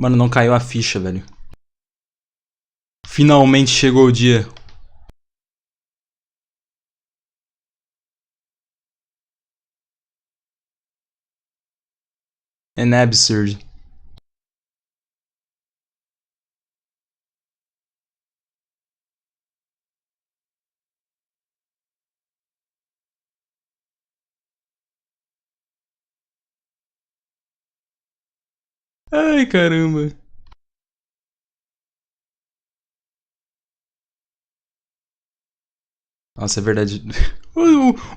Mano, não caiu a ficha, velho. Finalmente chegou o dia. An absurd. Ai, caramba. Nossa, é verdade.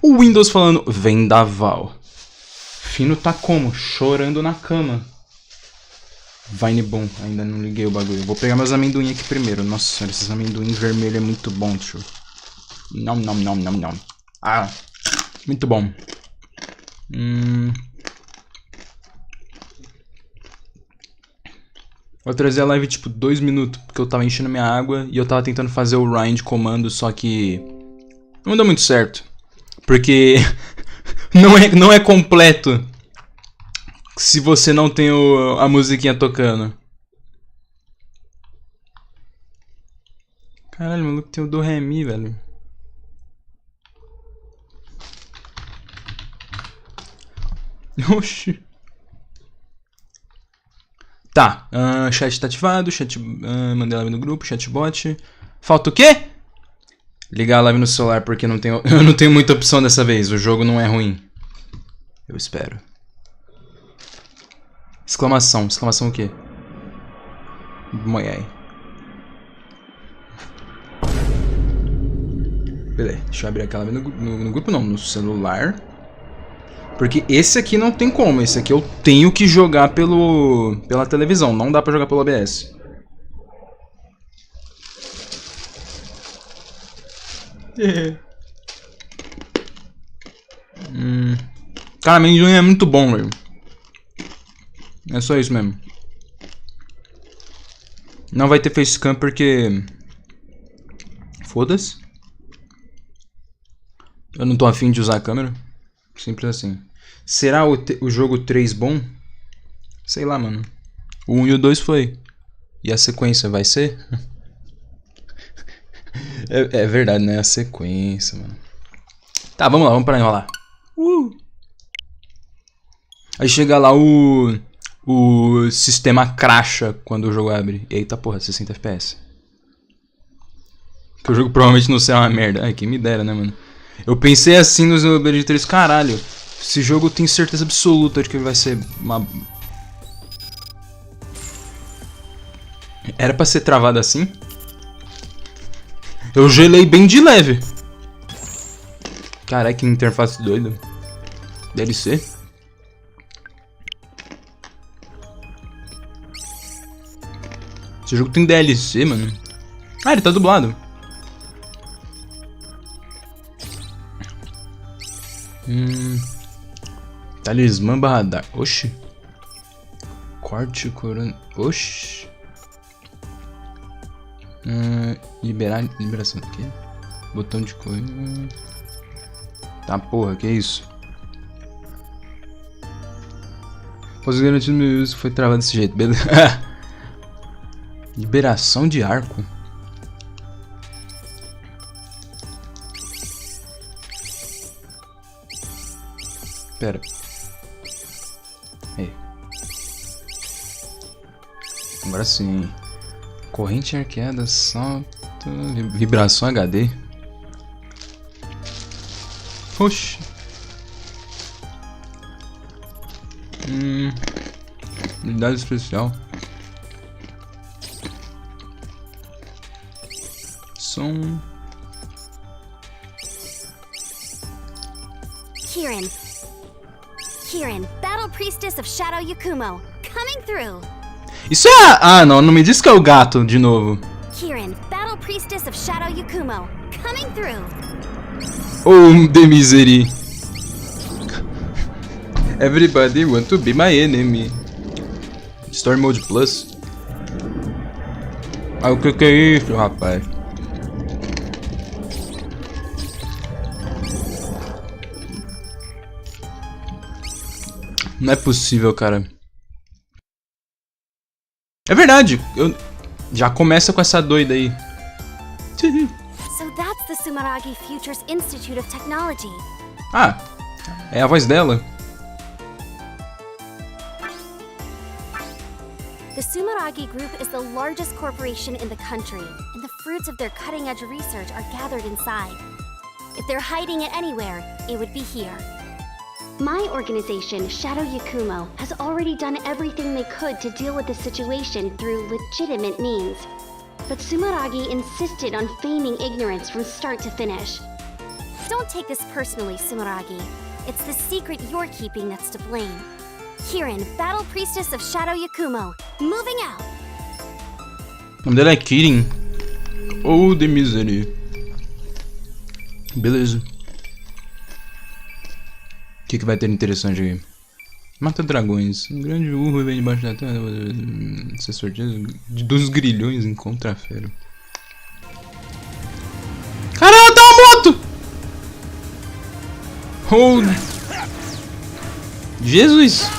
O Windows falando vendaval. Fino tá como? Chorando na cama. Vine bom. Ainda não liguei o bagulho. Vou pegar meus amendoim aqui primeiro. Nossa senhora, esses amendoim vermelho é muito bom, tio. Não. Ah, muito bom. Vou trazer a live tipo 2 minutos, porque eu tava enchendo minha água e eu tava tentando fazer o run de comando, só que não deu muito certo. Porque não é completo se você não tem a musiquinha tocando. Caralho, o maluco tem o do ré mi, velho. Oxi. Tá, chat tá ativado, mandei a live no grupo, chatbot. Falta o quê? Ligar a live no celular porque eu não tenho muita opção dessa vez, o jogo não é ruim. Eu espero. Exclamação o quê? Moiai. Beleza, deixa eu abrir aquela live no grupo não, no celular. Porque esse aqui não tem como, esse aqui eu tenho que jogar pela televisão, não dá pra jogar pelo OBS. Cara, amendoim é muito bom, velho. É só isso mesmo. Não vai ter facecam porque... Foda-se. Eu não tô afim de usar a câmera. Simples assim. Será o jogo 3 bom? Sei lá, mano. O 1 e o 2 foi. E a sequência vai ser? É verdade, né? A sequência, mano. Tá, vamos lá, vamos parar de enrolar. Aí chega lá o sistema cracha quando o jogo abre. E aí tá, porra, 60 FPS. Que o jogo provavelmente não será uma merda. Ai, quem me dera, né, mano? Eu pensei assim nos desenvolvedores de 3, caralho. Esse jogo eu tenho certeza absoluta de que ele vai ser uma... Era pra ser travado assim? Eu gelei bem de leve. Caralho, que interface doida. DLC? Esse jogo tem DLC, mano. Ah, ele tá dublado. Talismã barra dar. Oxi. Corte corona. Oxi. Liberação do quê? Botão de coisa. Tá, porra, que isso? Posso garantir no meu uso que foi travado desse jeito, beleza? Liberação de arco. Pera. Aí. Agora sim. Corrente arqueada, salto, vibração HD. Oxi. Habilidade especial. Som. Kirin, Battle Priestess of Shadow Yakumo, coming through. Isso é ah, não me diz que é o gato de novo. Kirin, Battle Priestess of Shadow Yakumo, coming through. Oh, de misery. Everybody want to be my enemy. Story Mode Plus. Ah, o que é isso, rapaz? Não é possível, cara. É verdade, eu... Já começa com essa doida aí. So that's the Sumeragi Futures Institute of Technology. Ah, é a voz dela. The Sumeragi Group is the largest corporation in the country, and the fruits of their cutting-edge research are gathered inside. If they're hiding it anywhere, it would be here. My organization, Shadow Yakumo, has already done everything they could to deal with the situation through legitimate means. But Sumeragi insisted on feigning ignorance from start to finish. Don't take this personally, Sumeragi. It's the secret you're keeping that's to blame. Kirin, Battle Priestess of Shadow Yakumo, moving out! O nome dela é Kirin. Oh, de miséria. Beleza. O que vai ter interessante aqui? Mata dragões. Um grande urro vem debaixo da terra. Essa sorteio dos grilhões encontra a fera. Caramba, tá uma moto! Oh. Jesus!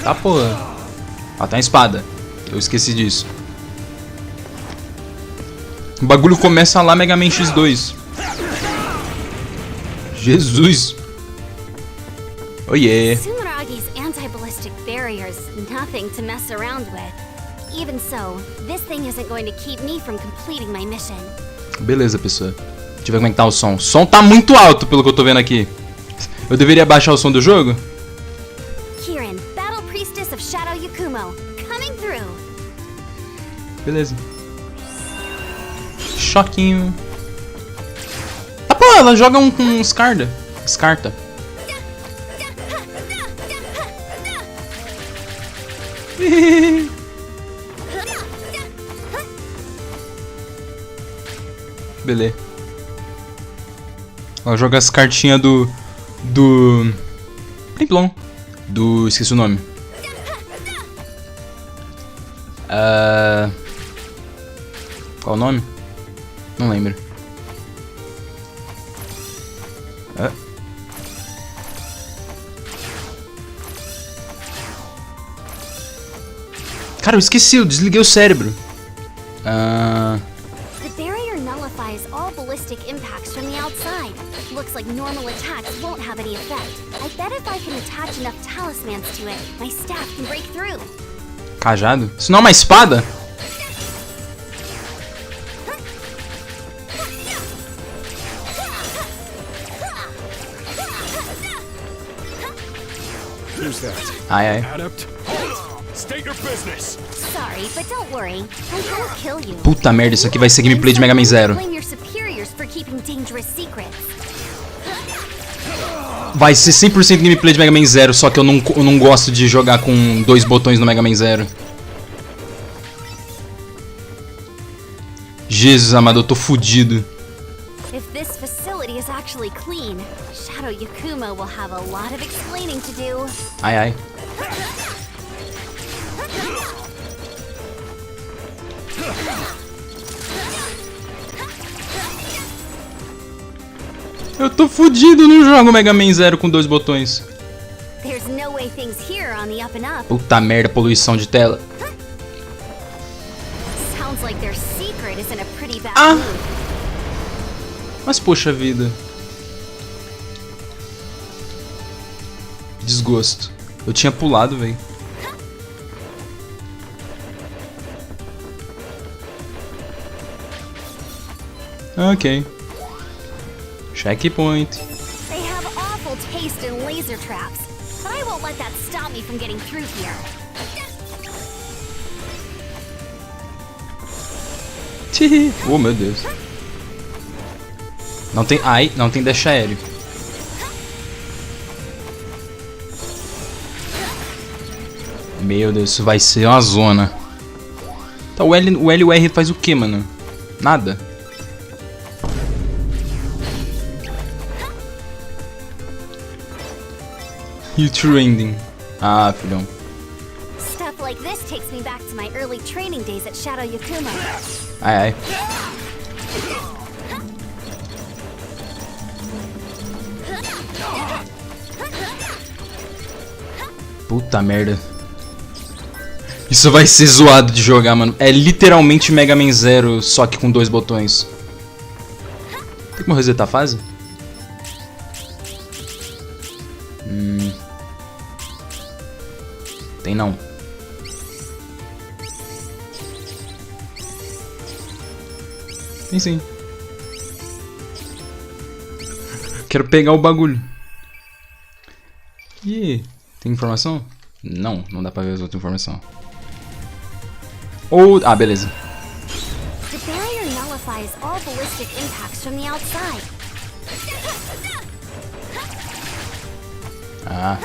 Tá porra. Ó, tem uma espada. Eu esqueci disso. O bagulho começa lá Megaman X2. Jesus! Oh yeah! Sumeragi's anti-ballistic barrier is nothing to mess around with. Even so, this thing isn't going to keep me from completing my mission. Beleza, pessoal. Deixa eu ver como é que tá o som. O som tá muito alto, pelo que eu tô vendo aqui. Eu deveria baixar o som do jogo? Kirin, Battle Priestess of Shadow Yakumo, coming through. Beleza. Choquinho. Ah, pô, ela joga com Scarda. Scarta. Beleza. Ela joga as cartinhas do Plimplom. Esqueci o nome. Qual o nome? Não lembro. Cara, eu esqueci, eu desliguei o cérebro. The barrier nullifies all ballistic impacts from the outside. Looks like normal attacks won't have any effect. I bet if I can attach enough talismans to it, my staff can break through. Cajado? Isso não é uma espada? Ai, ai. Sorry, but don't worry. I won't kill you. Puta merda, isso aqui vai ser gameplay de Megaman Zero. Blame your superiors for keeping dangerous secrets. Vai ser 100% gameplay de Megaman Zero, só que eu não gosto de jogar com 2 botões no Megaman Zero. Jesus amado, eu tô fudido. If this facility is actually clean, Shadow Yakumo will have a lot of explaining to do. Ai, ai. Eu tô fudido, não jogo Mega Man Zero com 2 botões. There's no way things here on the up and up. Puta merda, poluição de tela. Sounds like their secret is in a pretty bad Ah! mood. Mas poxa vida. Desgosto. Eu tinha pulado, velho. Ok. Checkpoint. They have awful taste in laser traps, but I won't let that stop me from getting through here. Oh meu Deus. Não tem. Ai, não tem deixa aéreo. Meu Deus, isso vai ser uma zona. Tá, o L e o R faz o que, mano? Nada. You trending. Ah, filhão. Stuff like this takes me back to my early training days at Shadow Yakumo. Ai, ai. Puta merda. Isso vai ser zoado de jogar, mano. É literalmente Megaman Zero, só que com 2 botões. Tem como resetar a fase? Tem não. Tem sim. Quero pegar o bagulho. Ih, tem informação? Não, não dá pra ver as outras informações. Ou... ah, beleza. The barrier nullifies all ballistic impacts from the outside. Ah.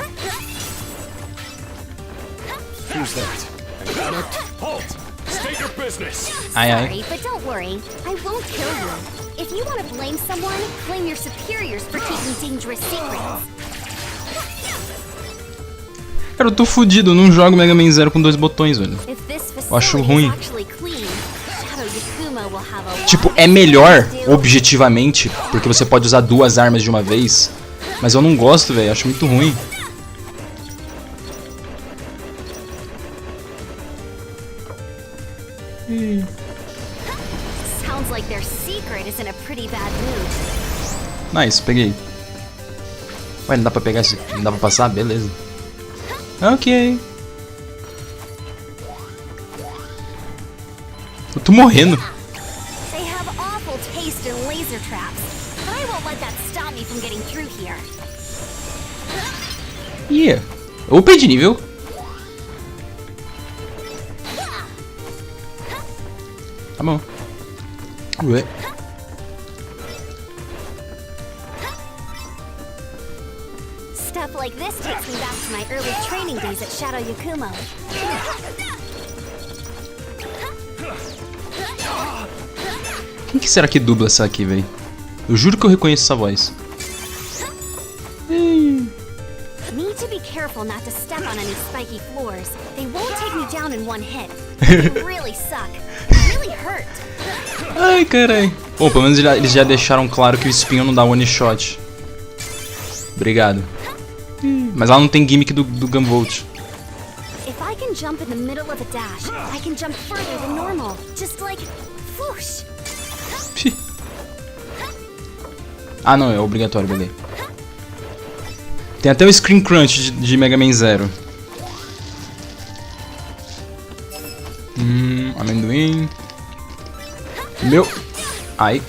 Who's that? Halt! State your business! Ai, ai. Sorry, but don't worry. I won't kill you. If you want to blame someone, blame your superiors for keeping dangerous secrets. Cara, eu tô fudido, eu não jogo Mega Man Zero com 2 botões, velho. If this Eu acho facility ruim. is actually clean, Shadow Yakuma will have a Tipo, lot é of melhor, work to do. objetivamente, porque você pode usar 2 armas de uma vez. Mas eu não gosto, velho, acho muito ruim. Sounds like their secret is in a pretty bad mood. Nice, peguei. Ué, não dá pra pegar esse... não dá pra passar? Beleza. Ok. Eu tô morrendo. They have awful taste in laser traps, but I won't let that stop me from getting through here. Yeah. Eu perdi nível. Tá bom. Ué. Stuff like this takes me back to my early training days at Shadow Yakumo. Quem que será que dubla essa aqui, velho? Eu juro que eu reconheço essa voz. Need to be careful not to step on any spiky floors. They won't take me down in one hit. They really suck. They really hurt. Ai, carai. Bom, pelo menos eles já deixaram claro que o espinho não dá one shot. Obrigado. Mas ela não tem gimmick do Gunvolt. If I can jump in the middle of a dash, I can jump further than normal. Just like whoosh. Ah, não, é obrigatório, beleza. Tem até o Screen Crunch de Mega Man Zero. Amendoim. Meu... ai.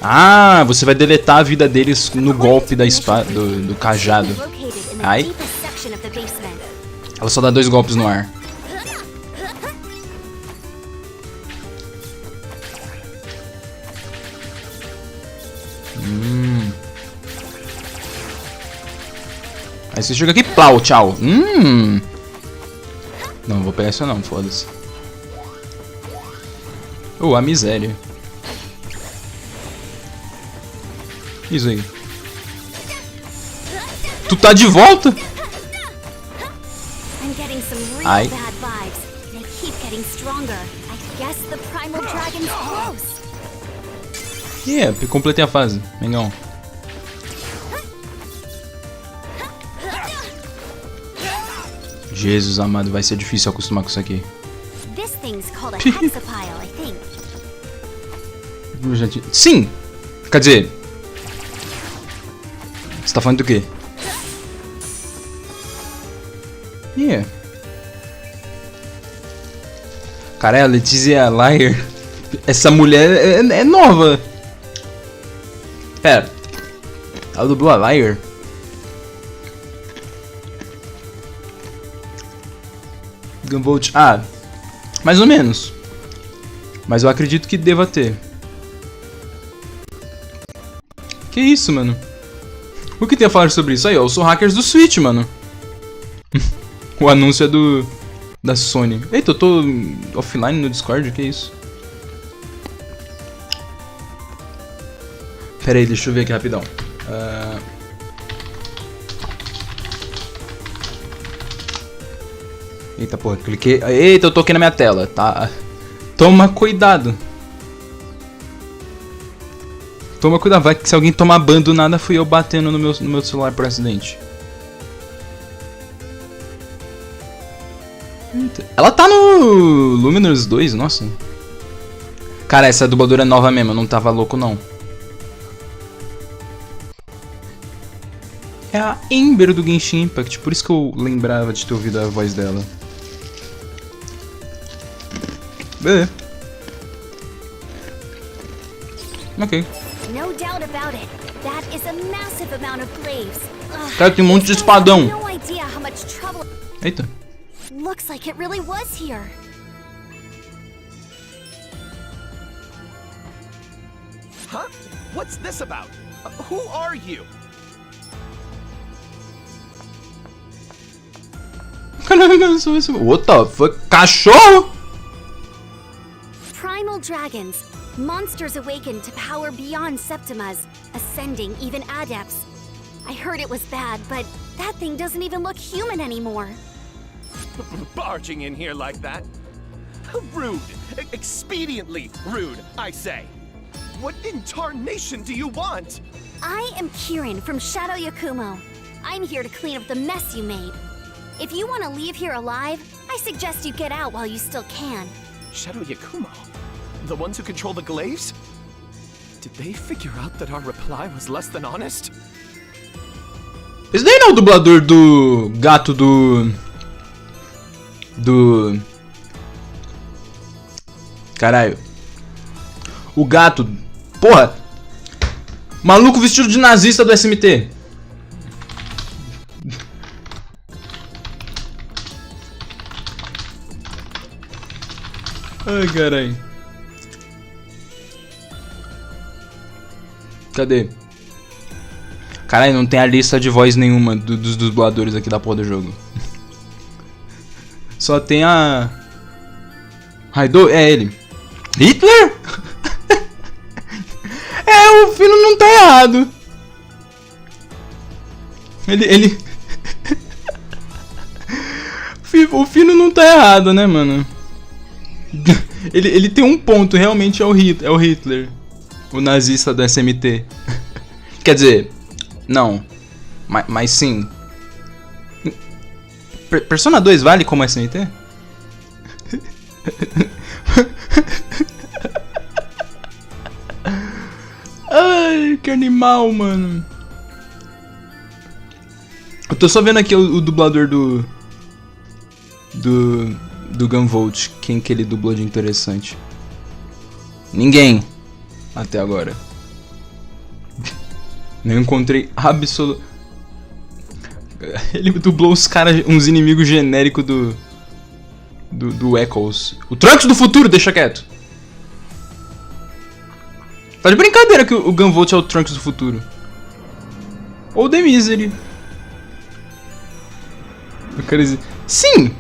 Ah, você vai deletar a vida deles no golpe da espada, do cajado. Located in the Ai. deepest section of the basement. Ela só dá 2 golpes no ar. Aí você chega aqui, plau, tchau. Não, vou pegar isso não, foda-se. Oh, a miséria. Isso aí. Tu tá de volta? I'm getting some real Ai. bad vibes. They keep getting stronger. I guess the primal dragon's close. Yeah, completei a fase. Mengão. Jesus amado, vai ser difícil acostumar com isso aqui. This thing's called a hexapile, I think. Sim! Quer dizer... você tá falando do quê? Yeah. Cara, a Letícia Liar. Essa mulher é nova. Pera. Ela dublou a Liar? Gunvolt. Ah, mais ou menos. Mas eu acredito que deva ter. Que isso, mano? O que tem a falar sobre isso? Aí, ó, eu sou hackers do Switch, mano. O anúncio é da Sony. Eita, eu tô offline no Discord, que isso? Pera aí, deixa eu ver aqui rapidão. Eita, porra, cliquei. Eita, eu toquei na minha tela, tá? Toma cuidado. Toma cuidado, vai que se alguém tomar ban do nada, fui eu batendo no meu celular por acidente. Eita. Ela tá no Luminous 2, nossa. Cara, essa dubladora é nova mesmo, eu não tava louco não. É a Ember do Genshin Impact, por isso que eu lembrava de ter ouvido a voz dela. Beleza. Ok. No doubt about it. That is a massive amount of glaives. Cara, tem um monte de espadão. No idea how much trouble. Eita. Looks like it really was here. Huh? What's this about? Who are you? What the fuck? Cachorro? Primal dragons. Monsters awakened to power beyond Septimas, ascending even adepts. I heard it was bad, but that thing doesn't even look human anymore. Barging in here like that? Rude. Expediently rude, I say. What in tarnation do you want? I am Kirin from Shadow Yakumo. I'm here to clean up the mess you made. If you want to leave here alive, I suggest you get out while you still can. Shadow Yakumo? The ones who control the glaives? Did they figure out that our reply was less than honest? Esse daí não é o dublador do gato Caralho. O gato. Porra! Maluco vestido de nazista do SMT. Ai, caralho. Cadê? Caralho, não tem a lista de voz nenhuma dos dubladores aqui da porra do jogo. Só tem a... Raido? É ele. Hitler? É, o Fino não tá errado. Ele... O Fino não tá errado, né, mano? Ele tem um ponto, realmente é o Hitler. O nazista do SMT. Quer dizer, não. Mas sim. Persona 2 vale como SMT? Ai, que animal, mano. Eu tô só vendo aqui o dublador do Gunvolt. Quem que ele dublou de interessante? Ninguém. Até agora. Não encontrei absolutamente. Ele dublou uns inimigos genéricos do Echoes. O Trunks do futuro, deixa quieto. Tá de brincadeira que o Gunvolt é o Trunks do futuro. Ou The Misery. Eu quero dizer... Sim!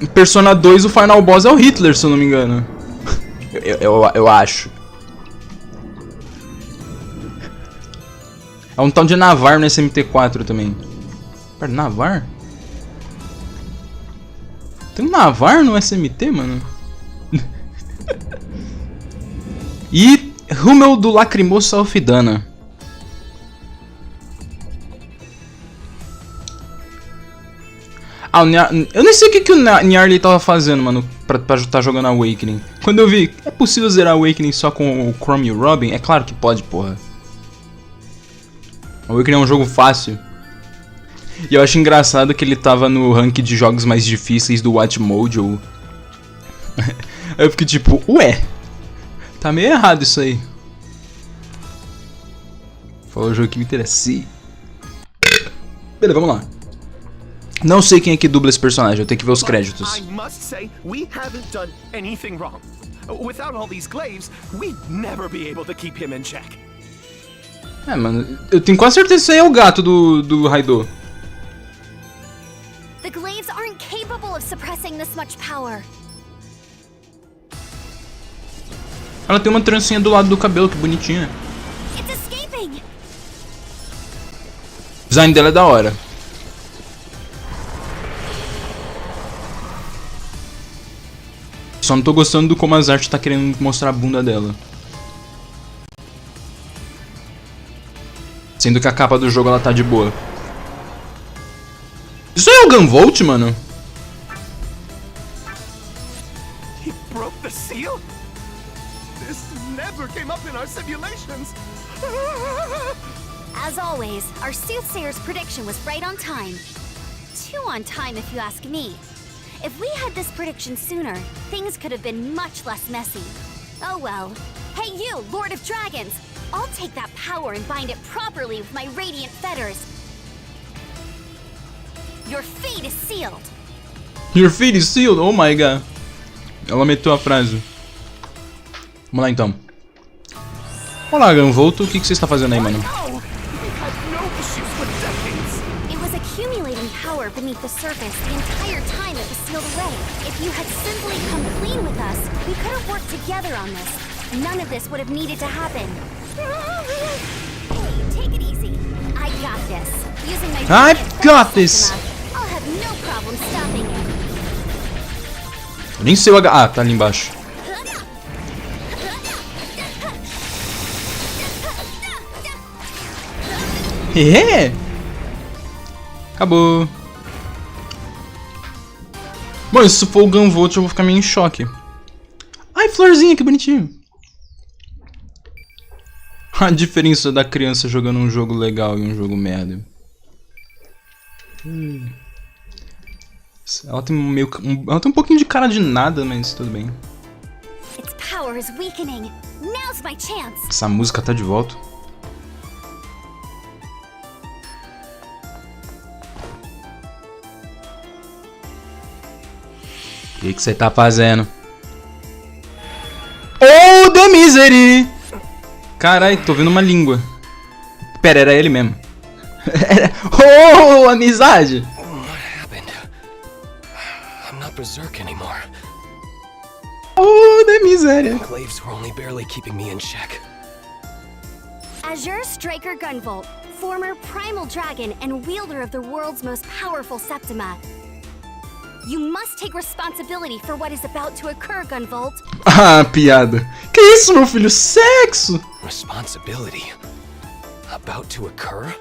Em Persona 2 o final boss é o Hitler, se eu não me engano. Eu acho. É um tal de Navar no SMT4 também. Pera, Navar? Tem um Navar no SMT, mano? E Hummel do Lacrimosa Alfidana. Ah, eu nem sei o que o Nyarly tava fazendo, mano, pra tá jogando Awakening. Quando eu vi, é possível zerar Awakening só com o Chrome e o Robin? É claro que pode, porra. Awakening é um jogo fácil. E eu acho engraçado que ele tava no ranking de jogos mais difíceis do Watchmojo. Aí eu fiquei tipo, ué, tá meio errado isso aí. Falou o jogo que me interessa. Beleza, vamos lá. Não sei quem é que dubla esse personagem, eu tenho que ver os créditos. I must say, we haven't done anything wrong. Without all these glaives, we'd never be able to keep him in check. É, mano, eu tenho quase certeza que isso aí é o gato do Raido. The glaives aren't capable of suppressing this much power. Ela tem uma trancinha do lado do cabelo, que bonitinha. It's escaping. O design dela é da hora. Só não tô gostando do como as artes tá querendo mostrar a bunda dela. Sendo que a capa do jogo ela tá de boa. Isso aí é o Gunvolt, mano? in our simulations. As always, our soothsayer's prediction was right on time. Too on time, if you ask me. If we had this prediction sooner, things could have been much less messy. Oh well. Hey you, Lord of Dragons! I'll take that power and bind it properly with my radiant fetters. Your fate is sealed. Your fate is sealed? Oh my god. Ela meteu a frase. Vamos lá então. Olá, Gunvolt. O que você está fazendo aí, mano? It was accumulating power beneath the surface the entire time it was sealed away. If you had simply come clean with us, we could have worked together on this. None of this would have needed to happen. Hey, take it easy. I got this. Using my I've got this. I'll have no problem stopping it. Eu nem sei o H. Ah, tá ali embaixo. Hehe! Acabou. Bom, se for o Gunvolt eu vou ficar meio em choque. Ai, florzinha, que bonitinho. A diferença da criança jogando um jogo legal e um jogo merda. Ela tem ela tem um pouquinho de cara de nada, mas tudo bem. Its power is weakening. Now's my chance. Essa música tá de volta. O que você tá fazendo? Oh, the misery! Carai, tô vendo uma língua. Pera, era ele mesmo. Oh, amizade! What happened? I'm not berserk anymore. Oh, the miséria. Glaives were only barely keeping me in check. Azure Striker Gunvolt, former primal dragon and wielder of the world's most powerful Septima. You must take responsibility for what is about to occur, Gunvolt. Ah, piada. Que isso, meu filho? Sexo! Responsibility? About to occur?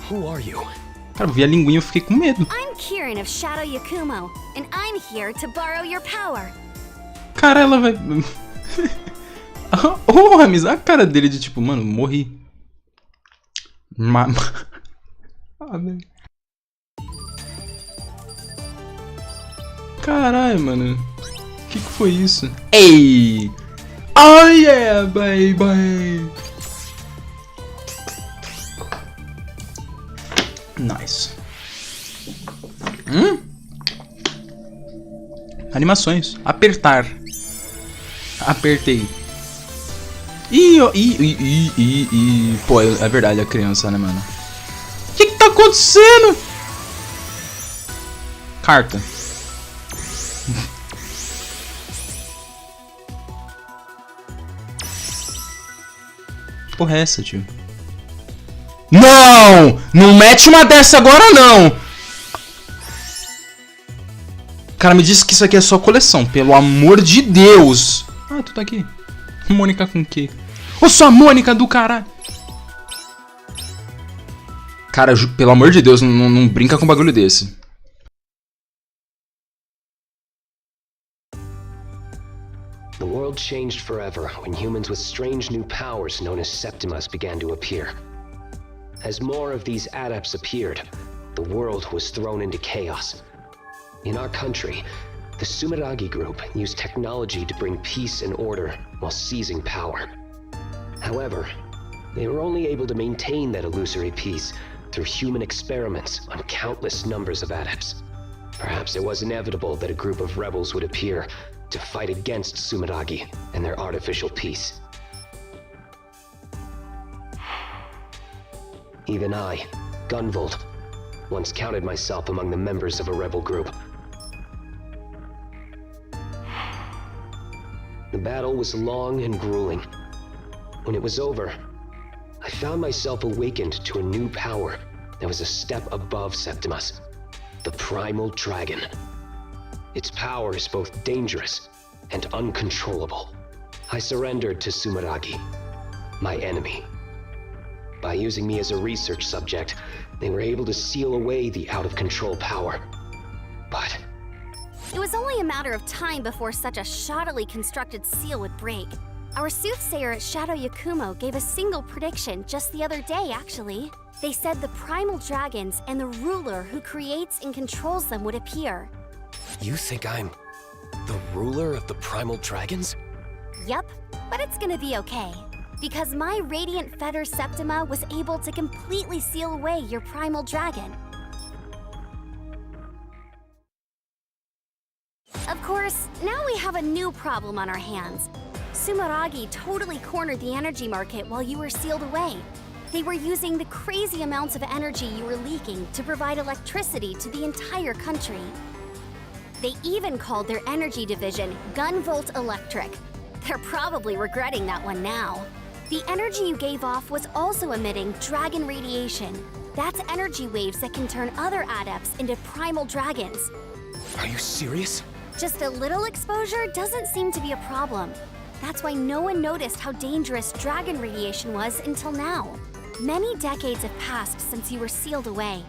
Who are you? Cara, eu vi a linguinha e eu fiquei com medo. I'm Kirin of Shadow Yakumo, and I'm here to borrow your power. Cara, ela vai... Oh, amizade. A cara dele de tipo, mano, morri. Ah, velho. Caralho, mano. O que foi isso? Ei! Oh yeah, baby! Nice. Animações. Apertar. Apertei. Pô, é verdade, a criança, né, mano? O que tá acontecendo? Carta. Porra é essa, tio? Não! Não mete uma dessa agora, não! O cara me disse que isso aqui é só coleção, pelo amor de Deus! Ah, tu tá aqui. Mônica com quê? Ô, sua Mônica do caralho! Cara, pelo amor de Deus, não brinca com um bagulho desse. The world changed forever when humans with strange new powers known as Septimas began to appear. As more of these adepts appeared, the world was thrown into chaos. In our country, the Sumeragi group used technology to bring peace and order while seizing power. However, they were only able to maintain that illusory peace through human experiments on countless numbers of adepts. Perhaps it was inevitable that a group of rebels would appear to fight against Sumeragi and their artificial peace. Even I, Gunvolt, once counted myself among the members of a rebel group. The battle was long and grueling. When it was over, I found myself awakened to a new power that was a step above Septimus, the Primal Dragon. Its power is both dangerous and uncontrollable. I surrendered to Sumeragi, my enemy. By using me as a research subject, they were able to seal away the out-of-control power. But It was only a matter of time before such a shoddily constructed seal would break. Our soothsayer Shadow Yakumo gave a single prediction just the other day, actually. They said the primal dragons and the ruler who creates and controls them would appear. You think I'm the ruler of the primal dragons? Yup, but it's gonna be okay. Because my Radiant Fetter Septima was able to completely seal away your primal dragon. Of course, now we have a new problem on our hands. Sumeragi totally cornered the energy market while you were sealed away. They were using the crazy amounts of energy you were leaking to provide electricity to the entire country. They even called their energy division Gunvolt Electric. They're probably regretting that one now. The energy you gave off was also emitting dragon radiation. That's energy waves that can turn other adepts into primal dragons. Are you serious? Just a little exposure doesn't seem to be a problem. That's why no one noticed how dangerous dragon radiation was until now. Many decades have passed since you were sealed away.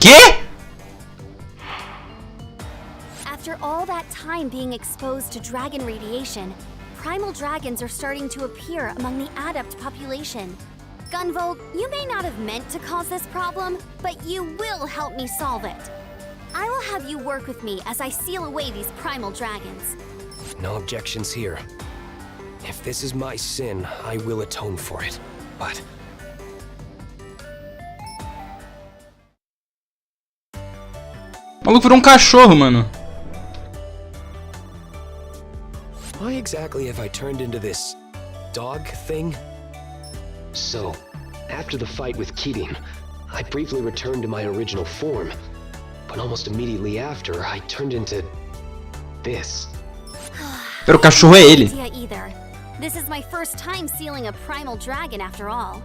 ¿Qué? After all that time being exposed to dragon radiation, primal dragons are starting to appear among the adept population. Gunvolt, you may not have meant to cause this problem, but you will help me solve it. I will have you work with me as I seal away these primal dragons. No objections here. If this is my sin, I will atone for it. But O maluco virou um cachorro, mano. why exactly have I turned into this dog thing? So, after the fight with Kirin, I briefly returned to my original form. But almost immediately after, I turned into this. Pero o cachorro é ele. idea either. This is my first time sealing a primal dragon after all.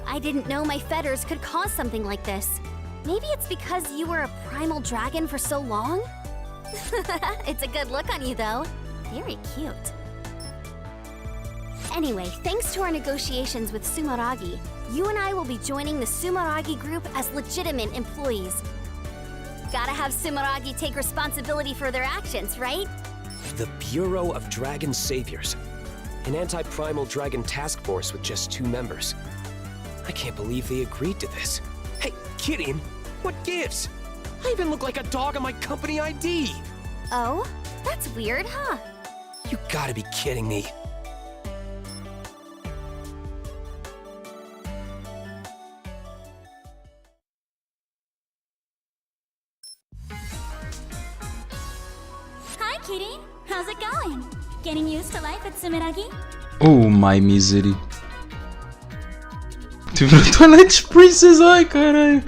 I didn't know my fetters could cause something like this. Maybe it's because you were a primal dragon for so long? It's a good look on you though. Very cute. Anyway, thanks to our negotiations with Sumeragi, you and I will be joining the Sumeragi group as legitimate employees. Gotta have Sumeragi take responsibility for their actions, right? The Bureau of Dragon Saviors. An anti-primal dragon task force with just 2 members. I can't believe they agreed to this. Hey, Kirin, what gives? I even look like a dog on my company ID. Oh? That's weird, huh? You gotta be kidding me. Hi, Kitty. How's it going? Getting used to life at Sumeragi? Oh my misery. Tu virou Twilight Princess, ai caralho.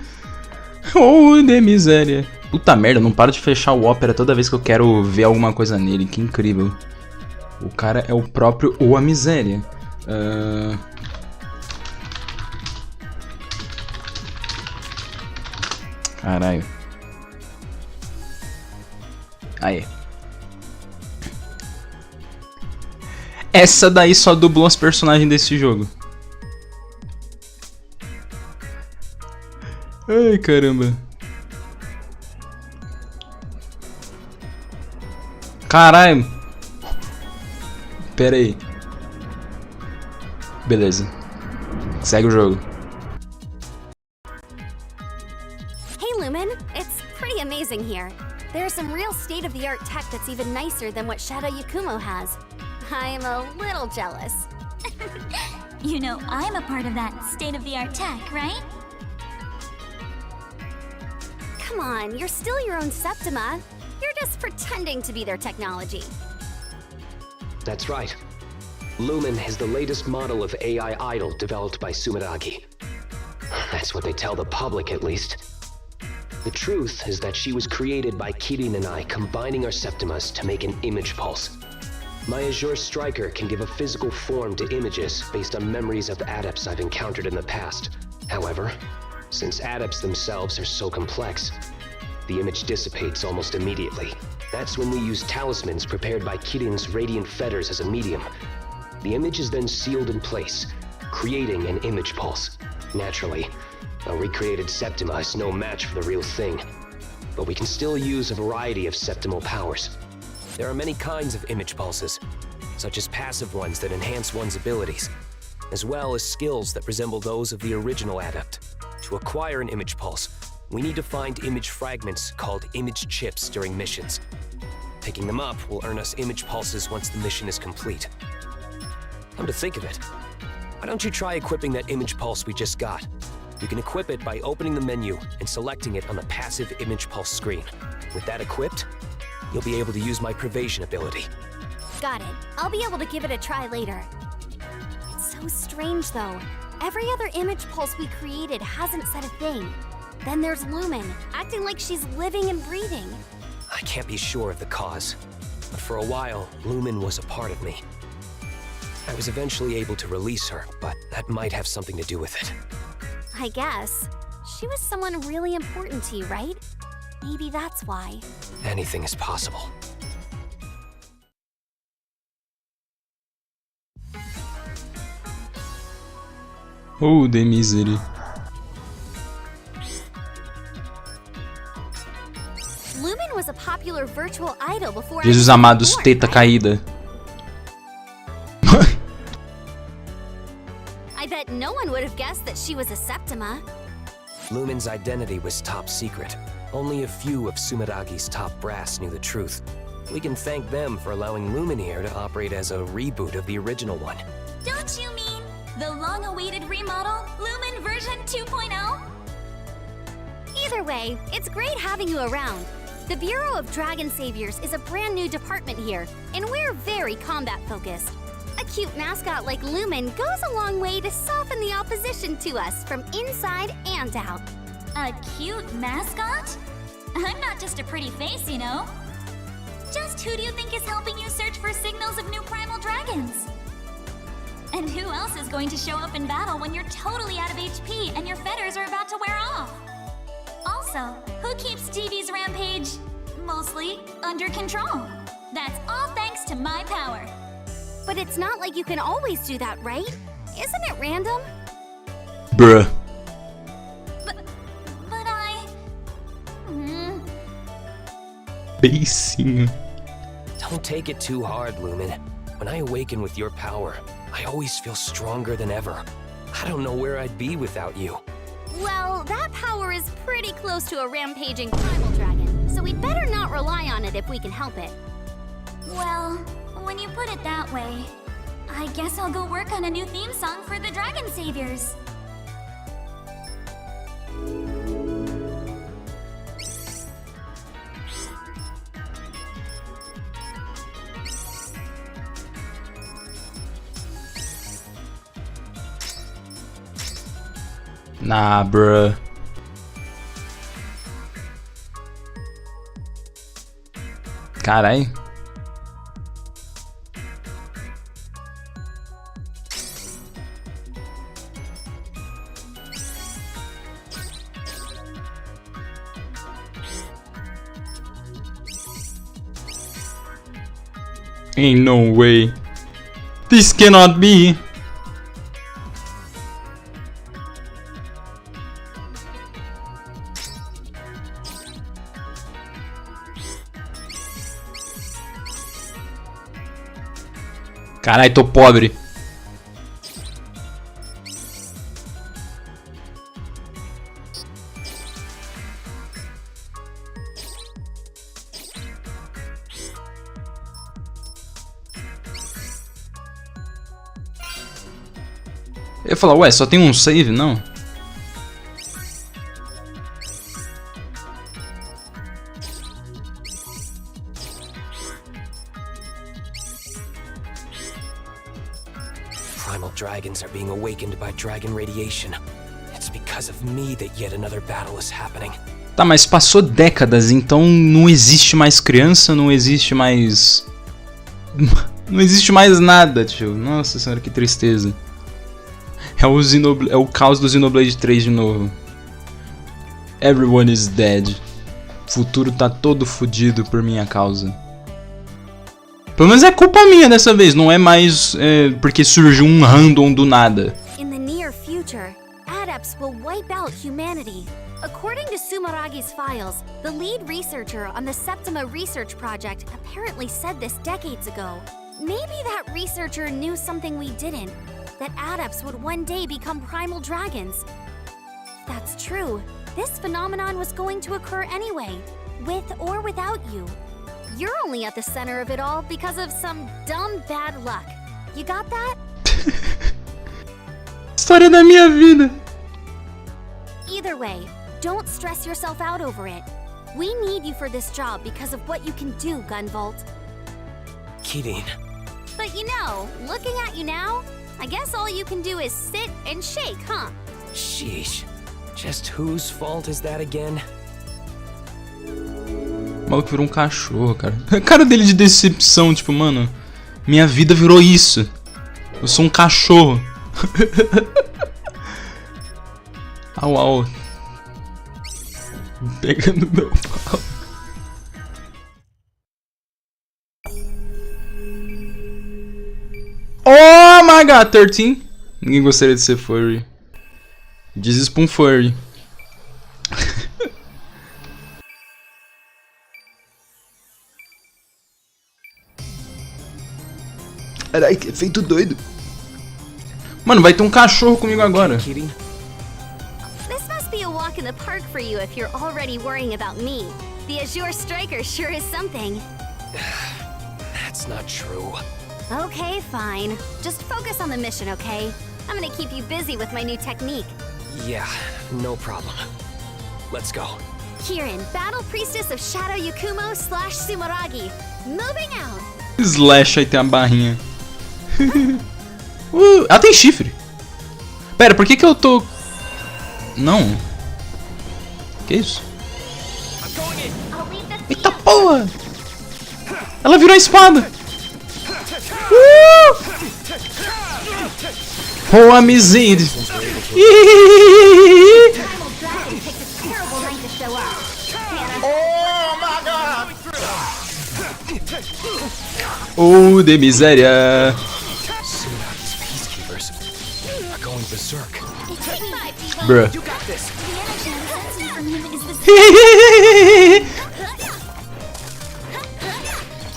Oh, de miséria. Puta merda, eu não paro de fechar o Opera toda vez que eu quero ver alguma coisa nele. Que incrível. O cara é o próprio ou a miséria. Caralho. Aí. Essa daí só dublou os personagens desse jogo. Ai, caramba. Caralho. Pera aí. Beleza. Segue o jogo. Hey Lumen, it's pretty amazing here. There's some real state-of-the-art tech that's even nicer than what Shadow Yakumo has. I'm a little jealous. You know, I'm a part of that state-of-the-art tech, right? Come on, you're still your own Septima. You're just pretending to be their technology. That's right. Lumen is the latest model of AI idol developed by Sumeragi. That's what they tell the public, at least. The truth is that she was created by Kirin and I combining our Septimas to make an image pulse. My Azure Striker can give a physical form to images based on memories of adepts I've encountered in the past. However, since adepts themselves are so complex, the image dissipates almost immediately. That's when we use talismans prepared by Kirin's radiant fetters as a medium. The image is then sealed in place, creating an image pulse. Naturally, a recreated Septima is no match for the real thing, but we can still use a variety of septimal powers. There are many kinds of image pulses. such as passive ones that enhance one's abilities, as well as skills that resemble those of the original adept. To acquire an image pulse, we need to find image fragments called image chips during missions. Picking them up will earn us image pulses once the mission is complete. Come to think of it, why don't you try equipping that image pulse we just got? You can equip it by opening the menu and selecting it on the passive image pulse screen. With that equipped, you'll be able to use my pervasion ability. Got it. I'll be able to give it a try later. It's so strange, though. Every other image pulse we created hasn't said a thing. Then there's Lumen, acting like she's living and breathing. I can't be sure of the cause, but for a while, Lumen was a part of me. I was eventually able to release her, but that might have something to do with it. I guess. She was someone really important to you, right? Maybe that's why. Anything is possible. Oh, de misery. Lumen was a popular virtual idol before Jesus I was amados, born, teta right? caída. I bet no one would have guessed that she was a Septima. Lumen's identity was top secret. Only a few of Sumeragi's top brass knew the truth. We can thank them for allowing Lumen here to operate as a reboot of the original one. Don't you mean the long-awaited remodel, Lumen version 2.0? Either way, it's great having you around. The Bureau of Dragon Saviors is a brand new department here, and we're very combat-focused. A cute mascot like Lumen goes a long way to soften the opposition to us from inside and out. A cute mascot? I'm not just a pretty face, you know. Just who do you think is helping you search for signals of new primal dragons? And who else is going to show up in battle when you're totally out of HP and your fetters are about to wear off? Also, who keeps TV's rampage, mostly, under control? That's all thanks to my power. But it's not like you can always do that, right? Isn't it random? Bruh. But I... Beicinho. Don't take it too hard, Lumen. When I awaken with your power, I always feel stronger than ever. I don't know where I'd be without you. Well, that power is pretty close to a rampaging primal dragon, so we'd better not rely on it if we can help it. Well, when you put it that way, I guess I'll go work on a new theme song for the Dragon Saviors. Nah, bruh. Carai. Ain't no way. This cannot be. Carai, tô pobre. Eu ia falar, ué, só tem um save, não? Primal dragons are being awakened by dragon radiation. It's because of me that yet another battle is happening. Tá, mas passou décadas, então não existe mais criança, não existe mais... Não existe mais nada, tio. Nossa senhora, que tristeza. É o caos do Xenoblade 3 de novo. Everyone is dead. O futuro tá todo fudido por minha causa. Pelo menos é culpa minha dessa vez, não é mais porque surgiu um random do nada. In the near future, adepts will wipe out humanity. According to Sumeragi's files, the lead researcher on the Septima research project apparently said this decades ago. maybe that researcher knew something we didn't, that adepts would one day become primal dragons. If that's true, this phenomenon was going to occur anyway, with or without you. You're only at the center of it all because of some dumb bad luck. You got that? História da minha vida. Either way, don't stress yourself out over it. We need you for this job because of what you can do, Gunvolt. Kidding. But you know, looking at you now, I guess all you can do is sit and shake, huh? Sheesh. Just whose fault is that again? O maluco virou um cachorro, cara. A cara dele de decepção, tipo, mano, minha vida virou isso. Eu sou um cachorro. Au, au. Pegando meu pau. Oh my god, 13. Ninguém gostaria de ser furry. Diz isso pra um furry. Caralho, que efeito doido. Mano, vai ter um cachorro comigo agora. This must be a walk in the park for you if you're already worrying about me. The Azure striker sure is something. That's not true. Okay, fine. Just focus on the mission, okay? I'm gonna keep you busy with my new technique. Yeah, no problem. Let's go. Kirin, Battle Priestess of Shadow Yakumo / Sumeragi. Moving out. Slash, aí tem a barrinha. Ela tem chifre. Pera, por que eu tô... Não. Que isso? Eita porra! Ela virou a espada! Oh, a miséria! Oh, de miséria! Bruh.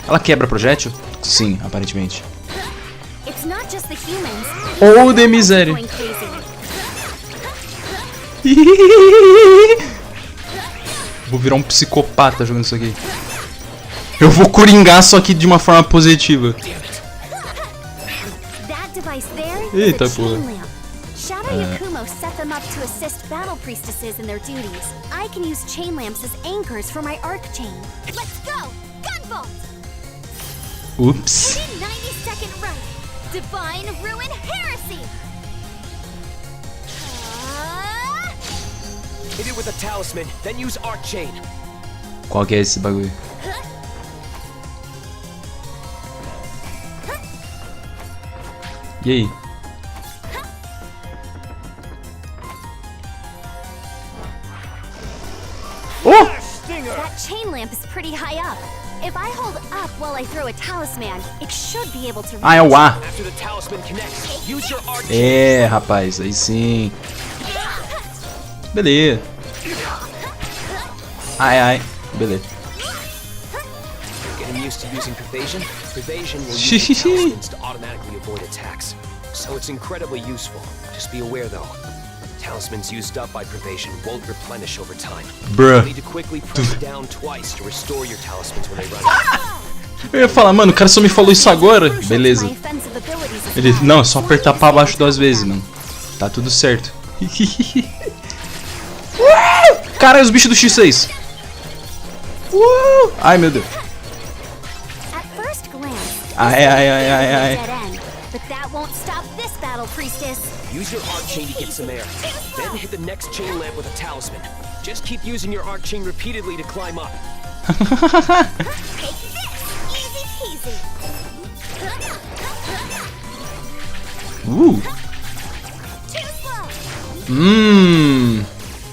Ela quebra projétil? Sim, aparentemente. Oh, de miséria. Vou virar um psicopata jogando isso aqui. Eu vou coringar, só que de uma forma positiva. Eita porra. Shadow Yakumo set them up to assist battle priestesses in their duties. I can use chain lamps as anchors for my arc chain. Let's go! Gunvolt! Oops. 90-second run. Divine Ruin Heresy! Hit it with a talisman, then use arc chain. Qual que é esse bagulho? E aí? Oh! That chain lamp is pretty high up. If I hold up while I throw a talisman, it should be able to reach. Ah, é o A. After the talisman connects, use your arc chain. É, rapaz, aí sim. Beleza. Ai, ai. Beleza. Getting used to using Pervasion? Pervasion will use talismans to automatically avoid attacks. So it's incredibly useful. Just be aware though. Talismans used up by Pervasion won't replenish over time. Bruh. You need to quickly press down twice to restore your talismans when they run out. Eu ia falar, mano, o cara só me falou isso agora. Beleza. Ele, não, é só apertar pra baixo 2 vezes, mano. Tá tudo certo. Cara, os bichos do X6. Ai, meu Deus. Ai, ai, ai, ai, ai. Use your arc chain to get some air. Then hit the next chain lamp with a talisman. Just keep using your arc chain repeatedly to climb up.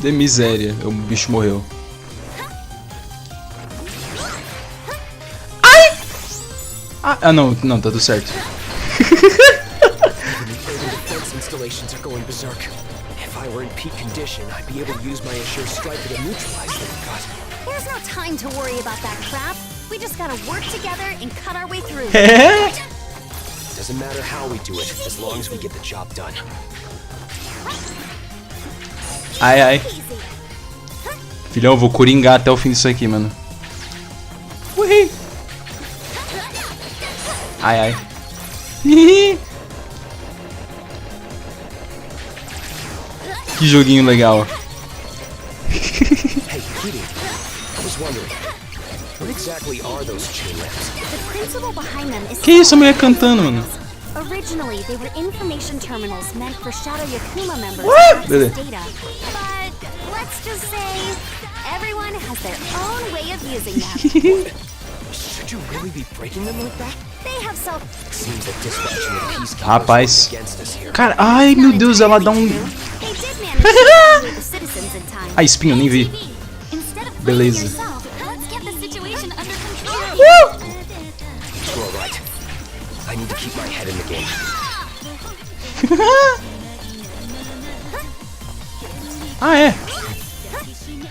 De miséria. O bicho morreu. Ai! Ah, não, não, tá tudo certo. Installations are going berserk. If I were in peak condition, I'd be able to use my Azure striker to neutralize them, but... There's no time to worry about that crap. We just gotta work together and cut our way through. Doesn't matter how we do it, as long as we get the job done. Ai, ai. Filhão, eu vou coringar até o fim disso aqui, mano. Ui. Ai, ai. Que joguinho legal. Hey, Kitty, I was wondering, what exactly are those chain lamps? The principle behind them is Que isso, a mulher cantando, mano? originally they were information terminals meant for Shadow Yakuma members to What? access data. But let's just say everyone has their own way of using them. Should you really be breaking them like that? They have self. Seems that dispatching the peacekeepers Rapaz. against us here. Cara, ai meu Deus, ela dá um... They did manage to rescue the citizens in time. Ah, espinho, nem vi. Instead of Beleza. blaming yourself, let's get the situation under control. You're all right. I need to keep my head in the game. Ah, é.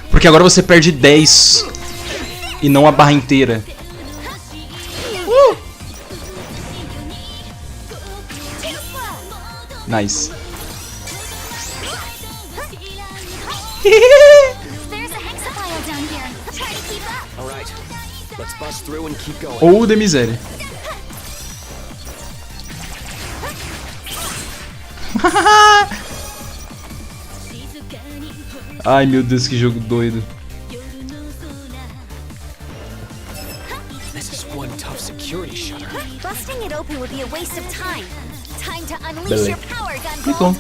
Porque agora você perde 10 e não a barra inteira. Nice. There's a hexafile down here. Try to keep up. All right, let's bust through and keep going. Ou de miséria. Ai meu Deus, que jogo doido. This is one tough security shutter. Busting it open would be a waste of time. Time to unleash Beleza. your power, Então.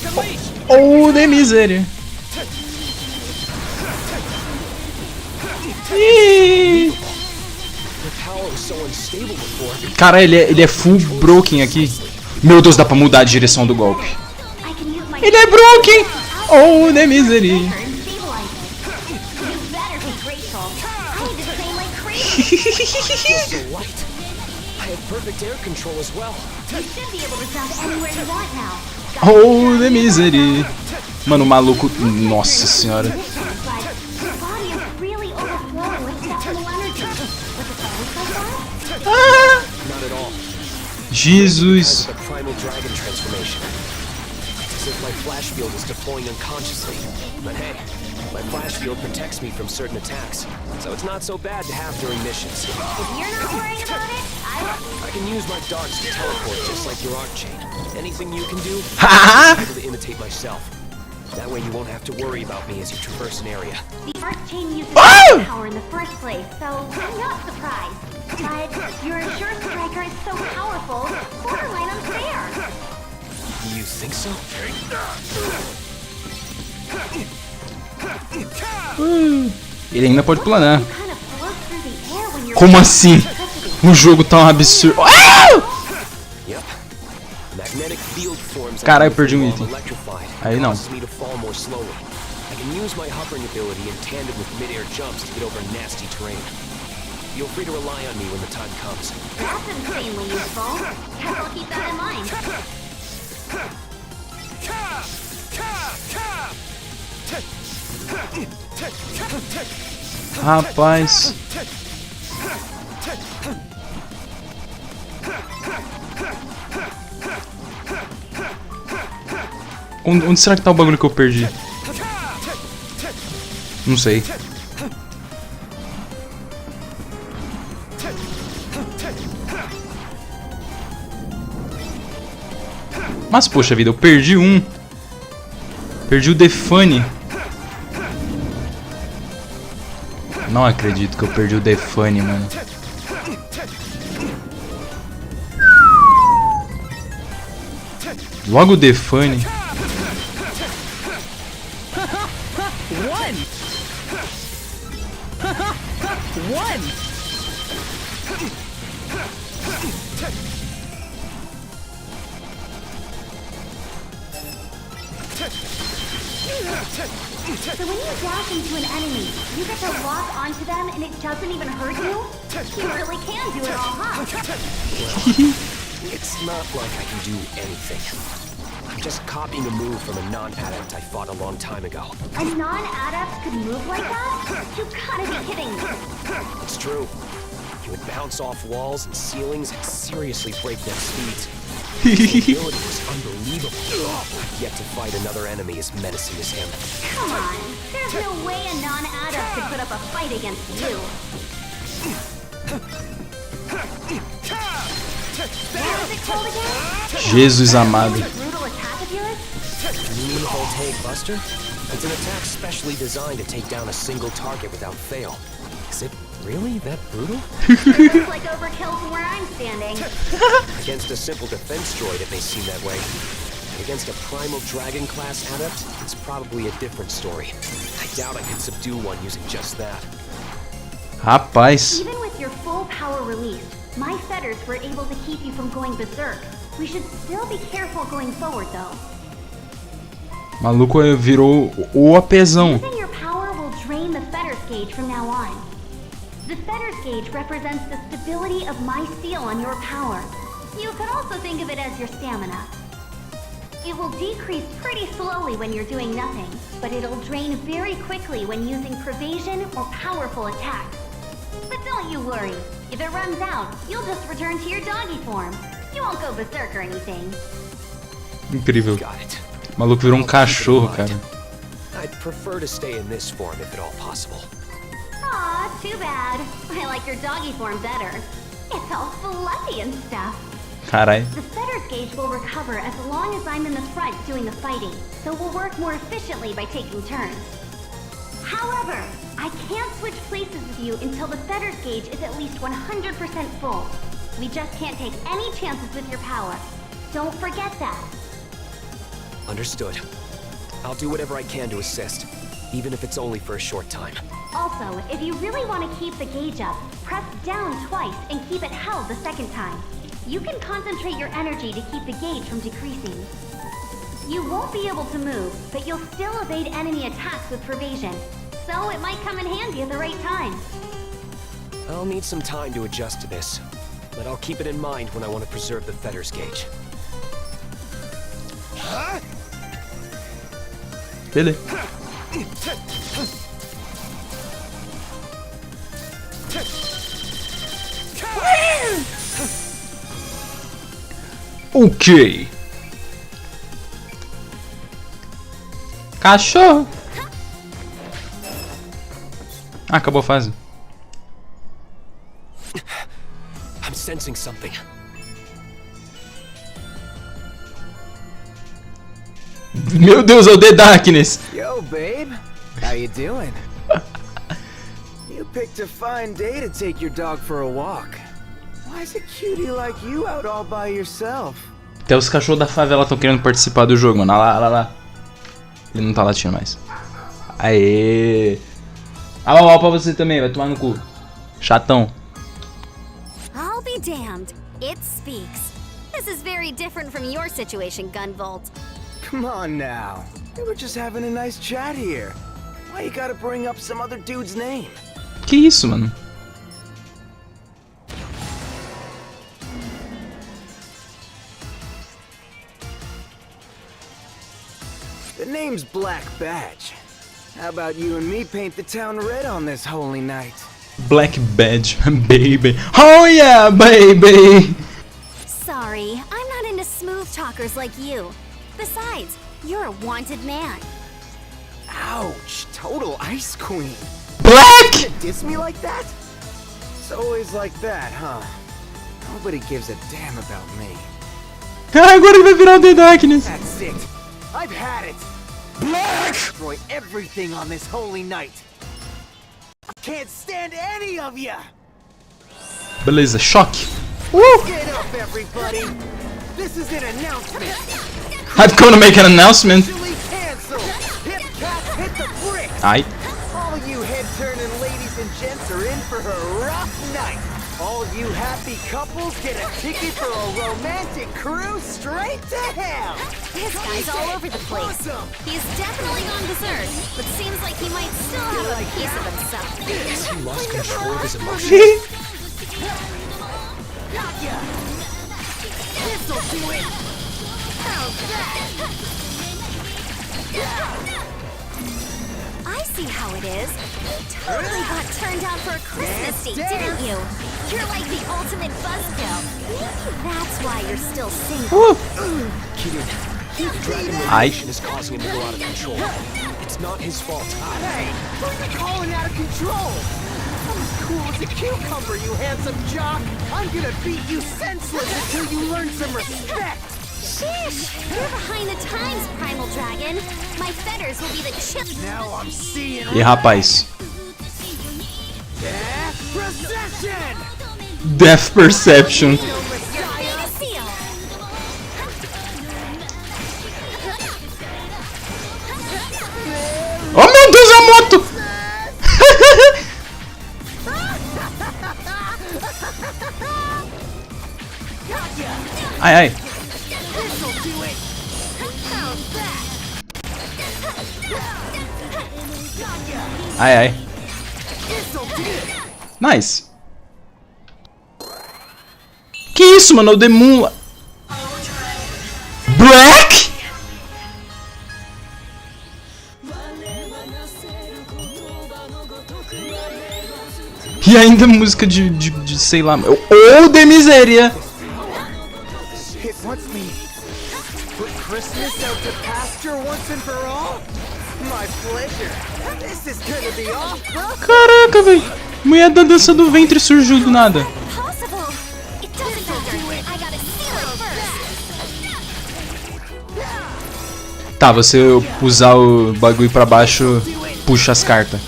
Gunvolt. Ou de miséria. Ih. The power was so unstable before. Cara, ele é full broken aqui. Meu Deus, dá pra mudar a direção do golpe. I can use my Ele é broken! Oh, de miséria. and stabilize it. You better be grateful. I need to train like crazy. Feels so light. I have perfect air control as well. You should be able to jump anywhere you want now. Oh, de miséria. Mano, o maluco... Nossa senhora. But your body is really overflowing with sexual energy. Was it always like that? Not at all. Jesus. The primal dragon transformation. It's as if my flash field is deploying unconsciously. But hey, my flash field protects me from certain attacks, so it's not so bad to have during missions. If you're not worried about it, I can use my darts to teleport just like your arc chain. Anything you can do, Ha! I'm able to imitate myself. That way you won't have to worry about me as you traverse an area. the Earth chain uses Oh! power in the first place, so I'm not surprised. But your Sure Striker is so powerful, borderline unfair. You think so? Ele ainda pode planar. Kind of float through the air when you're Como assim? O jogo tá um absurdo. Yep. Magnetic field forms. Caralho, perdi um item. Electrified. Aí não. Causes me to fall more slowly. I can use my hovering ability in tandem with mid-air jumps to get over nasty terrain. Feel free to rely on me when the time comes. That's insanely useful. Guess I'll keep that in mind. Rapaz. Onde será que tá o bagulho que eu perdi? Não sei. Mas poxa vida, eu perdi um. Perdi o Defane. Não acredito que eu perdi o Defane, mano. Logo o Defane. So when you dash into an enemy, you get to lock onto them and it doesn't even hurt you? You really can do it all, huh? It's not like I can do anything. I'm just copying a move from a non-adept I fought a long time ago. A non-adept could move like that? You gotta be kidding me. It's true. It would bounce off walls and ceilings at seriously breakneck speeds. His ability was unbelievable. Yet to fight another enemy as menacing as him. Come on, there's no way a non-adept could put up a fight against you. What was it called again? Jesus amado. A brutal attack of yours? You mean the Voltaic Buster? It's an attack specially designed to take down a single target without fail. Is it really that brutal? Sure looks like overkill from where I'm standing. Against a simple defense droid, it may seem that way. But against a primal dragon class adept, it's probably a different story. I doubt I could subdue one using just that. Rapaz. Even with your full power released, my fetters were able to keep you from going berserk. We should still be careful going forward, though. Maluco virou o apesão. Using your power will drain the fetters gauge from now on. The fetters gauge represents the stability of my seal on your power. You could also think of it as your stamina. It will decrease pretty slowly when you're doing nothing, but it'll drain very quickly when using pervasion or powerful attacks. But don't you worry. If it runs out, you'll just return to your doggy form. You won't go berserk or anything. Incrível. Got it. O maluco virou cachorro, cara. I'd prefer to stay in this form if at all possible. Aw, too bad. I like your doggy form better. It's all fluffy and stuff. Carai. The fetters gauge will recover as long as I'm in the front doing the fighting, so we'll work more efficiently by taking turns. However, I can't switch places with you until the fetters gauge is at least 100% full. We just can't take any chances with your power. Don't forget that. Understood. I'll do whatever I can to assist, even if it's only for a short time. Also, if you really want to keep the gauge up, press down twice and keep it held the second time. You can concentrate your energy to keep the gauge from decreasing. You won't be able to move, but you'll still evade enemy attacks with pervasion, so it might come in handy at the right time. I'll need some time to adjust to this, but I'll keep it in mind when I want to preserve the fetters gauge. Beleza. Ok. Cachorro. Ah, acabou a fase. I'm sensing something. Meu Deus, é o The Darkness. Yo, babe. How you doing? You picked a fine day to take your dog for a walk. Why is a cutie like you out all by yourself? Até os cachorros da favela estão querendo participar do jogo, mano. Olha lá, olha lá. Ele não tá latindo mais. Aê! Ó pra você também, vai tomar no cu. Chatão. I'll be damned. It speaks. This is very different from your situation, Gunvolt. Come on now. We were just having a nice chat here. Why you gotta bring up some other dude's name? Que isso, mano? The name's Black Badge. How about you and me paint the town red on this holy night? Black Badge, baby. Oh yeah, baby. Sorry, I'm not into smooth talkers like you. Besides, you're a wanted man. Ouch! Total ice queen. Black! You diss me like that? It's always like that, huh? Nobody gives a damn about me. Agora ele vai virar o The Darkness. That's it. I've had it. Black! Destroy everything on this holy night. I can't stand any of you. Beleza, choque. Get up, everybody. This is an announcement. I've come to make an announcement. Officially canceled. Hip cat hit the brick. Ai. All you head-turning ladies and gents are in for a rough night. All you happy couples get a ticket for a romantic cruise straight to hell. This guy's all over the place. Awesome. He's definitely on dessert, but seems like he might still have a piece of himself. Has he lost control of his emotions? Got ya. This'll do it. How's that? I see how it is. You totally got turned out for a Christmas date, didn't you? You're like the ultimate buzzkill. Maybe that's why you're still single. Dragon Ai. Nation is causing him to go out of control. It's not his fault. Hey, who are you calling out of control? I'm as cool as a cucumber, you handsome jock. I'm gonna beat you senseless until you learn some respect. Sheesh! You're behind the times, Primal Dragon. My fetters will be the chip. Now I'm seeing E rapaz, Procession! Death Perception. You're being a seal. Oh meu Deus, a moto! Ai, ai. Ai, ai. Nice. Que isso, mano? O Demon... Black? E ainda música de sei lá... Ou de miséria. It wants me put Christmas out to pasture once and for all? My pleasure. This is gonna be awesome. Caraca, velho. Mulher da dança do ventre surgiu do nada. Possible. It doesn't matter. I gotta seal it first. Tá, você usar o bagulho pra baixo, puxa as cartas.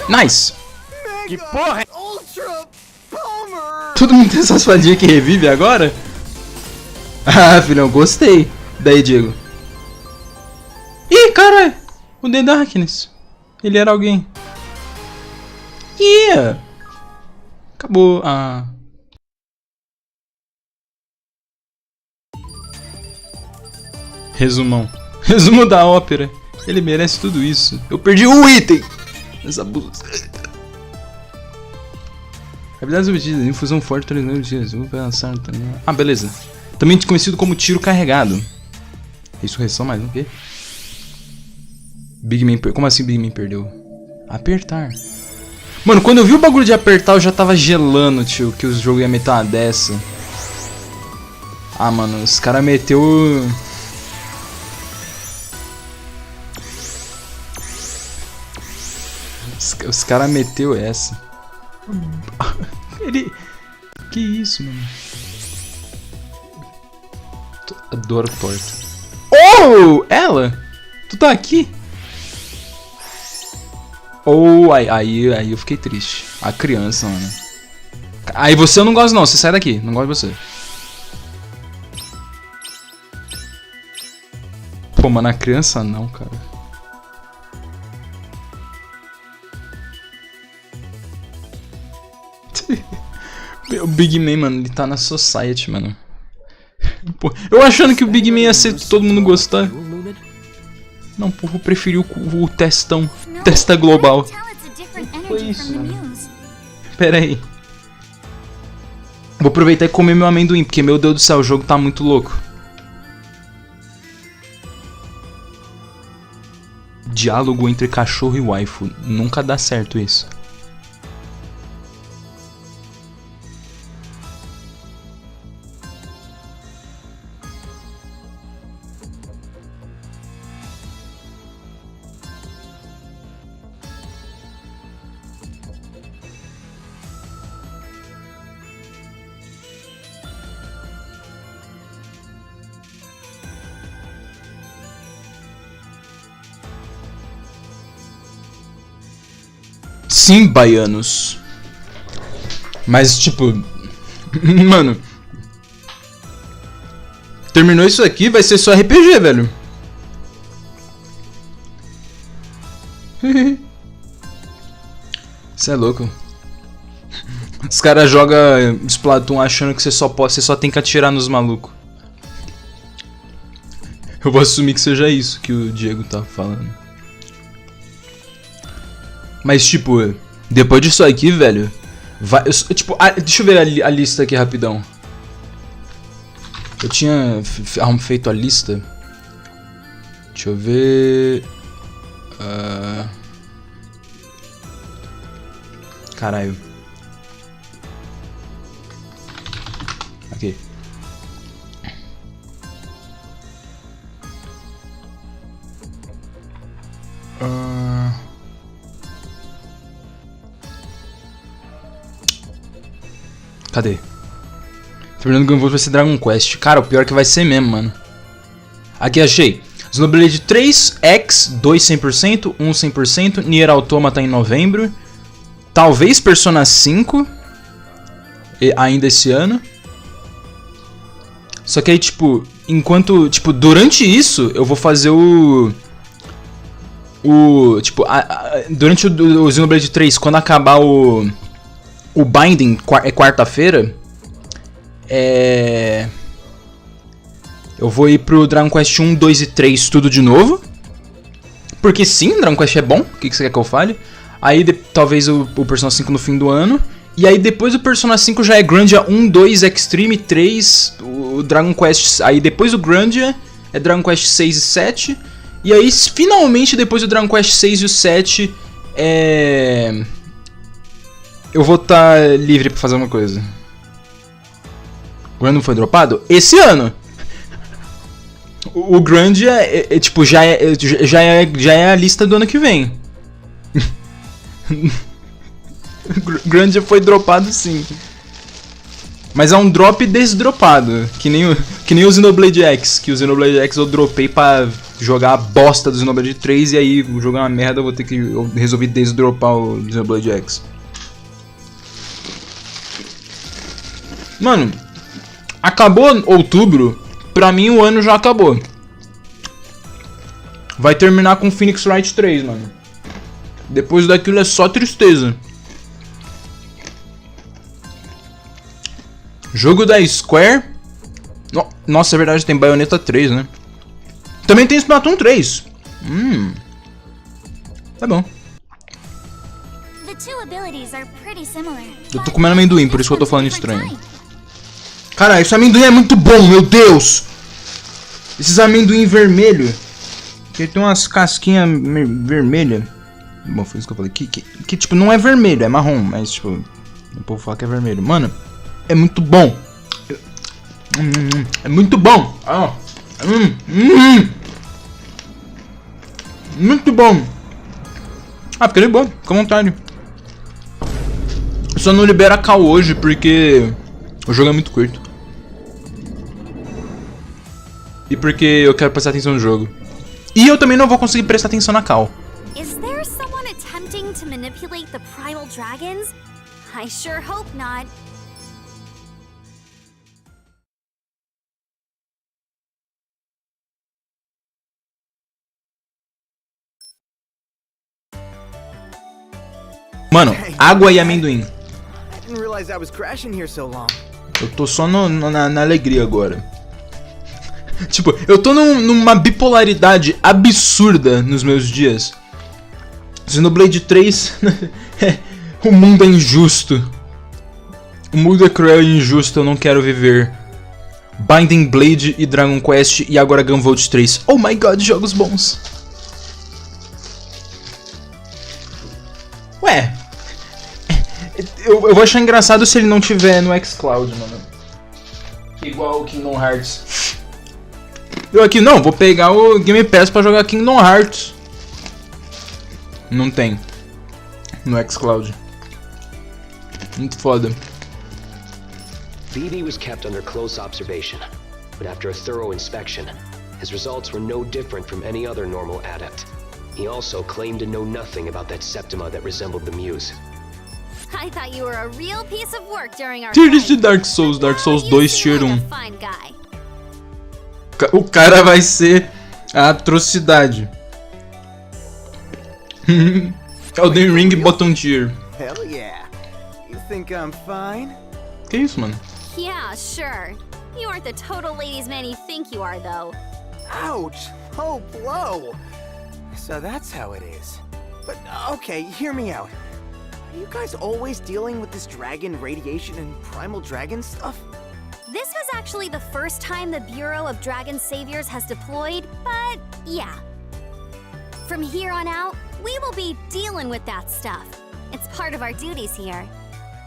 Nice! Que porra? Ultra Palmer! Todo mundo tem essas fadinhas que revive agora? Ah, filhão, gostei. Daí, Diego. Ih, caralho! O The Darkness. Ele era alguém. Yeah! Acabou. Ah. Resumão. Resumo da ópera. Ele merece tudo isso. Eu perdi um item! Essa busca. Habilidades obtidas, infusão forte, 3 dias. Vou pensar também. Ah, beleza. Também conhecido como tiro carregado. Ressurreição, mais um quê? Big Man. Como assim Big Man perdeu? Apertar. Mano, quando eu vi o bagulho de apertar, eu já tava gelando, tio. Que o jogo ia meter uma dessa. Ah, mano, os caras meteu. Os caras meteu essa. Ele... Que isso, mano? Adoro torta. Oh! Ela? Tu tá aqui? Oh, aí eu fiquei triste. A criança, mano. Aí você eu não gosto não, você sai daqui. Não gosto de você. Pô, mano, a criança não, cara. O Big Man, mano, ele tá na Society, mano. Pô, eu achando que o Big Man ia ser todo mundo gostar. Não, pô, eu preferi o testão. Testa global. Foi isso, mano. Pera aí. Vou aproveitar e comer meu amendoim, porque, meu Deus do céu, o jogo tá muito louco. Diálogo entre cachorro e waifu. Nunca dá certo isso. Sim, baianos. Mas, tipo... Mano... Terminou isso aqui, vai ser só RPG, velho. Você é louco. Os caras jogam Splatoon achando que você só tem que atirar nos malucos. Eu vou assumir que seja isso que o Diego tá falando. Mas, tipo, depois disso aqui, velho, vai, tipo, deixa eu ver a lista aqui rapidão. Eu tinha feito a lista. Deixa eu ver... Caralho. Aqui. Cadê? Terminando o Gunvolt vai ser Dragon Quest. Cara, o pior é que vai ser mesmo, mano. Aqui, achei. Xenoblade 3, X, 2 100%, 1 100%, Nier Automata em novembro. Talvez Persona 5, ainda esse ano. Só que aí, tipo, enquanto... Tipo, durante isso, eu vou fazer durante o Xenoblade 3, quando acabar o Binding, é quarta-feira, eu vou ir pro Dragon Quest 1, 2 e 3 tudo de novo. Porque sim, Dragon Quest é bom, o que você quer que eu fale? Aí talvez o Persona 5 no fim do ano. E aí depois do Persona 5 já é Grandia 1, 2, Extreme, 3, o Dragon Quest... Aí depois do Grandia é Dragon Quest 6 e 7. E aí finalmente depois do Dragon Quest 6 e o 7 eu vou estar livre pra fazer uma coisa. O Grandia não foi dropado? Esse ano! O Grandia tipo, já é a lista do ano que vem. Grandia foi dropado sim. Mas é um drop desdropado. Que nem o Xenoblade X. Que o Xenoblade X eu dropei pra jogar a bosta do Xenoblade 3. E aí o jogo é uma merda, eu resolvi desdropar o Xenoblade X. Mano, acabou outubro. Pra mim o ano já acabou. Vai terminar com Phoenix Wright 3, mano. Depois daquilo é só tristeza. Jogo da Square. Nossa, é verdade, tem Bayonetta 3, né? Também tem Splatoon 3. Tá bom. Eu tô comendo amendoim, por isso que eu tô falando estranho. Cara, esse amendoim é muito bom, meu Deus! Esses amendoim vermelho. Que tem umas casquinhas vermelhas. Bom, foi isso que eu falei. Que tipo, não é vermelho, é marrom. Mas tipo, o povo fala que é vermelho. Mano, é muito bom. É muito bom. Muito bom. Porque ele é bom, fica à vontade. Só não libera cal hoje porque o jogo é muito curto. E porque eu quero prestar atenção no jogo. E eu também não vou conseguir prestar atenção na cal. Is there someone attempting to manipulate the primal dragons? I sure hope not. Mano, água e amendoim. I didn't realize I was crashing here so long. Eu tô só na alegria agora. Tipo, eu tô numa bipolaridade absurda nos meus dias. Xenoblade 3... O mundo é injusto. O mundo é cruel e injusto, eu não quero viver. Binding Blade e Dragon Quest e agora Gunvolt 3. Oh my god, jogos bons. Ué... Eu vou achar engraçado se ele não tiver no xCloud, mano. Igual o Kingdom Hearts. Eu aqui, não, vou pegar o Game Pass pra jogar Kingdom Hearts. Não tem. No xCloud. Muito foda. BB was kept under close observation, but after a thorough inspection, his results were no different from any other normal adept. He also claimed to know nothing about that Septima that resembled the Muse. I thought you were a real piece of work during our Tier list de fight. Dark Souls 2 Tier 1. A fine guy. O cara vai ser a atrocidade. Elden Ring bottom tier. Hell yeah. You think I'm fine? Que isso, mano? Yeah, sure. You aren't the total ladies man you think you are, though. Ouch! Oh, blow! So that's how it is. But, okay, hear me out. Are you guys always dealing with this dragon radiation and primal dragon stuff? This was actually the first time the Bureau of Dragon Saviors has deployed, but yeah, From here on out, we will be dealing with that stuff. It's part of our duties here.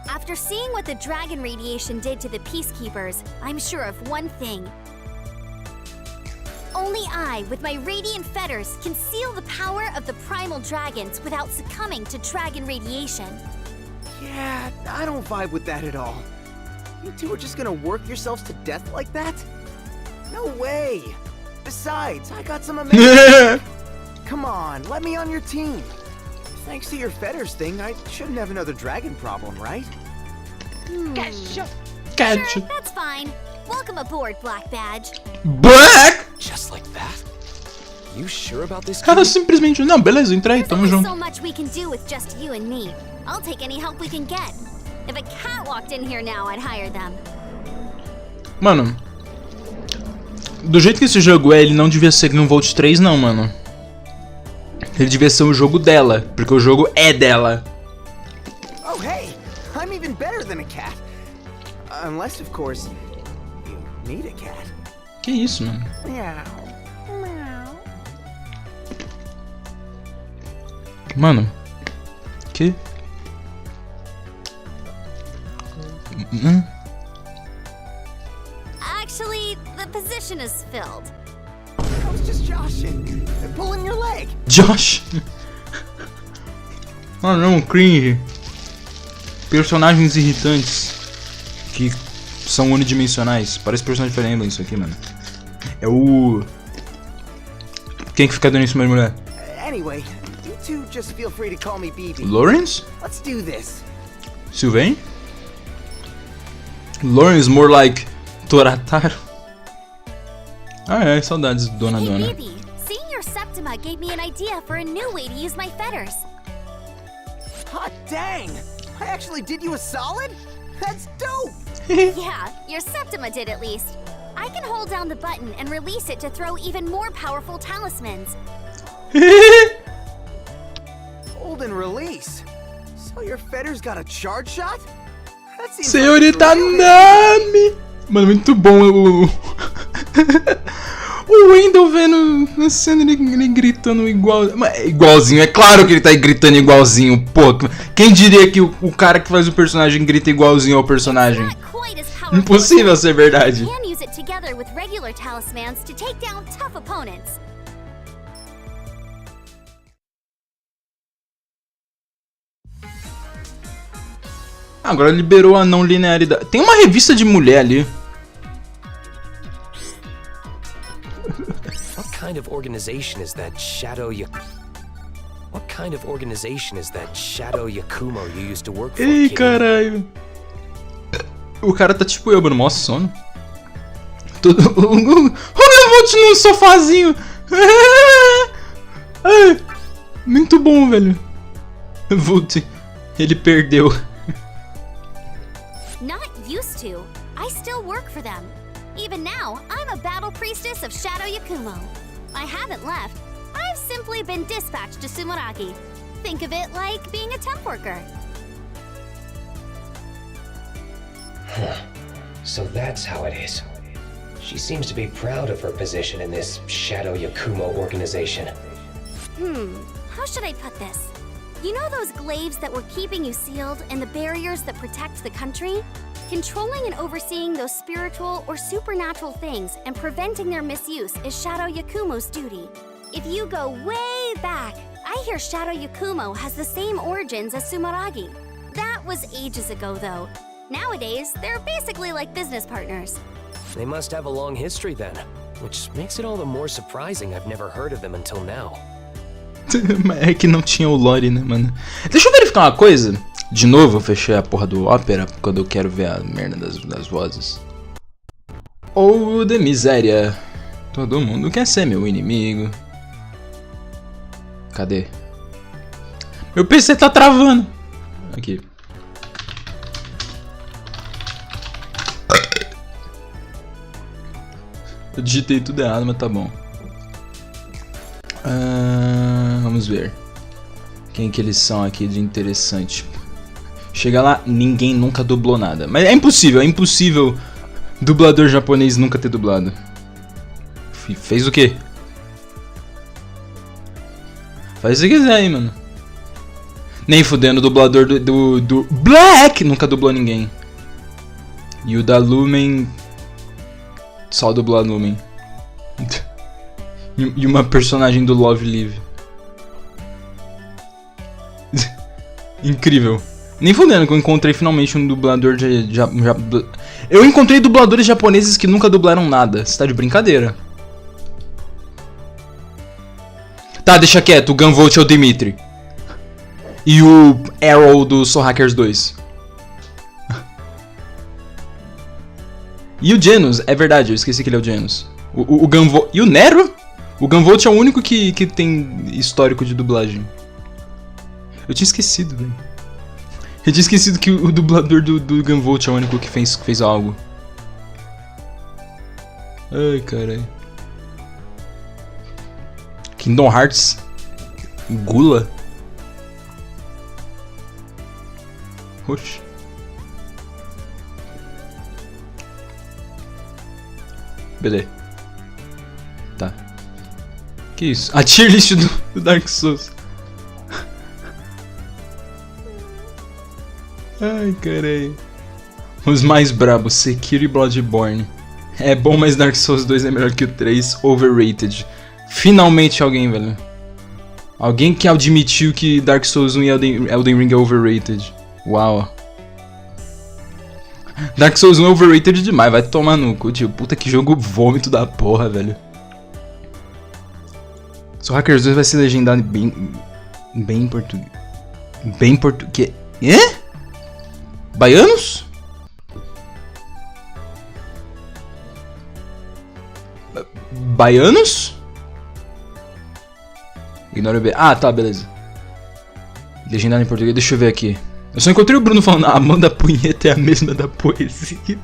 After seeing what the dragon radiation did to the peacekeepers, I'm sure of one thing. Only I, with my radiant fetters, can seal the power of the primal dragons without succumbing to dragon radiation. Yeah, I don't vibe with that at all. You two are just gonna work yourselves to death like that? No way! Besides, I got some amazing... Come on, let me on your team. Thanks to your fetters thing, I shouldn't have another dragon problem, right? Sure, that's fine. Welcome aboard, Black Badge. Black? Just like that? You sure about this? Cara, simplesmente... Não, beleza, entra aí, There's tamo only junto. so much we can do with just you and me. I'll take any help we can get. If a cat walked in here now, I'd hire them. Mano, do jeito que esse jogo é, ele não devia ser Gunvolt 3 não, mano. Ele devia ser o jogo dela, porque o jogo é dela. Oh, hey! I'm even better than a cat. Unless, of course, you need a cat. Que isso, mano? Meow. Mano, que? Actually, the position is filled. I was just joshing. Pulling your leg. Josh? Ah não, cringe. Personagens irritantes que são unidimensionais. Parece personagem de Fire Emblem isso aqui, mano. É o... Quem que fica dando em cima de mulher? Anyway, you two just feel free to call me BB. Lawrence? Let's do this. Sylvain? Lawrence, more like Torataro. Ah é, saudades do Dona Hey, Dona. baby, seeing your Septima gave me an idea for a new way to use my fetters. Hot dang! I actually did you a solid? That's dope! Yeah, your Septima did at least. I can hold down the button and release it to throw even more powerful talismans. Hold and release. So your fetters got a charge shot? That seems Senhorita like Nami! Mano, muito bom o... O Wendell vendo a cena, ele gritando igual... Igualzinho, é claro que ele tá gritando igualzinho, pô. Quem diria que o cara que faz o personagem grita igualzinho ao personagem? Not quite as powerful. Impossível ser verdade. You can use it together with regular talismans to take down tough opponents. Agora liberou a não linearidade. Tem uma revista de mulher ali. What kind of organization is that Shadow What kind of organization is that Shadow Yakumo you used to work for? Ei, kid? caralho. O cara tá tipo eu, no maior sono. Todo... O Gunvolt no sofazinho. Ai, muito bom, velho. Volt, ele perdeu. Not used to. I still work for them. Even now, I'm a battle priestess of Shadow Yakumo. I haven't left. I've simply been dispatched to Sumeragi. Think of it like being a temp worker. So that's how it is. She seems to be proud of her position in this Shadow Yakumo organization. How should I put this? You know those glaives that were keeping you sealed and the barriers that protect the country? Controlling and overseeing those spiritual or supernatural things and preventing their misuse is Shadow Yakumo's duty. If you go way back, I hear Shadow Yakumo has the same origins as Sumeragi. That was ages ago though. Nowadays, they're basically like business partners. They must have a long history then, which makes it all the more surprising I've never heard of them until now. É que não tinha o lore, né, mano? Deixa eu verificar uma coisa. De novo, eu fechei a porra do Opera quando eu quero ver a merda das vozes. Ou de miséria. Todo mundo quer ser meu inimigo. Cadê? Meu PC tá travando. Aqui. Eu digitei tudo errado, mas tá bom. Vamos ver. Quem que eles são aqui de interessante. Chega lá, ninguém nunca dublou nada. Mas é impossível dublador japonês nunca ter dublado. Fez o quê? Faz o que quiser aí, mano. Nem fudendo, o dublador do Black nunca dublou ninguém. E o da Lumen só dublou a Lumen. E uma personagem do Love Live. Incrível. Nem fudendo que eu encontrei finalmente um dublador eu encontrei dubladores japoneses que nunca dublaram nada. Você tá de brincadeira. Tá, deixa quieto. O Gunvolt é o Dimitri. E o Arrow do Soul Hackers 2. E o Genos, é verdade, eu esqueci que ele é o Genos. O Gunvolt. E o Nero? O Gunvolt é o único que tem histórico de dublagem. Eu tinha esquecido, velho. Eu tinha esquecido que o dublador do Gunvolt é o único que fez algo. Ai, caralho. Kingdom Hearts. Gula. Oxi. Beleza. Tá. Que isso? A tier list do Dark Souls. Ai, caralho. Os mais brabos, Sekiro e Bloodborne. É bom, mas Dark Souls 2 é melhor que o 3. Overrated. Finalmente alguém, velho. Alguém que admitiu que Dark Souls 1 e Elden Ring é overrated. Uau. Dark Souls 1 é overrated demais, vai tomar no cu, tio. Puta que jogo vômito da porra, velho. Soul Hackers 2 vai ser legendado bem em português. Bem português. Hã? Baianos? Baianos? Ignora o B. Ah, tá, beleza. Legendado em português, deixa eu ver aqui. Eu só encontrei o Bruno falando, a mão da punheta é a mesma da poesia.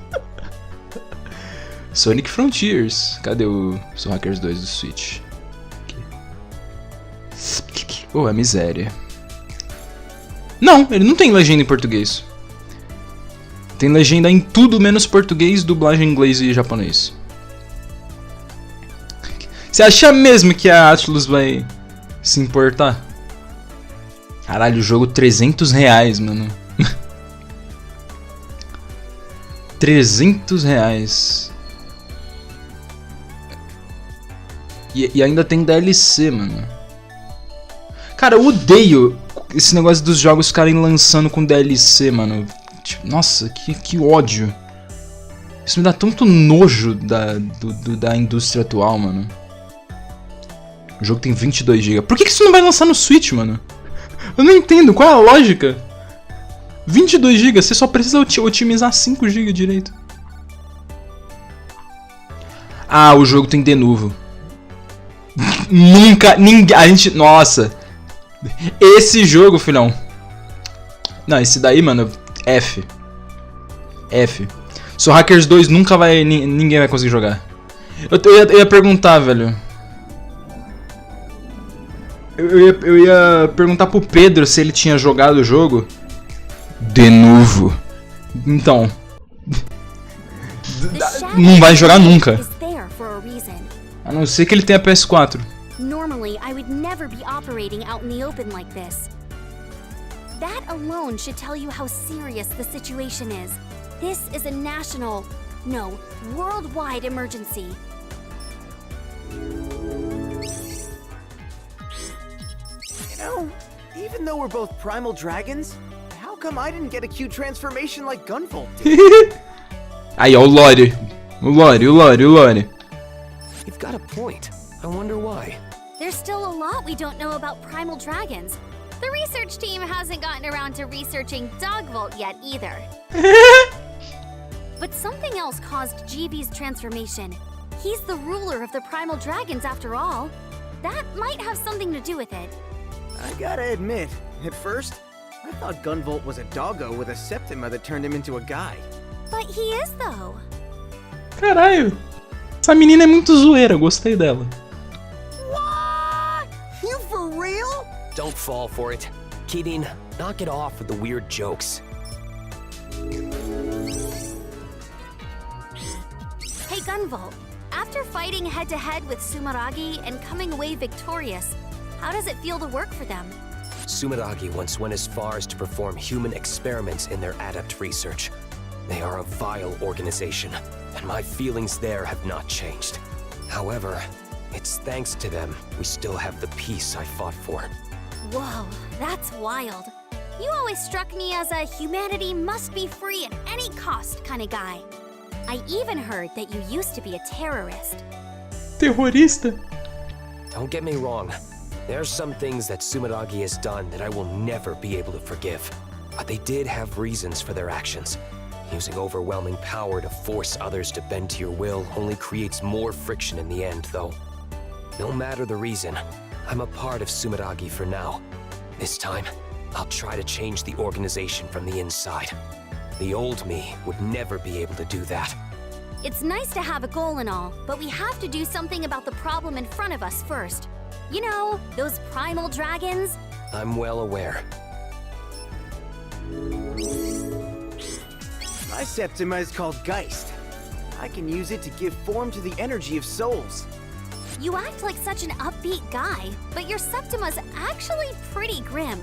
Sonic Frontiers. Cadê o Soul Hackers 2 do Switch? Aqui. Oh, é miséria. Não, ele não tem legenda em português. Tem legenda em tudo menos português, dublagem em inglês e japonês. Você acha mesmo que a Atlus vai se importar? Caralho, o jogo R$300, mano. R$300. E ainda tem DLC, mano. Cara, eu odeio esse negócio dos jogos ficarem lançando com DLC, mano. Tipo, nossa, que ódio. Isso me dá tanto nojo da indústria atual, mano. O jogo tem 22 GB. Por que isso não vai lançar no Switch, mano? Eu não entendo, qual é a lógica? 22 GB, você só precisa otimizar 5 GB direito. Ah, o jogo tem de novo. Nunca, ninguém, a gente, nossa. Esse jogo, filhão. Não, esse daí, mano, F. Soul Hackers 2 nunca vai, ninguém vai conseguir jogar. Eu ia perguntar, velho. Eu ia perguntar pro Pedro se ele tinha jogado o jogo. De novo. Então. Não vai jogar nunca. A não ser que ele tenha PS4. Normally, I would never be operating out in the open like this. That alone should tell you how serious the situation is. This is a national, no, worldwide emergency. You know, even though we're both primal dragons, how come I didn't get a cute transformation like Gunvolt did? Aí, ó, o Lore. You've got a point. I wonder why. There's still a lot we don't know about primal dragons. The research team hasn't gotten around to researching Dogvolt yet either. But something else caused GV's transformation. He's the ruler of the primal dragons after all. That might have something to do with it. I gotta admit, at first, I thought Gunvolt was a doggo with a Septima that turned him into a guy. But he is though. Caralho. Essa menina é muito zoeira, gostei dela. What? You for real? Don't fall for it. Kidding. Knock it off with the weird jokes. Hey Gunvolt, after fighting head-to-head with Sumeragi and coming away victorious, How does it feel to work for them? Sumeragi once went as far as to perform human experiments in their adept research. They are a vile organization, and my feelings there have not changed. However, it's thanks to them we still have the peace I fought for. Whoa, that's wild. You always struck me as a humanity must be free at any cost kind of guy. I even heard that you used to be a terrorist. Terrorista? Don't get me wrong. There's some things that Sumeragi has done that I will never be able to forgive. But they did have reasons for their actions. Using overwhelming power to force others to bend to your will only creates more friction in the end, though. No matter the reason, I'm a part of Sumeragi for now. This time, I'll try to change the organization from the inside. The old me would never be able to do that. It's nice to have a goal and all, but we have to do something about the problem in front of us first. You know, those primal dragons? I'm well aware. My Septima is called Geist. I can use it to give form to the energy of souls. You act like such an upbeat guy, but your Septima's actually pretty grim.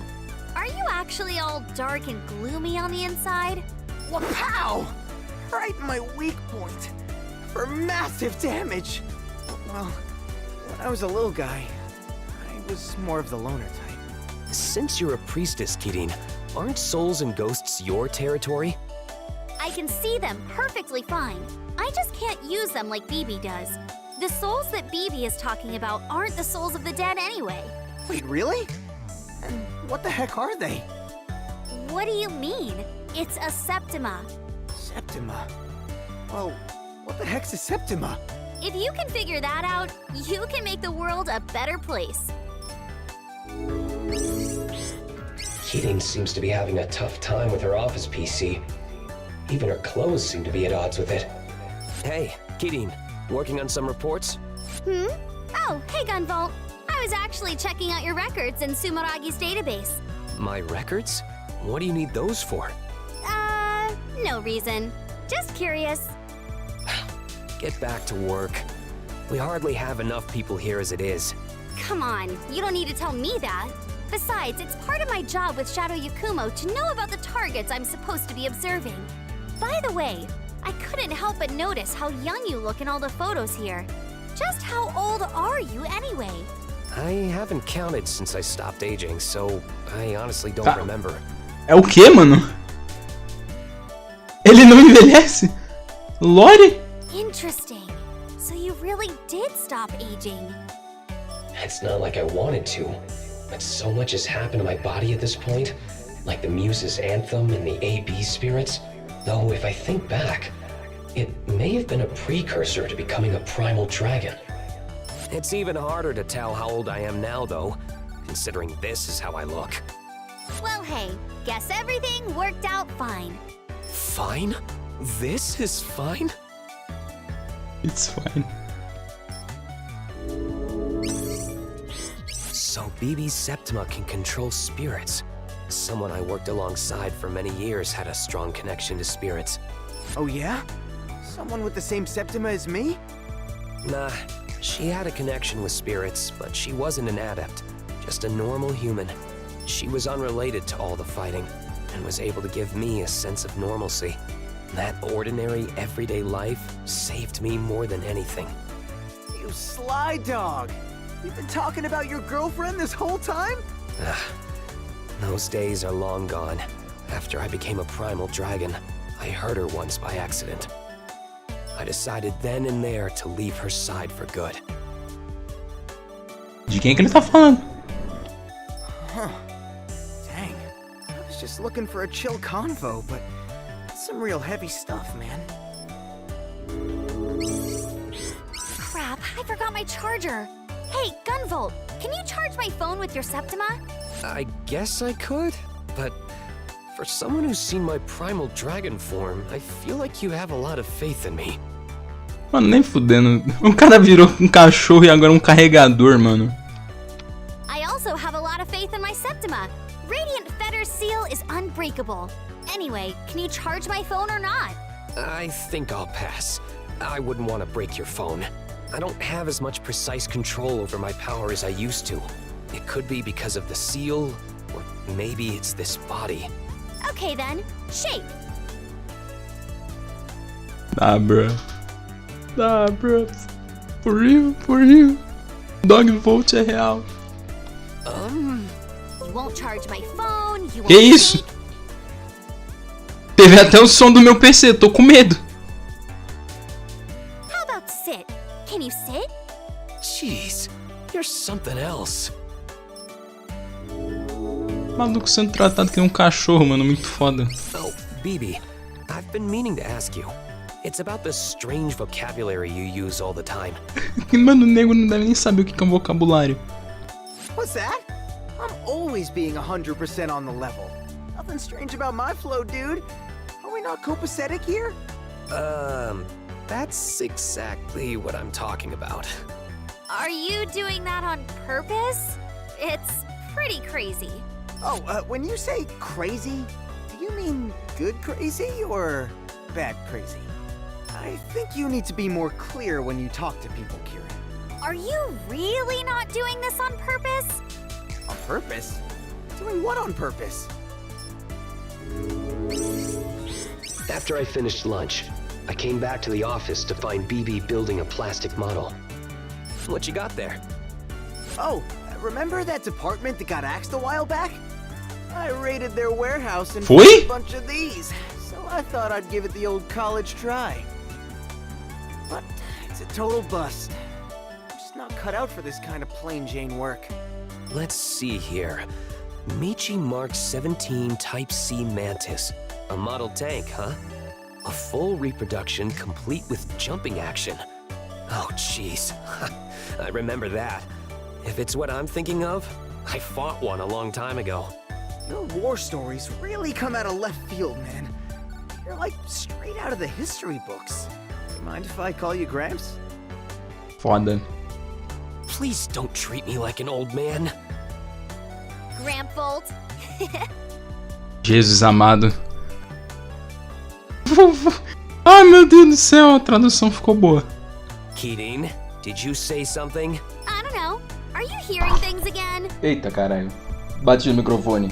Are you actually all dark and gloomy on the inside? Wapow! Right in my weak point. For massive damage. Well, when I was a little guy, I was more of the loner type. Since you're a priestess, Kirin, aren't souls and ghosts your territory? I can see them perfectly fine. I just can't use them like BB does. The souls that BB is talking about aren't the souls of the dead anyway. Wait, really? And what the heck are they? What do you mean? It's a Septima. Septima? Well, what the heck's a Septima? If you can figure that out, you can make the world a better place. Kirin seems to be having a tough time with her office PC. Even her clothes seem to be at odds with it. Hey, Kirin, working on some reports? Oh, hey Gunvolt. I was actually checking out your records in Sumeragi's database. My records? What do you need those for? No reason. Just curious. Get back to work. We hardly have enough people here as it is. Come on, you don't need to tell me that. Besides, it's part of my job with Shadow Yakumo to know about the targets I'm supposed to be observing. By the way, I couldn't help but notice how young you look in all the photos here. Just how old are you anyway? I haven't counted since I stopped aging, so I honestly don't remember. É o quê, mano? Ele não envelhece? Lore? Interesting. So you really did stop aging. It's not like I wanted to, but so much has happened to my body at this point, like the Muse's anthem and the AB spirits. Though if I think back, it may have been a precursor to becoming a primal dragon. It's even harder to tell how old I am now, though, considering this is how I look. Well, hey, guess everything worked out fine. Fine? This is fine? It's fine. So BB's Septima can control spirits. Someone I worked alongside for many years had a strong connection to spirits. Oh yeah? Someone with the same Septima as me? Nah, she had a connection with spirits, but she wasn't an adept, just a normal human. She was unrelated to all the fighting, and was able to give me a sense of normalcy. That ordinary, everyday life saved me more than anything. You sly dog! You've been talking about your girlfriend this whole time? Those days are long gone. After I became a primal dragon, I hurt her once by accident. I decided then and there to leave her side for good. De quem que ele tá falando? Huh. Dang. I was just looking for a chill convo, but that's some real heavy stuff, man. Crap, I forgot my charger. Hey, Gunvolt, can you charge my phone with your Septima? I guess I could, but for someone who's seen my primal dragon form, I feel like you have a lot of faith in me. Mano, nem fudendo. O cara virou um cachorro e agora um carregador, mano. I also have a lot of faith in my Septima. Radiant Fetter's seal is unbreakable. Anyway, can you charge my phone or not? I think I'll pass. I wouldn't want to break your phone. I don't have as much precise control over my power as I used to. It could be because of the seal, or maybe it's this body. Okay then, shake. Nah, bruh. Nah, bruh. For real. Gunvolt é real. You won't charge my phone, you won't Que isso? shake. Teve até o som do meu PC, tô com medo. How about sit? Can you sit? Jeez, you're something else. Maluco sendo tratado que nem um cachorro, mano, muito foda. Oh, Bibi, I've been meaning to ask you. It's about the strange vocabulary you use all the time. Mano, o nego não deve nem saber o que é um vocabulário. What's that? I'm always being 100% on the level. Nothing strange about my flow, dude. Are we not copacetic here? That's exactly what I'm talking about. Are you doing that on purpose? It's pretty crazy. Oh, when you say crazy, do you mean good crazy or bad crazy? I think you need to be more clear when you talk to people, Kieran. Are you really not doing this on purpose? On purpose? Doing what on purpose? After I finished lunch, I came back to the office to find BB building a plastic model. What you got there? Oh, remember that department that got axed a while back? I raided their warehouse and Foi? found a bunch of these, so I thought I'd give it the old college try. But it's a total bust. I'm just not cut out for this kind of plain Jane work. Let's see here. Michi Mark 17 Type C Mantis. A model tank, huh? A full reproduction complete with jumping action. Oh, jeez. I remember that. If it's what I'm thinking of, I fought one a long time ago. Your war stories really come out of left field, man. You're like straight out of the history books. You mind if I call you Gramps? Foda. Please don't treat me like an old man. Gunvolt. Jesus amado. Ai, meu Deus do céu, a tradução ficou boa. Keating, did you say something? I don't know. Are you hearing things again? Eita, caralho. Bati no microfone.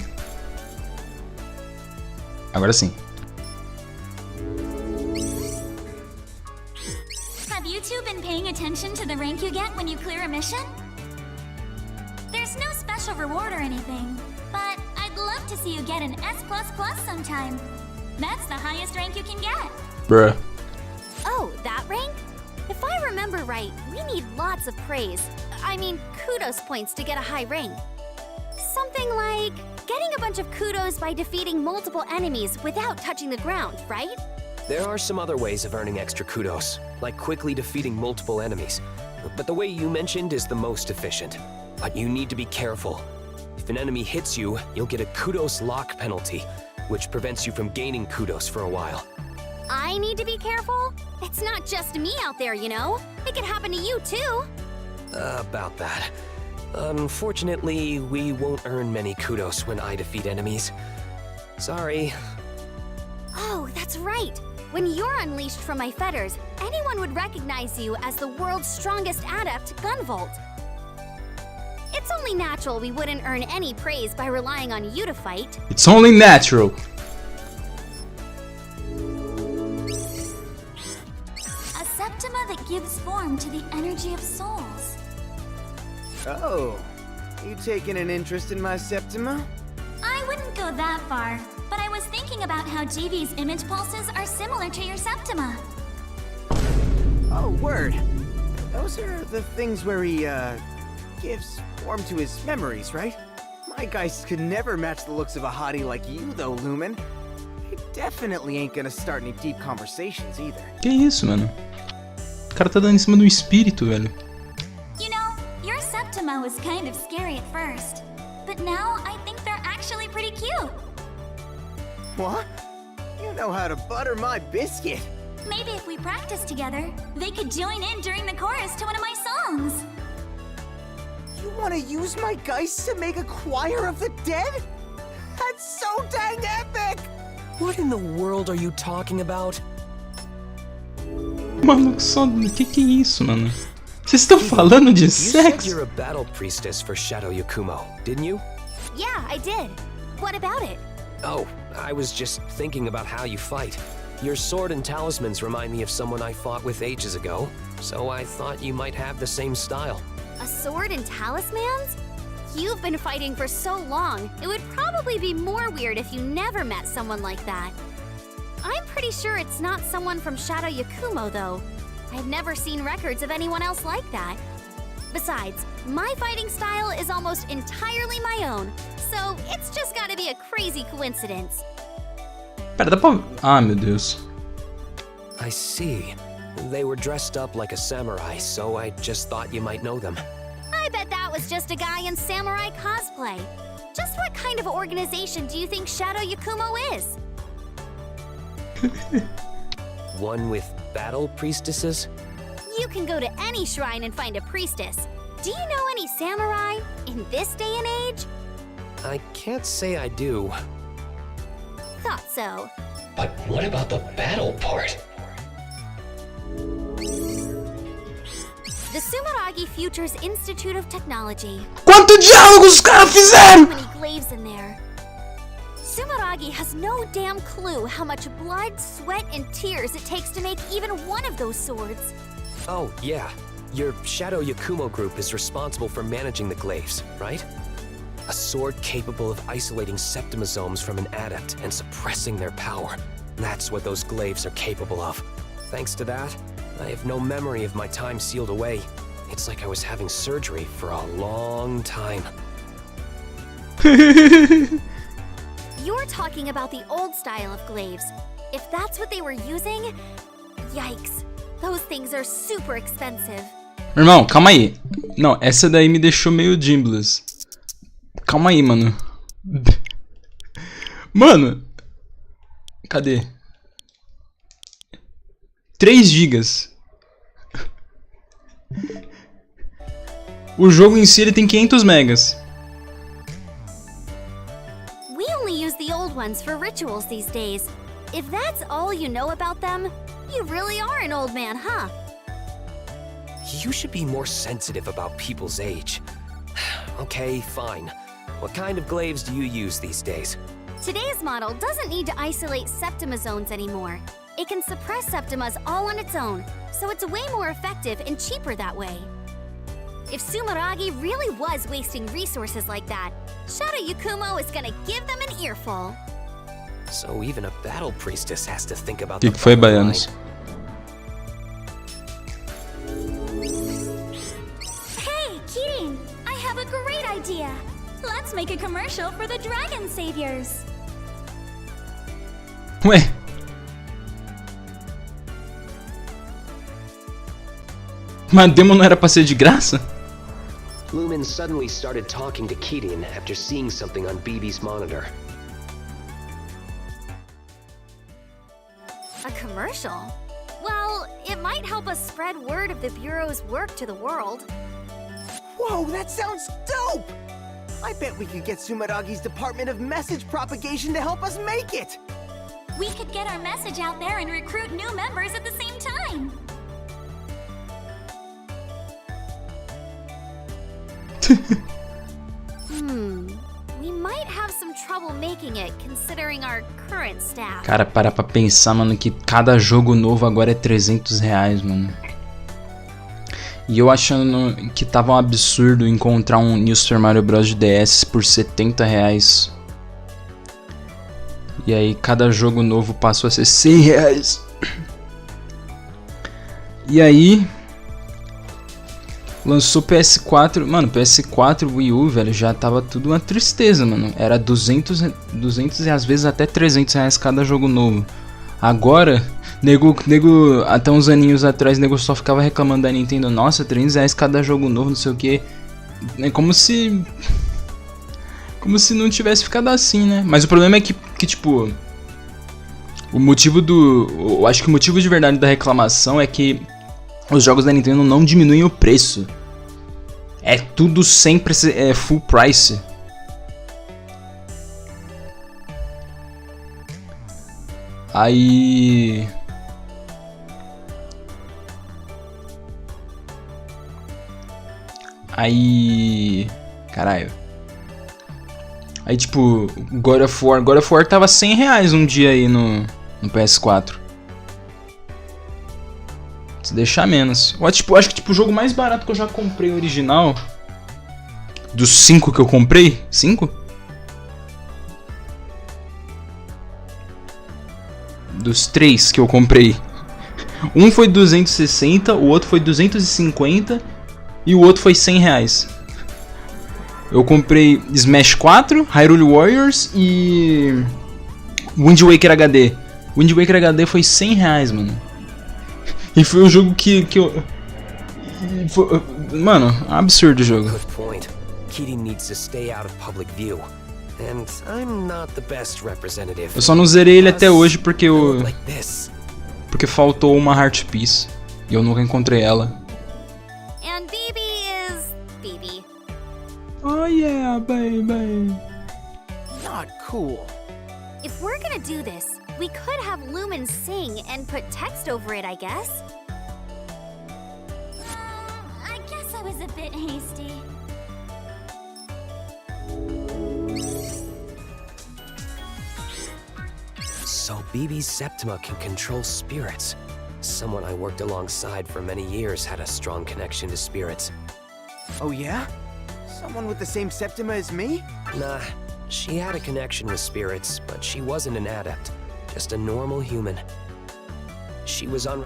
Agora sim. Have you two been paying attention to the rank you get when you clear a mission? There's no special reward or anything, but I'd love to see you get an S++ sometime. That's the highest rank you can get. Bruh. Oh, that rank? If I remember right, we need lots of praise. I mean, kudos points to get a high rank. Something like getting a bunch of kudos by defeating multiple enemies without touching the ground, right? There are some other ways of earning extra kudos, like quickly defeating multiple enemies. But the way you mentioned is the most efficient. But you need to be careful. If an enemy hits you, you'll get a kudos lock penalty, which prevents you from gaining kudos for a while. I need to be careful? It's not just me out there, you know? It could happen to you too. About that. Unfortunately, we won't earn many kudos when I defeat enemies. Sorry. Oh, that's right. When you're unleashed from my fetters, anyone would recognize you as the world's strongest adept, Gunvolt. It's only natural we wouldn't earn any praise by relying on you to fight. It's only natural. A Septima that gives form to the energy of souls. Oh, you taking an interest in my Septima? I wouldn't go that far, but I was thinking about how GV's image pulses are similar to your Septima. Oh, word. Those are the things where he, gives form to his memories, right? My guys could never match the looks of a hottie like you, though, Lumen. You definitely ain't gonna start any deep conversations either. Que isso, mano? O cara tá dando em cima do espírito, velho. You know, your Septima was kind of scary at first, but now I think they're actually pretty cute. What? You know how to butter my biscuit. Maybe if we practice together, they could join in during the chorus to one of my songs. You want to use my geist to make a choir of the dead? That's so dang epic! What in the world are you talking about? Maluco, só... Que é isso, mano? Vocês estão falando de You said sexo? you're a battle priestess for Shadow Yakumo, didn't you? Yeah, I did. What about it? Oh, I was just thinking about how you fight. Your sword and talismans remind me of someone I fought with ages ago, so I thought you might have the same style. A sword and talismans? You've been fighting for so long, it would probably be more weird if you never met someone like that. I'm pretty sure it's not someone from Shadow Yakumo, though. I've never seen records of anyone else like that. Besides, my fighting style is almost entirely my own, so it's just gotta be a crazy coincidence. Pera, dá pra... Ah, meu Deus. I see. They were dressed up like a samurai, so I just thought you might know them. I bet that was just a guy in samurai cosplay. Just what kind of organization do you think Shadow Yakumo is? One with battle priestesses? You can go to any shrine and find a priestess. Do you know any samurai in this day and age? I can't say I do. Thought so. But what about the battle part? The Sumeragi Futures Institute of Technology. Quanto diálogos os caras So fizeram? many glaives in there. Sumeragi has no damn clue how much blood, sweat, and tears it takes to make even one of those swords. Oh, yeah. Your Shadow Yakumo group is responsible for managing the glaives, right? A sword capable of isolating septimosomes from an adept and suppressing their power. That's what those glaives are capable of. Thanks to that, I have no memory of my time sealed away. It's like I was having surgery for a long time. You're talking about the old style of glaives. If that's what they were using, yikes. Those things are super expensive. Irmão, calma aí. Não, essa daí me deixou meio Dimblas. Calma aí, mano. Mano. Cadê? 3 gigas. O jogo em si ele tem 500 megas. We only use the old ones for rituals these days. If that's all you know about them, you really are an old man, huh? You should be more sensitive about people's age. Okay, fine. What kind of glaives do you use these days? Today's model doesn't need to isolate septimosomes anymore. It can suppress septimas all on its own, so it's way more effective and cheaper that way. If Sumeragi really was wasting resources like that, Shadow Yakumo is gonna give them an earful. So even a battle priestess has to think about Que the foi, bottom baianos? line. Hey, Kirin! I have a great idea! Let's make a commercial for the Dragon Saviors! Ué. Mas a demo não era pra ser de graça? Lumen suddenly started talking to Kirin after seeing something on BB's monitor. A commercial? Well, it might help us spread word of the Bureau's work to the world. Whoa, that sounds dope! I bet we could get Sumeragi's Department of Message Propagation to help us make it! We could get our message out there and recruit new members at the same time! We might have some trouble making it considering our current staff. Cara, para pra pensar, mano, que cada jogo novo agora é R$300, mano. E eu achando que tava um absurdo encontrar um New Super Mario Bros. De DS por R$70. E aí cada jogo novo passou a ser R$100. E aí... lançou PS4, mano, PS4, Wii U, velho, já tava tudo uma tristeza, mano. Era 200 e às vezes até R$300 cada jogo novo. Agora, nego, até uns aninhos atrás, nego só ficava reclamando da Nintendo. Nossa, R$300 cada jogo novo, não sei o que. É como se não tivesse ficado assim, né? Mas o problema é que tipo... eu acho que o motivo de verdade da reclamação é que os jogos da Nintendo não diminuem o preço. É tudo sempre full price. Aí... Aí... Caralho. Aí, tipo, God of War tava R$100 um dia aí no PS4. Se deixar menos. Eu acho que tipo, o jogo mais barato que eu já comprei original... Dos 5 que eu comprei... 5? Dos 3 que eu comprei. Um foi 260, o outro foi 250 e o outro foi R$100. Eu comprei Smash 4, Hyrule Warriors e Wind Waker HD. Wind Waker HD foi R$100, mano. E foi um jogo que eu... Foi, mano, absurdo o jogo. Good point. Kitty needs to stay out of public view. And I'm not the best representative. Eu só não zerei ele até hoje porque porque faltou uma Heart Piece e eu nunca encontrei ela. And BB is BB. Oh yeah, baby. Not cool. If we're gonna do this, we could have Lumen sing and put text over it, I guess. I guess I was a bit hasty. So BB's Septima can control spirits. Someone I worked alongside for many years had a strong connection to spirits. Oh yeah? Someone with the same Septima as me? Nah, she had a connection with spirits, but she wasn't an adept. Just a normal human. She was on...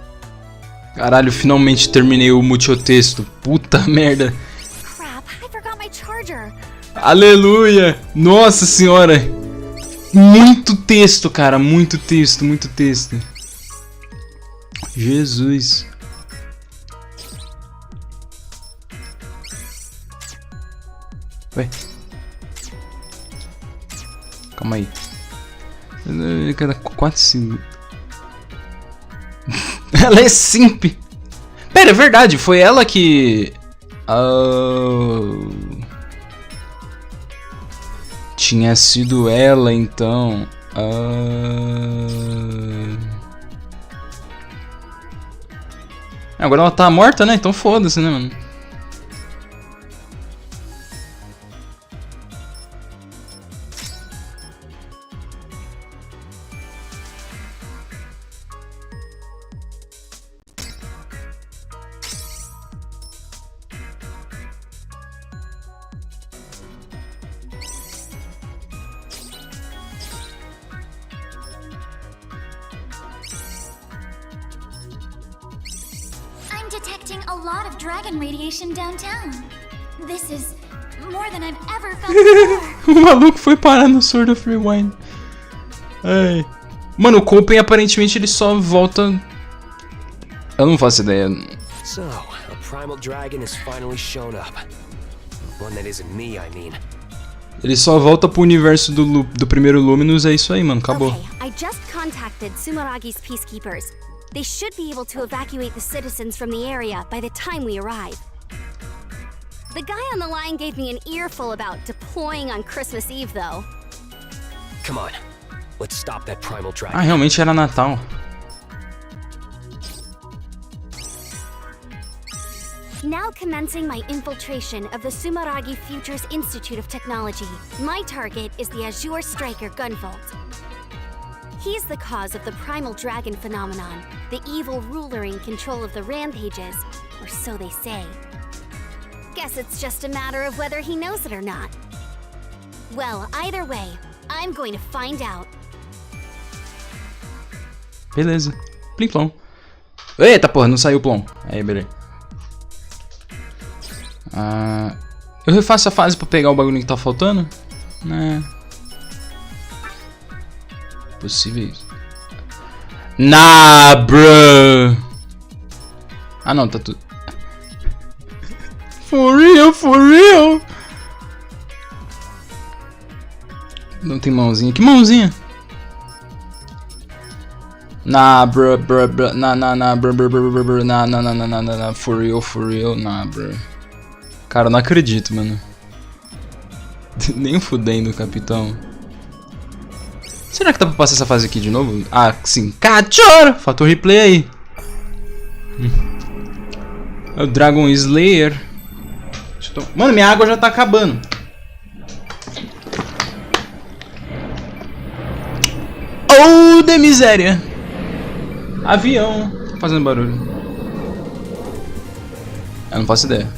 Caralho, finalmente terminei o multitexto. Puta merda. Crap, I forgot my charger. Aleluia! Nossa senhora! Muito texto, cara. Muito texto, muito texto. Jesus. Ué. Calma aí. Cada 4 segundos. Ela é simp. Pera, é verdade. Foi ela que... Tinha sido ela, então. Agora ela tá morta, né? Então foda-se, né, mano? I'm detecting a lot of dragon radiation downtown. This is more than I've ever felt before. O maluco foi parar no Sword of Rewind. Ai. Mano, o Copen aparentemente ele só volta... Eu não faço ideia. So, a primal dragon has finally shown up. One that isn't me, I mean. Ele só volta pro universo do primeiro Luminous, é isso aí, mano. Acabou. Okay, I just contacted Sumeragi's peacekeepers. They should be able to evacuate the citizens from the area by the time we arrive. The guy on the line gave me an earful about deploying on Christmas Eve, though. Come on, let's stop that primal dragon. Ah, realmente era Natal. Now commencing my infiltration of the Sumeragi Futures Institute of Technology. My target is the Azure striker Gunvolt. He's the cause of the primal dragon phenomenon, the evil ruler in control of the rampages, or so they say. Guess it's just a matter of whether he knows it or not. Well, either way, I'm going to find out. Beleza. Plim plom. Eita porra, não saiu plom. Aí, beleza. Eu refaço a fase pra pegar o bagulho que tá faltando? Né? Possível isso. Nah, bruh. Ah, não, tá tudo. For real, for real. Não tem mãozinha. Que mãozinha? Nah, bruh, bruh, bruh. Nah, bruh, bruh, bruh, bruh, bruh. Nah, for real, nah, bruh. Cara, eu não acredito, mano. Nem fudendo, capitão. Será que dá pra passar essa fase aqui de novo? Ah, sim. Cachorro! Fator replay aí. É o Dragon Slayer. Deixa Mano, minha água já tá acabando. Oh, de miséria. Avião. Tá fazendo barulho. Eu não faço ideia.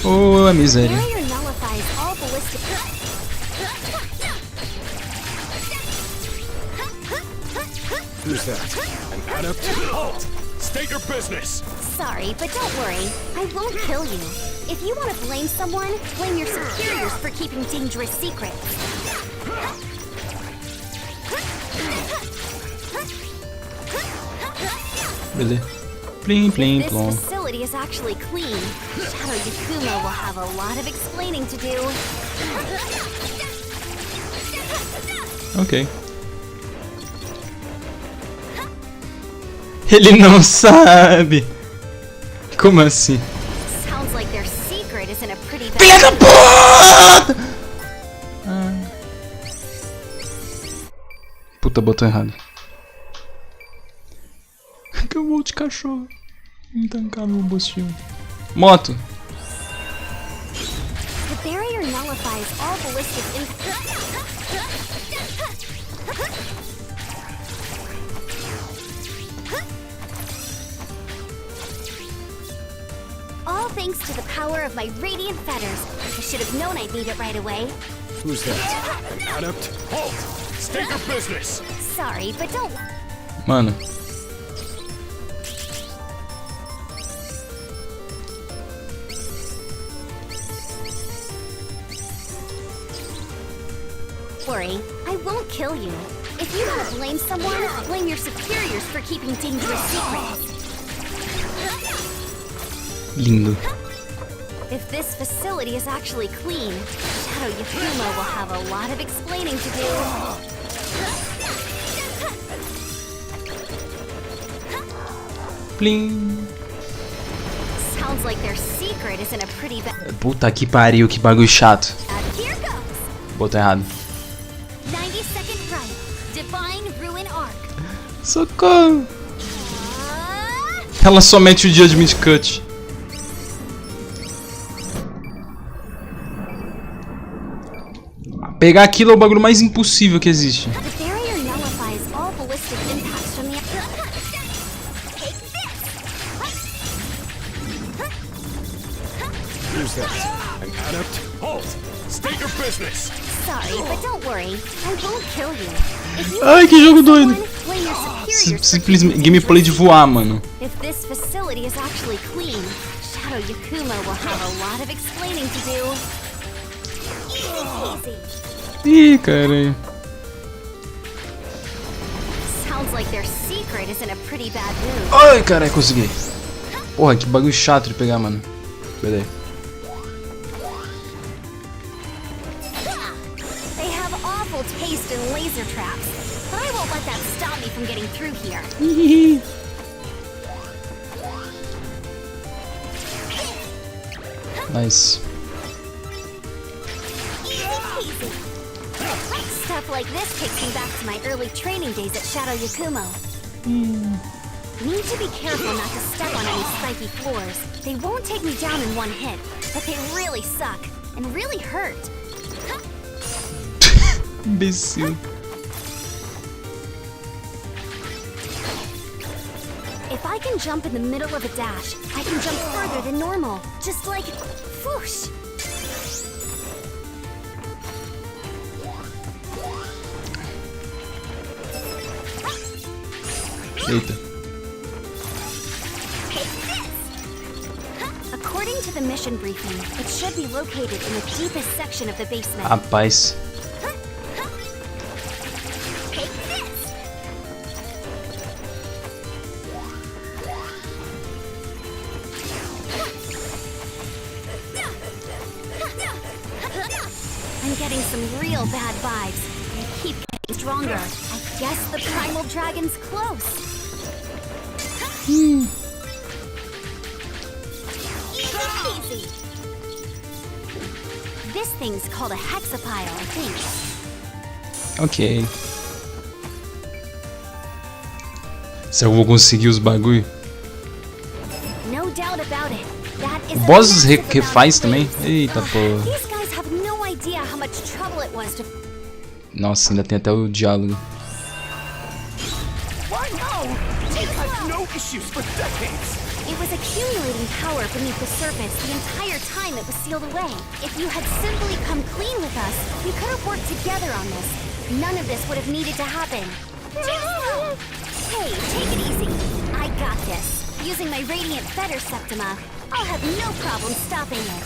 Oh, a miséria. Who's that? An adept? Halt! State your business! Sorry, but don't worry. I won't kill you. If you want to blame someone, blame your superiors for keeping dangerous secrets. Really? Plim, plim, This plom. facility is actually clean. Shadow Yakumo will have a lot of explaining to do. Ok. Ele não sabe. Como assim? Sounds like their secret is in a pretty Filha da bad puta! Puta, botou errado. Que eu vou de cachorro. Intancável o bostinho. Moto. The barrier nullifies all ballistic all thanks to the power of my radiant feathers. I should have known I'd need it right away. Who's that? An adept? Halt! State your business! Sorry, but don't... Mano. worry, I won't kill you. If you want to blame someone, blame your superiors for keeping dangerous secrets. Lindo. If this facility is actually clean, Shadow Yakumo will have a lot of explaining to do. Plim. Sounds like their secret is in a pretty bad... Puta que pariu, que bagulho chato. Here goes! Botei errado. 90-second run. Divine Ruin Arc. Socorro. Ela só mete o Judgment Cut. Pegar aquilo é o bagulho mais impossível que existe. The barrier nullifies all ballistic impacts from the... Take this! Who's that? An adept? Halt! State your business! Sorry, but don't worry. I won't kill you. If you Ai, que jogo doido. blame your superiors for Simplesmente gameplay de voar, mano. If this facility is actually clean, Shadow Yakumo will have a lot of explaining to do. Easy. Ih, caralho. Sounds like their secret is in a pretty bad mood. Ai, caralho, consegui. Porra, que bagulho chato de pegar, mano. Beleza. They have awful taste in laser traps, but I won't let that stop me from getting through here. Nice. Easy. Stuff like this takes me back to my early training days at Shadow Yakumo. Need to be careful not to step on any spiky floors. They won't take me down in one hit, but they really suck and really hurt. Imbecil. If I can jump in the middle of a dash, I can jump further than normal. Just like, whoosh. Eita. According to the mission briefing, it should be located in the deepest section of the basement. Rapaz. Take this. I'm getting some real bad vibes. They keep getting stronger. I guess the primal dragon's close. Easy. This thing's called a hexapile, I think. Ok. Será que eu vou conseguir os bagulho? No doubt about it. That is O a boss massive refaz amount também? of space. Eita porra. These guys have no idea how much trouble it was to. Nossa, ainda tem até o diálogo. Why no? We've had no issues for decades. It was accumulating power beneath the surface the entire time it was sealed away. If you had simply come clean with us, we could have worked together on this. None of this would have needed to happen. Hey, take it easy. I got this. Using my radiant feather septima, I'll have no problem stopping it.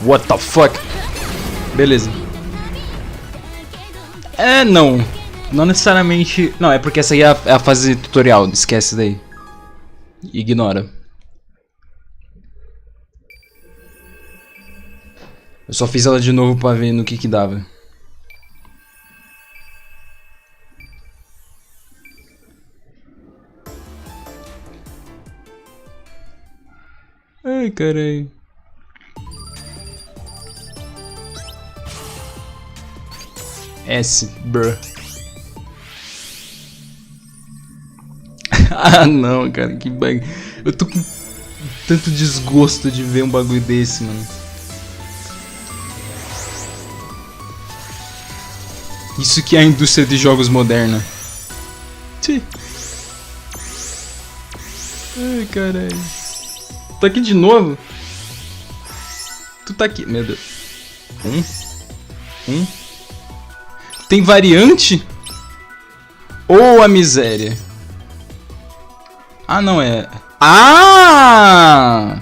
What the fuck? Beleza. É, não. Não necessariamente... Não, é porque essa aí é a fase tutorial. Esquece daí. Ignora. Eu só fiz ela de novo pra ver no que dava. Ai, carai. S, brr. Ah, não, cara, que bag... Eu tô com tanto desgosto de ver um bagulho desse, mano. Isso que é a indústria de jogos moderna. Tchê. Ai, caralho. Tô aqui de novo? Tu tá aqui, meu Deus. Tem variante? Ou a miséria? Ah, não é. Ah!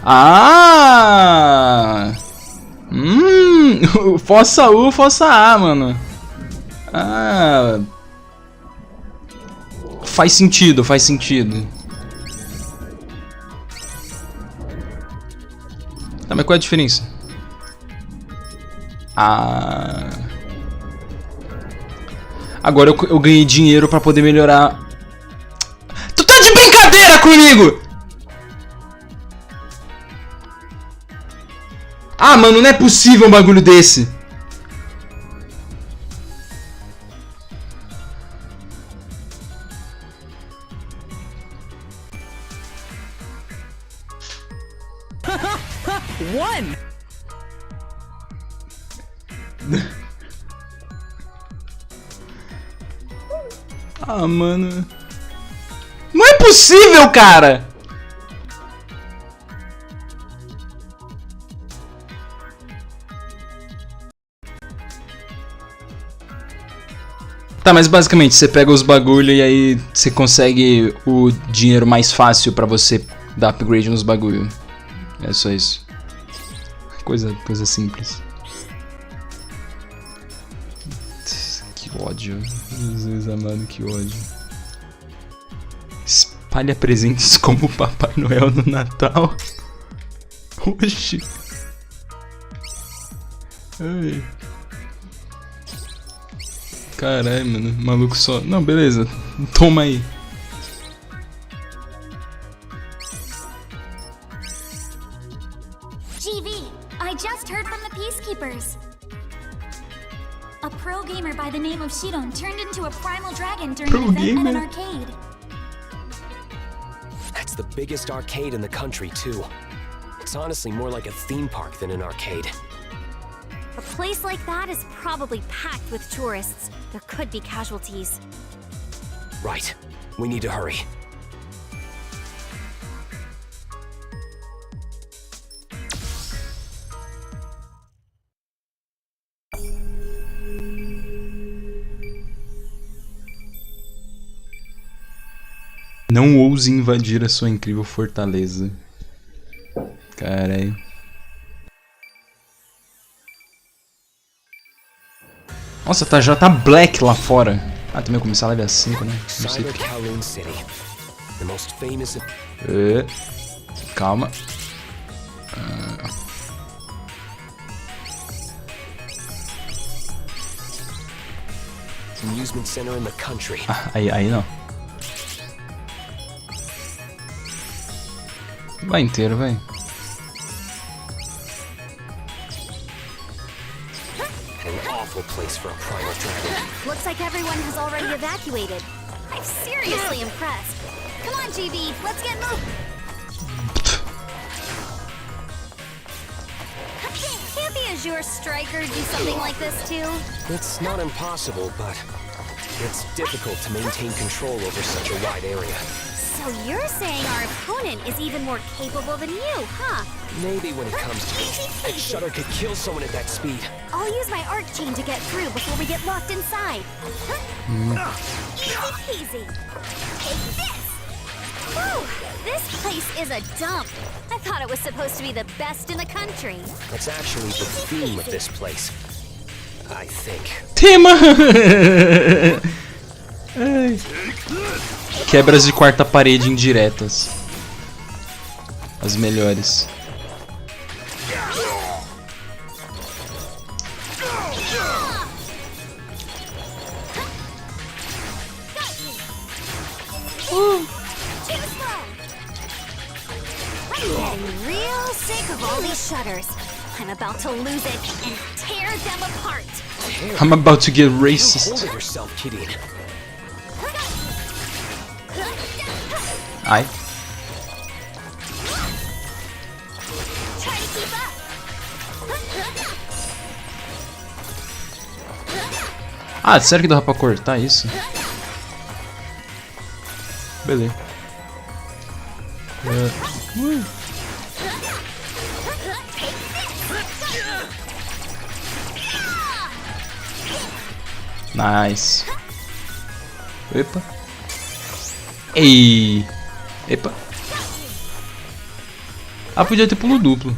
Ah! Fossa U, fossa A, mano. Ah. Faz sentido, faz sentido. Tá, mas qual é a diferença? Ah. Agora eu ganhei dinheiro pra poder melhorar. Tu tá de brincadeira comigo? Ah, mano, não é possível um bagulho desse. One! Ah, mano. Não é possível, cara! Tá, mas basicamente você pega os bagulho e aí você consegue o dinheiro mais fácil pra você dar upgrade nos bagulho. É só isso. Coisa simples. Que ódio. Jesus amado, que ódio. Espalha presentes como o Papai Noel no Natal. Oxi. Ai. Caralho, mano. Maluco só. Não, beleza. Toma aí. GV, I just heard from the Peacekeepers. A pro gamer by the name of Shidon turned into a primal dragon during an event at an arcade. That's the biggest arcade in the country, too. It's honestly more like a theme park than an arcade. A place like that is probably packed with tourists. There could be casualties. Right. We need to hurry. Não ouse invadir a sua incrível fortaleza. Carai. Nossa, já tá black lá fora. Ah, também começar a live 5, né? Não sei. Calma. Amusement center in the country. Ah, aí não. Vai inteiro, vai. An awful place for a primal dragon. Looks like everyone has already evacuated. I'm seriously impressed. Come on, GB, let's get moving. Can't the Azure Striker do something like this too? It's not impossible, but it's difficult to maintain control over such a wide area. So you're saying our opponent is even more capable than you, huh? Maybe when it comes to it, that shutter could kill someone at that speed. I'll use my arc chain to get through before we get locked inside. Easy peasy. Take this! Whew, this place is a dump. I thought it was supposed to be the best in the country. That's actually the theme of this place. I think. Tema! Ai. Quebras de quarta parede indiretas. As melhores. I'm getting real sick of all these shutters. I'm about to lose it and tear them apart. I'm about to get Hold racist. it yourself, kitty. Ai. Try to keep up. Ah, sério que dá pra cortar isso? Beleza. Nice. Epa. Ei. Epa. Ah, podia ter pulo duplo.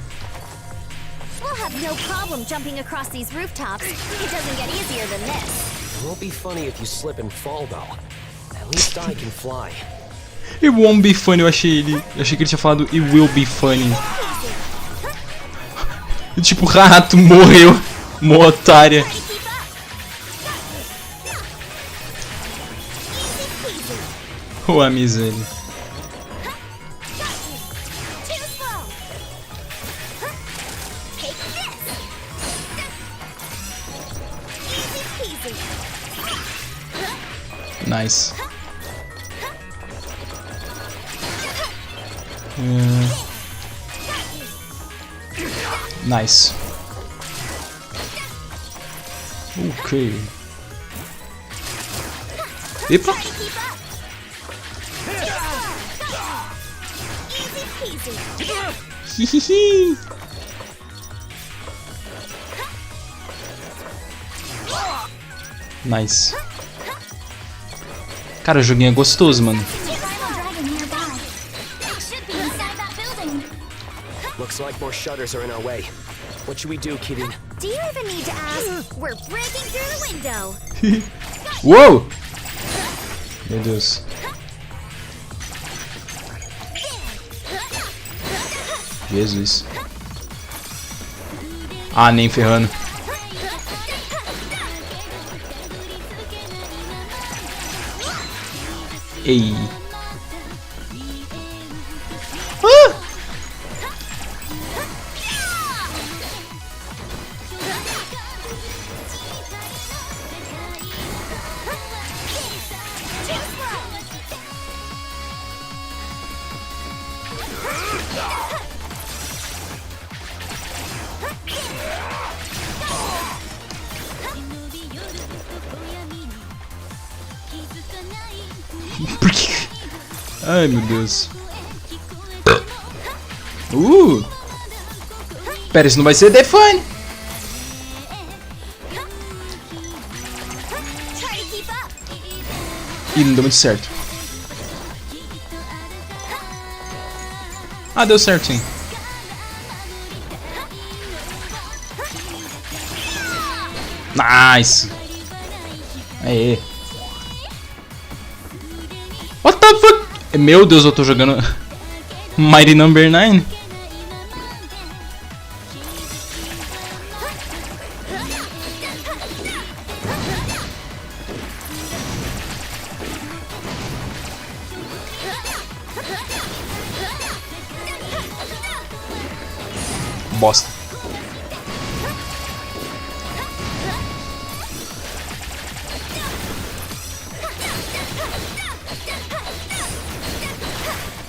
We'll have no problem jumping across these rooftops. It doesn't get easier than this. It won't be funny if you slip and fall, though. At least I can fly. It won't be funny, eu achei que ele tinha falado it will be funny. Tipo, rato morreu. Mó otária. Try to keep up. Easy peasy. Ô, a miséria. Too slow. Take this. Easy peasy. Nice. Nice. Ok. Epa. Try to keep up. Easy peasy. Hihihi. Nice. Cara, o joguinho é gostoso, mano. Primal dragon nearby. It should be inside that building. Looks like more shutters are in our way. What should we do, kitty? Do you even need to ask? We're breaking through the window. Uou! Meu Deus. Jesus. Ah, nem ferrando. Ei. Ah! Por que? Ai, meu Deus. Pera, isso não vai ser define. Try to keep up. Ih, não deu muito certo. Ah, deu certo sim. Nice. Aê. What the fuck? Meu Deus, eu tô jogando Mighty Number 9. bosta.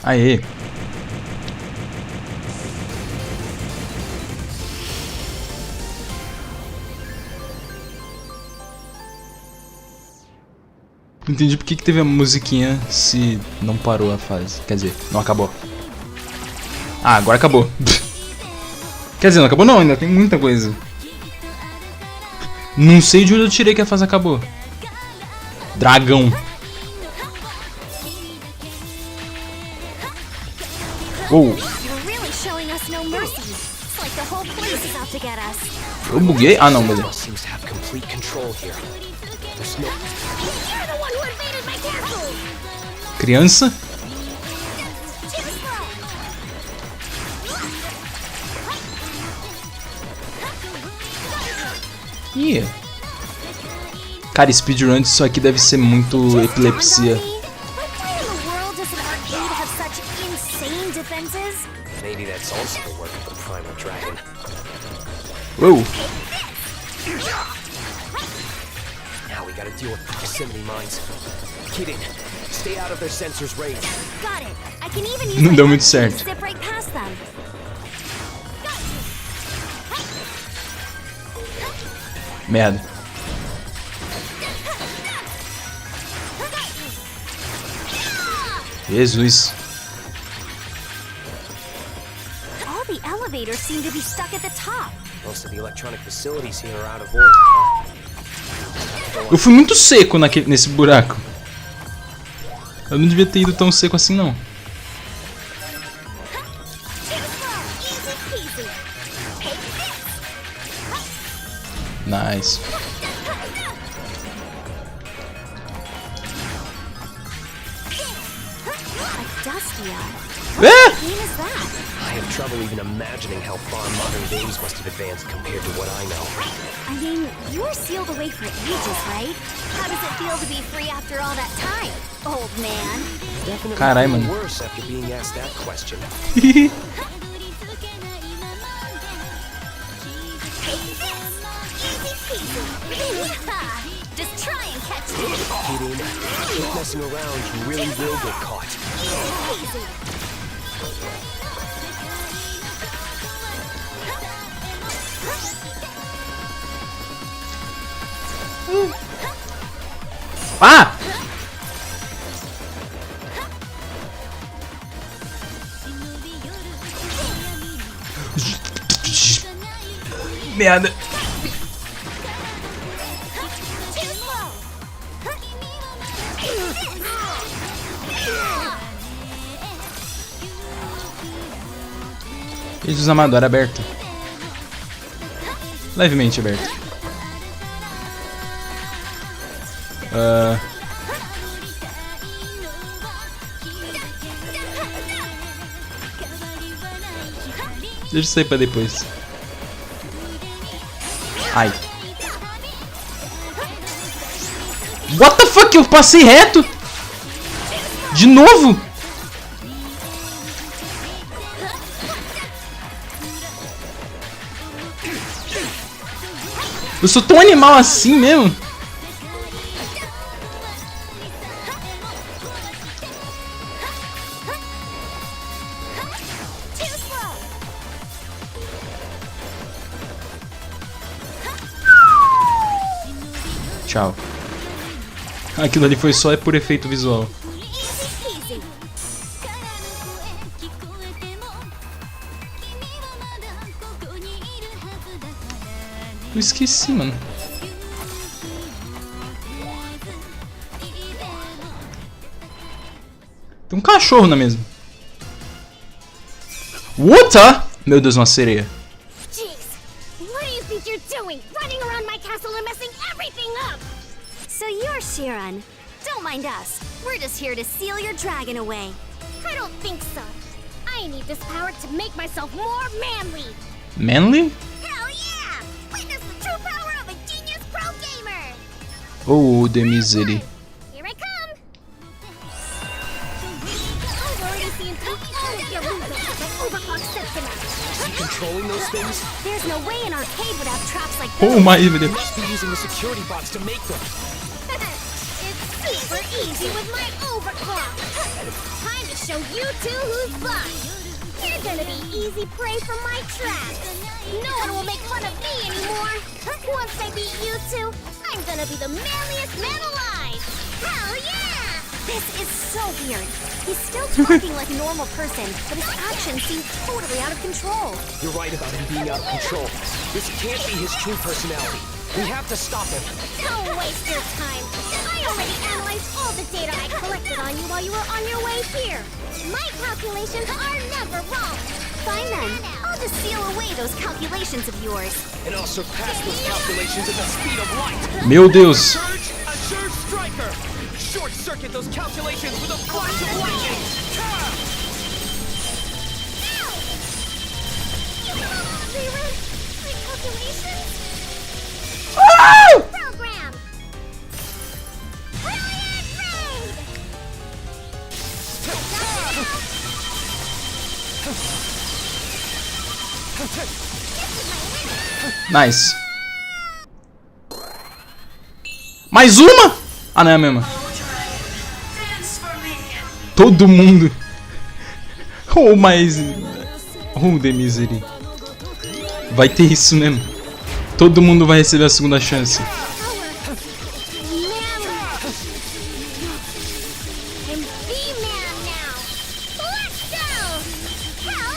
Aê. Não entendi por que teve a musiquinha se não parou a fase. Quer dizer, não acabou. Ah, agora acabou. Quer dizer, não acabou não, ainda tem muita coisa. Não sei de onde eu tirei que a fase acabou. Dragão. Oh. Eu buguei? Ah não, beleza. Criança? Ih. Cara, speedrun disso aqui deve ser muito epilepsia. Uou. Now we gotta deal with proximity mines. Kidding. Stay out of their sensors' range. Got it. I can even use Não deu muito certo. zip right past them. Merda. Jesus. All the elevators seem to be stuck at the top. Most of the electronic facilities here are out of order. Eu fui muito seco nesse buraco. Eu não devia ter ido tão seco assim, não. Nice. I have trouble even imagining how far modern games must have advanced compared to what I know. I mean, you were sealed away for ages, right? How does it feel to be free after all that time, old man? Definitely Carai, feel mano. worse after being asked that question. Just try and catch me. Kidding. Keep messing around, you really will get caught. Ah! Merda. Jesus amado, era aberto. Levemente aberto. Deixa isso aí pra depois. Ai. What the fuck? Eu passei reto? De novo? Eu sou tão animal assim mesmo? Tchau. Aquilo ali foi só por efeito visual. Eu esqueci, mano. Tem um cachorro na mesa. What? Meu Deus, uma sereia. Jeez, what do you think you're doing? Running around my castle and messing everything up! So you're Shiran. Don't mind us. We're just here to seal your dragon away. I don't think so. I need this power to make myself more manly. Manly? Hell yeah! Witness the true power of a genius pro gamer! Oh, de misery. Here I come! I've already seen through all of your movements with my overclocked system. Is he controlling those things? Oh my god. Must be using the security bots to make them. It's super easy with my overclock. Time to show you two who's boss. You're gonna be easy prey for my traps. No one will make fun of me anymore. Once I beat you two, I'm gonna be the manliest man alive. Hell yeah! This is so weird. He's still talking like a normal person, but his actions seem totally out of control. You're right about him being out of control. This can't be his true personality. We have to stop him. Don't waste your time. I already analyzed all the data I collected on you while you were on your way here. My calculations are never wrong. Fine then. I'll just seal away those calculations of yours. And I'll surpass those calculations at the speed of light. Meu Deus. Azure Striker! Short circuit those calculations with a flash of lightning! Rerun my calculations? Program! Brilliant raid! Nice. Mais uma? Ah, não é a mesma. Todo mundo. Oh, mas... Oh, the misery. Vai ter isso mesmo. Todo mundo vai receber a segunda chance.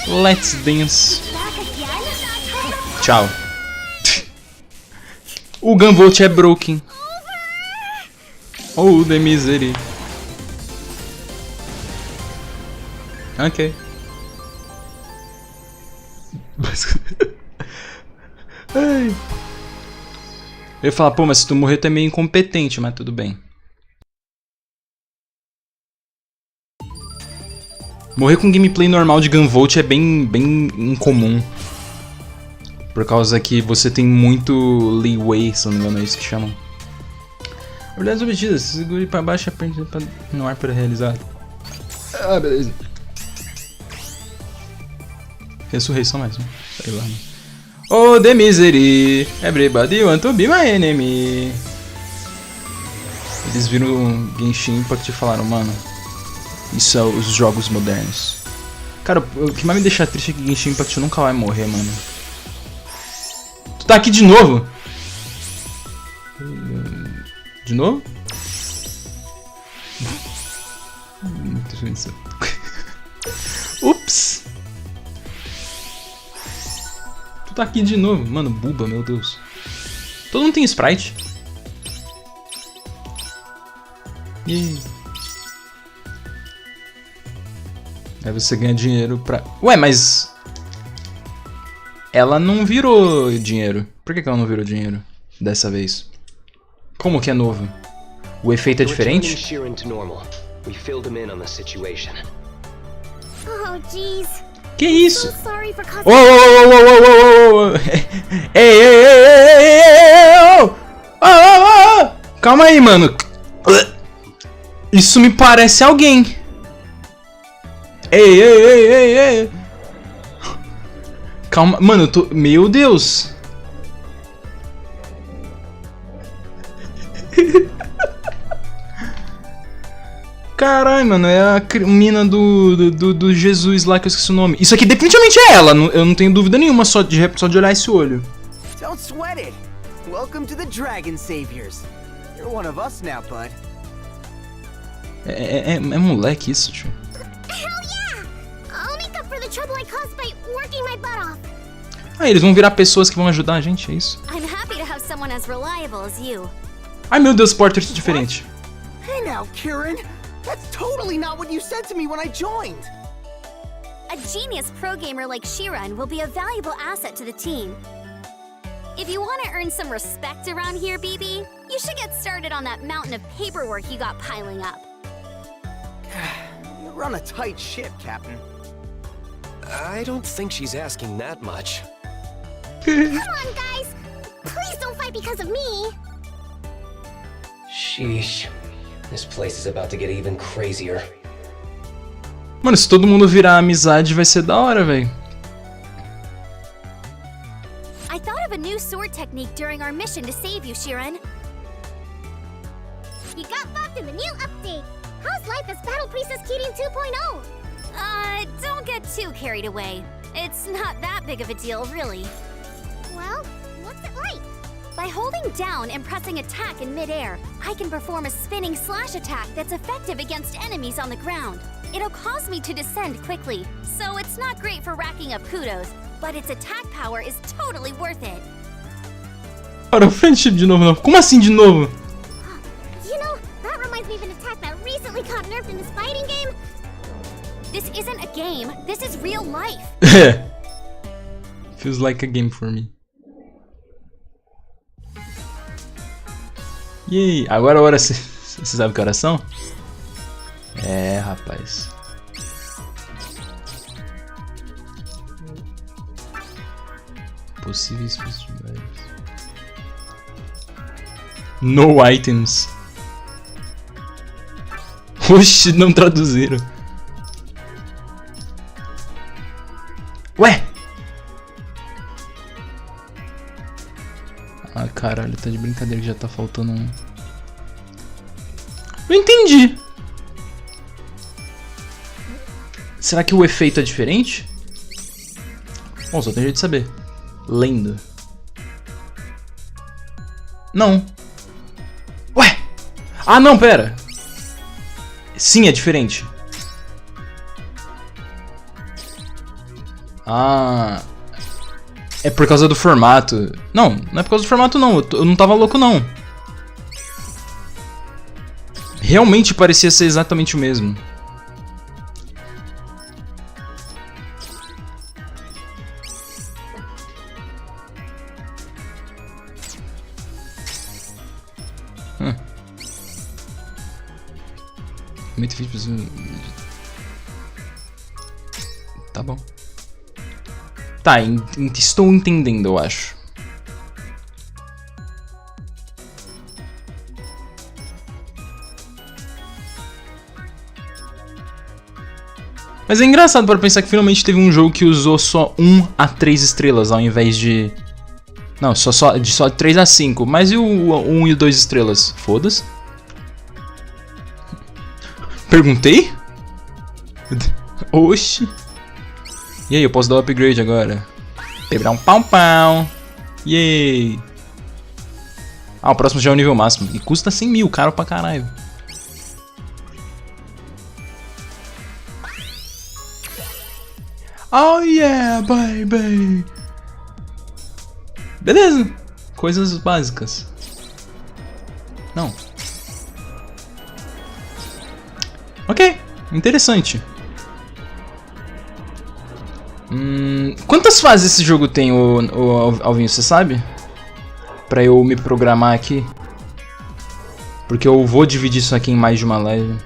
Let's dance. Tchau. O Gunvolt é broken. Oh, the misery. Ok. Ai. Eu ia falar, pô, mas se tu morrer tu é meio incompetente, mas tudo bem. Morrer com gameplay normal de Gunvolt é bem incomum. Por causa que você tem muito leeway, se não me engano é isso que chamam. Habilidades obtidas, segure para baixo e aperte no ar para realizar. Ah, beleza. Ressurreição mais, né? Sei lá, né? Oh, the misery, everybody want to be my enemy. Eles viram Genshin Impact e falaram, mano, isso é os jogos modernos. Cara, o que mais me deixa triste é que Genshin Impact nunca vai morrer, mano. Tu tá aqui de novo? De novo? Ups! Tu tá aqui de novo. Mano, buba, meu Deus. Todo mundo tem sprite. E aí você ganha dinheiro pra... Ué, mas... Ela não virou dinheiro. Por que ela não virou dinheiro dessa vez? Como que é novo? O efeito é diferente? Oh, jeez. Que isso? So sorry for causing... Oh! Ei! Oh! Calma aí, mano. Isso me parece alguém. Ei! Calma, mano, eu tô... Meu Deus. Caralho, mano, é a mina do Jesus lá que eu esqueci o nome. Isso aqui definitivamente é ela, eu não tenho dúvida nenhuma só de olhar esse olho. Don't sweat it. Welcome to the Dragon Saviors. You're one of us now, bud. É moleque isso, tio. Hell yeah! I'll make up for the trouble I caused by working my butt off. Ah, eles vão virar pessoas que vão ajudar a gente, é isso? I'm happy to have someone as reliable as you. Ai meu Deus, Porter diferente. Hey now, Kieran. That's totally not what you said to me when I joined. A genius pro gamer like Shiran will be a valuable asset to the team. If you want to earn some respect around here, BB, you should get started on that mountain of paperwork you got piling up. You run a tight ship, Captain. I don't think she's asking that much. Come on, guys. Please don't fight because of me. Sheesh. This place is about to get even crazier. Mano, se todo mundo virar amizade vai ser da hora, velho. I thought of a new sword technique technique during our mission to save you, Shiren. You got buffed in the new update. How's life as Battle Priestess Kirin 2.0? Don't get too carried away. It's not that big of a deal, really. Well, what's it like? By holding down and pressing attack in midair, I can perform a spinning slash attack that's effective against enemies on the ground. It'll cause me to descend quickly, so it's not great for racking up kudos, but its attack power is totally worth it. Para o friendship de novo, não. Como assim de novo? You know, that reminds me of an attack that recently got nerfed in this fighting game. This isn't a game, this is real life. Feels like a game for me. Yay! Agora a hora. Você sabe que horas são? É, rapaz. Possíveis festivais. No items. Oxi, não traduziram. Ué! Ah, caralho, tá de brincadeira que já tá faltando um. Não entendi. Será que o efeito é diferente? Bom, só tem jeito de saber. Lenda. Não. Ué! Ah, não, pera. Sim, é diferente. Ah... É por causa do formato. Não, não é por causa do formato não. Eu não tava louco não. Realmente parecia ser exatamente o mesmo. Muito difícil. Tá bom. Tá, estou entendendo, eu acho. Mas é engraçado para pensar que finalmente teve um jogo que usou só 1 a 3 estrelas ao invés de... Não, só 3 a 5. Mas e o 1 e o 2 estrelas? Foda-se. Perguntei? Oxi. E aí, eu posso dar o upgrade agora. Quebrar um pau-pau. Yay. Ah, o próximo já é o nível máximo. E custa 100 mil, caro pra caralho. Oh yeah, baby. Beleza. Coisas básicas. Não. Ok, interessante. Quantas fases esse jogo tem, Alvinho, você sabe? Pra eu me programar aqui. Porque eu vou dividir isso aqui em mais de uma live.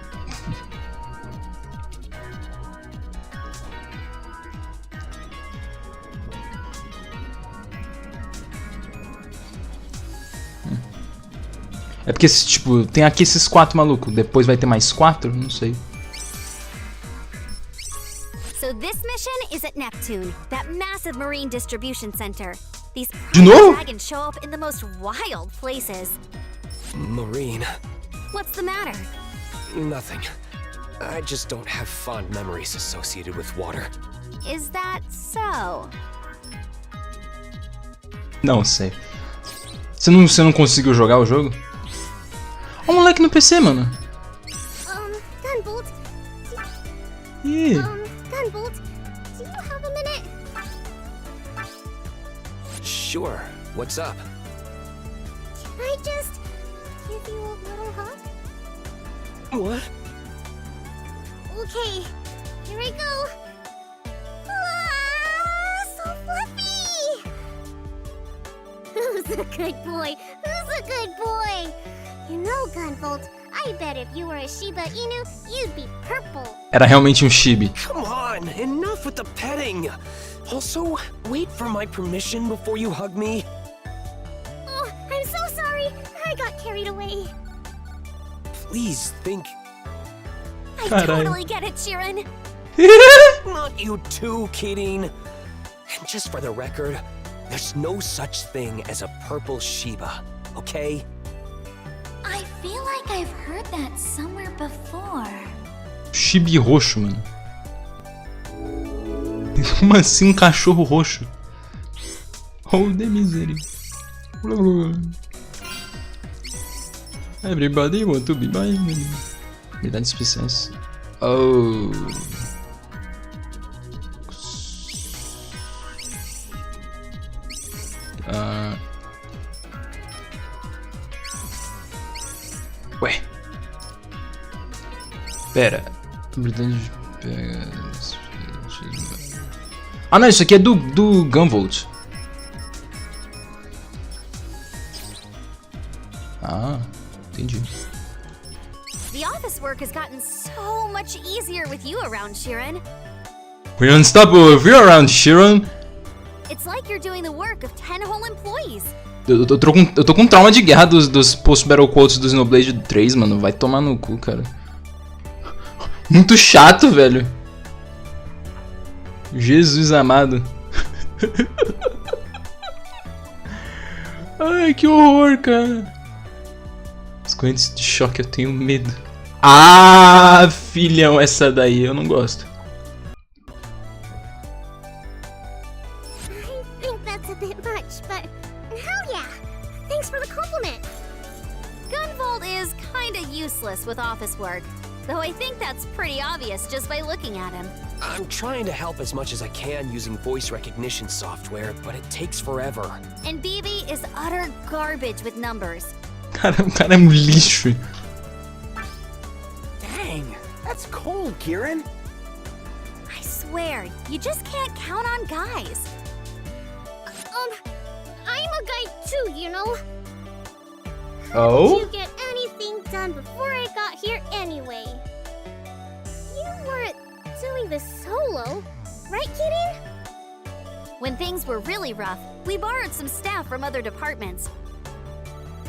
É porque, tipo, tem aqui esses 4 malucos. Depois vai ter mais 4? Não sei. So this mission is at Neptune, that massive marine distribution center. These De novo? dragons show up in the most wild places. Marine. What's the matter? Nothing. I just don't have fond memories associated with water. Is that so? Não sei. Você não conseguiu jogar o jogo? Ó o moleque no PC, mano. Gunvolt. Ih. Gunvolt, do you have a minute? Sure. What's up? Can I just give you a little hug? What? Okay, here I go. Ah, so fluffy! Who's a good boy? Who's a good boy? You know, Gunvolt, I bet if you were a Shiba Inu, you'd be purple. Era realmente um chibi. Come on, enough with the petting. Also, wait for my permission before you hug me. Oh, I'm so sorry. I got carried away. Please think. I Caray. totally get it, Shiren. Not you too, Kirin. And just for the record, There's no such thing as a purple Shiba, okay? I feel like I've heard that somewhere before. Chibi roxo, mano. Como assim um cachorro roxo? Oh, the misery. Everybody want to be mine. Habilidades especiais. Oh. Ué. Pera. Habilidade. Ah, não, isso aqui é do Gunvolt. Ah, entendi. The office work has gotten so much easier with you around, Sheeran. We're unstoppable if you're around, Sheeran. It's like you're doing the work of 10 whole employees. Eu tô com trauma de guerra dos post-battle quotes do Xenoblade 3, mano. Vai tomar no cu, cara. Muito chato, velho. Jesus amado. Ai, que horror, cara. As correntes de choque, eu tenho medo. Ah, filhão, essa daí eu não gosto. I think that's a bit much, but hell yeah! Thanks for the compliment. Gunvolt is kinda useless with office work, though I think that's pretty obvious just by looking at him. I'm trying to help as much as I can using voice recognition software, but it takes forever. And BB is utter garbage with numbers. Cara, o cara é um lixo. Dang, that's cold, Kieran. I swear, you just can't count on guys. I'm a guy too, you know? Oh? You get anything done before I got here anyway. You weren't doing this solo, right, Kieran? When things were really rough, we borrowed some staff from other departments.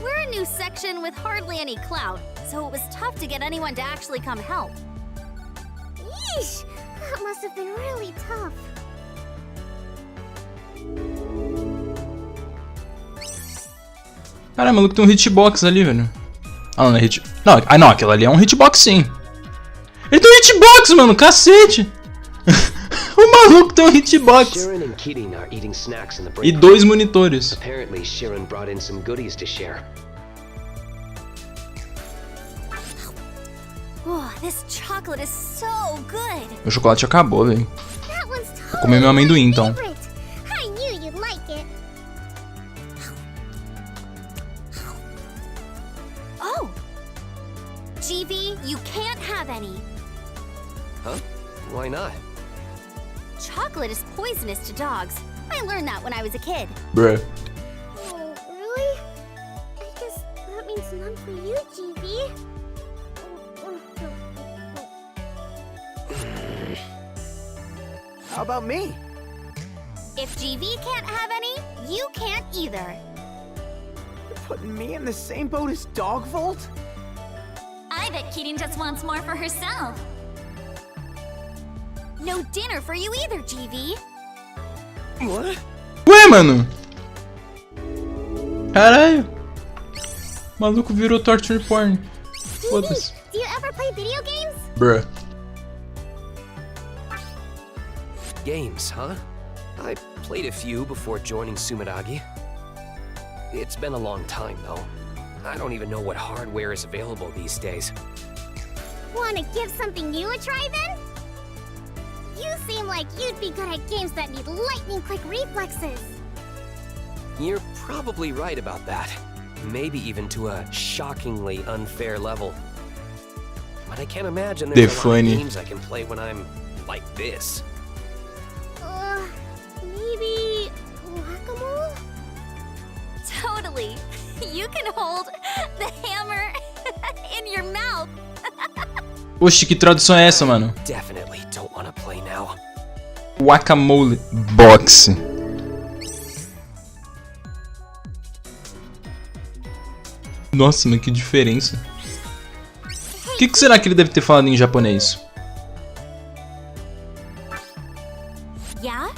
We're a new section with hardly any clout, so it was tough to get anyone to actually come help. Yeesh, that must have been really tough. Caramba, maluco, tem um hitbox ali, velho. Ah, não, não é hit... Não, aquela ali é um hitbox, sim. Ele tem um hitbox, mano, cacete. O maluco tem um hitbox. Sharon and Keating are eating snacks in the break. E 2 monitores. Apparently, Sharon brought in some goodies to share. Oh, this chocolate is so good. Meu chocolate acabou, velho. That one's Vou comer meu amendoim, então. favorite. I knew you'd like it. Oh! GV, you can't have any. Huh? Why not? Chocolate is poisonous to dogs. I learned that when I was a kid. Bruh. Oh, really? I guess that means none for you, GB. How about me? If GV can't have any, you can't either. You're putting me in the same boat as Dogvolt? I bet Keating just wants more for herself. No dinner for you either, GV. What? Ué, mano. Caralho. O maluco virou torture porn. Foda-se. Do you ever play video games? Bruh. Games, huh? I played a few before joining Sumeragi. It's been a long time, though. I don't even know what hardware is available these days. Wanna give something new a try then? You seem like you'd be good at games that need lightning-quick reflexes. You're probably right about that. Maybe even to a shockingly unfair level. But I can't imagine there's a lot of games I can play when I'm like this. Maybe whack-a-mole? Totally. You can hold the hammer in your mouth. Oxi, que tradução é essa, mano? Definitely don't want to play now. Guacamole box. Nossa, mas que diferença. O que será que ele deve ter falado em japonês? Yeah?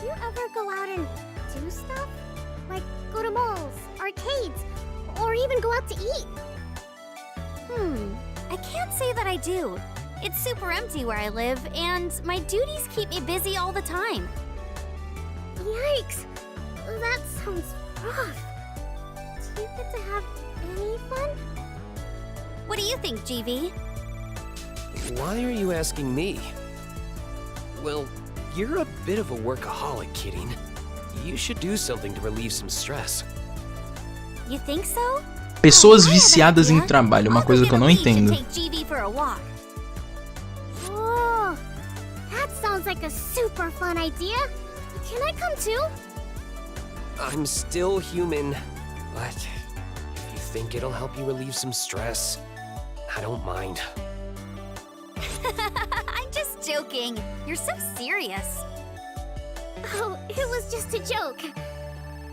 You ever go out and or even go out to eat. I can't say that I do. It's super empty where I live, and my duties keep me busy all the time. Yikes! That sounds rough. Do you get to have any fun? What do you think, GV? Why are you asking me? Well, you're a bit of a workaholic, kidding. You should do something to relieve some stress. You think so? Pessoas viciadas em trabalho, uma coisa que eu não entendo. Oh, that sounds like a super fun idea. Can I come too? I'm still human, but if you think it'll help you relieve some stress, I don't mind. I'm just joking. You're so serious. Oh, it was just a joke.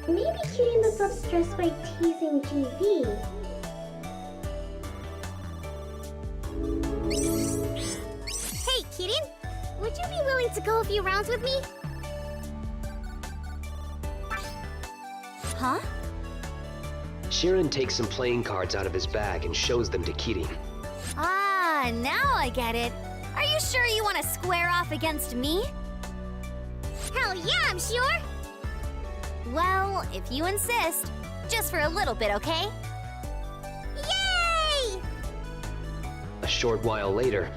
Maybe Cutie lets off stress by teasing GV. Hey, Keaton, would you be willing to go a few rounds with me? Huh? Sheeran takes some playing cards out of his bag and shows them to Keating. Ah, now I get it. Are you sure you want to square off against me? Hell yeah, I'm sure! Well, if you insist. Just for a little bit, okay? Yay! A short while later,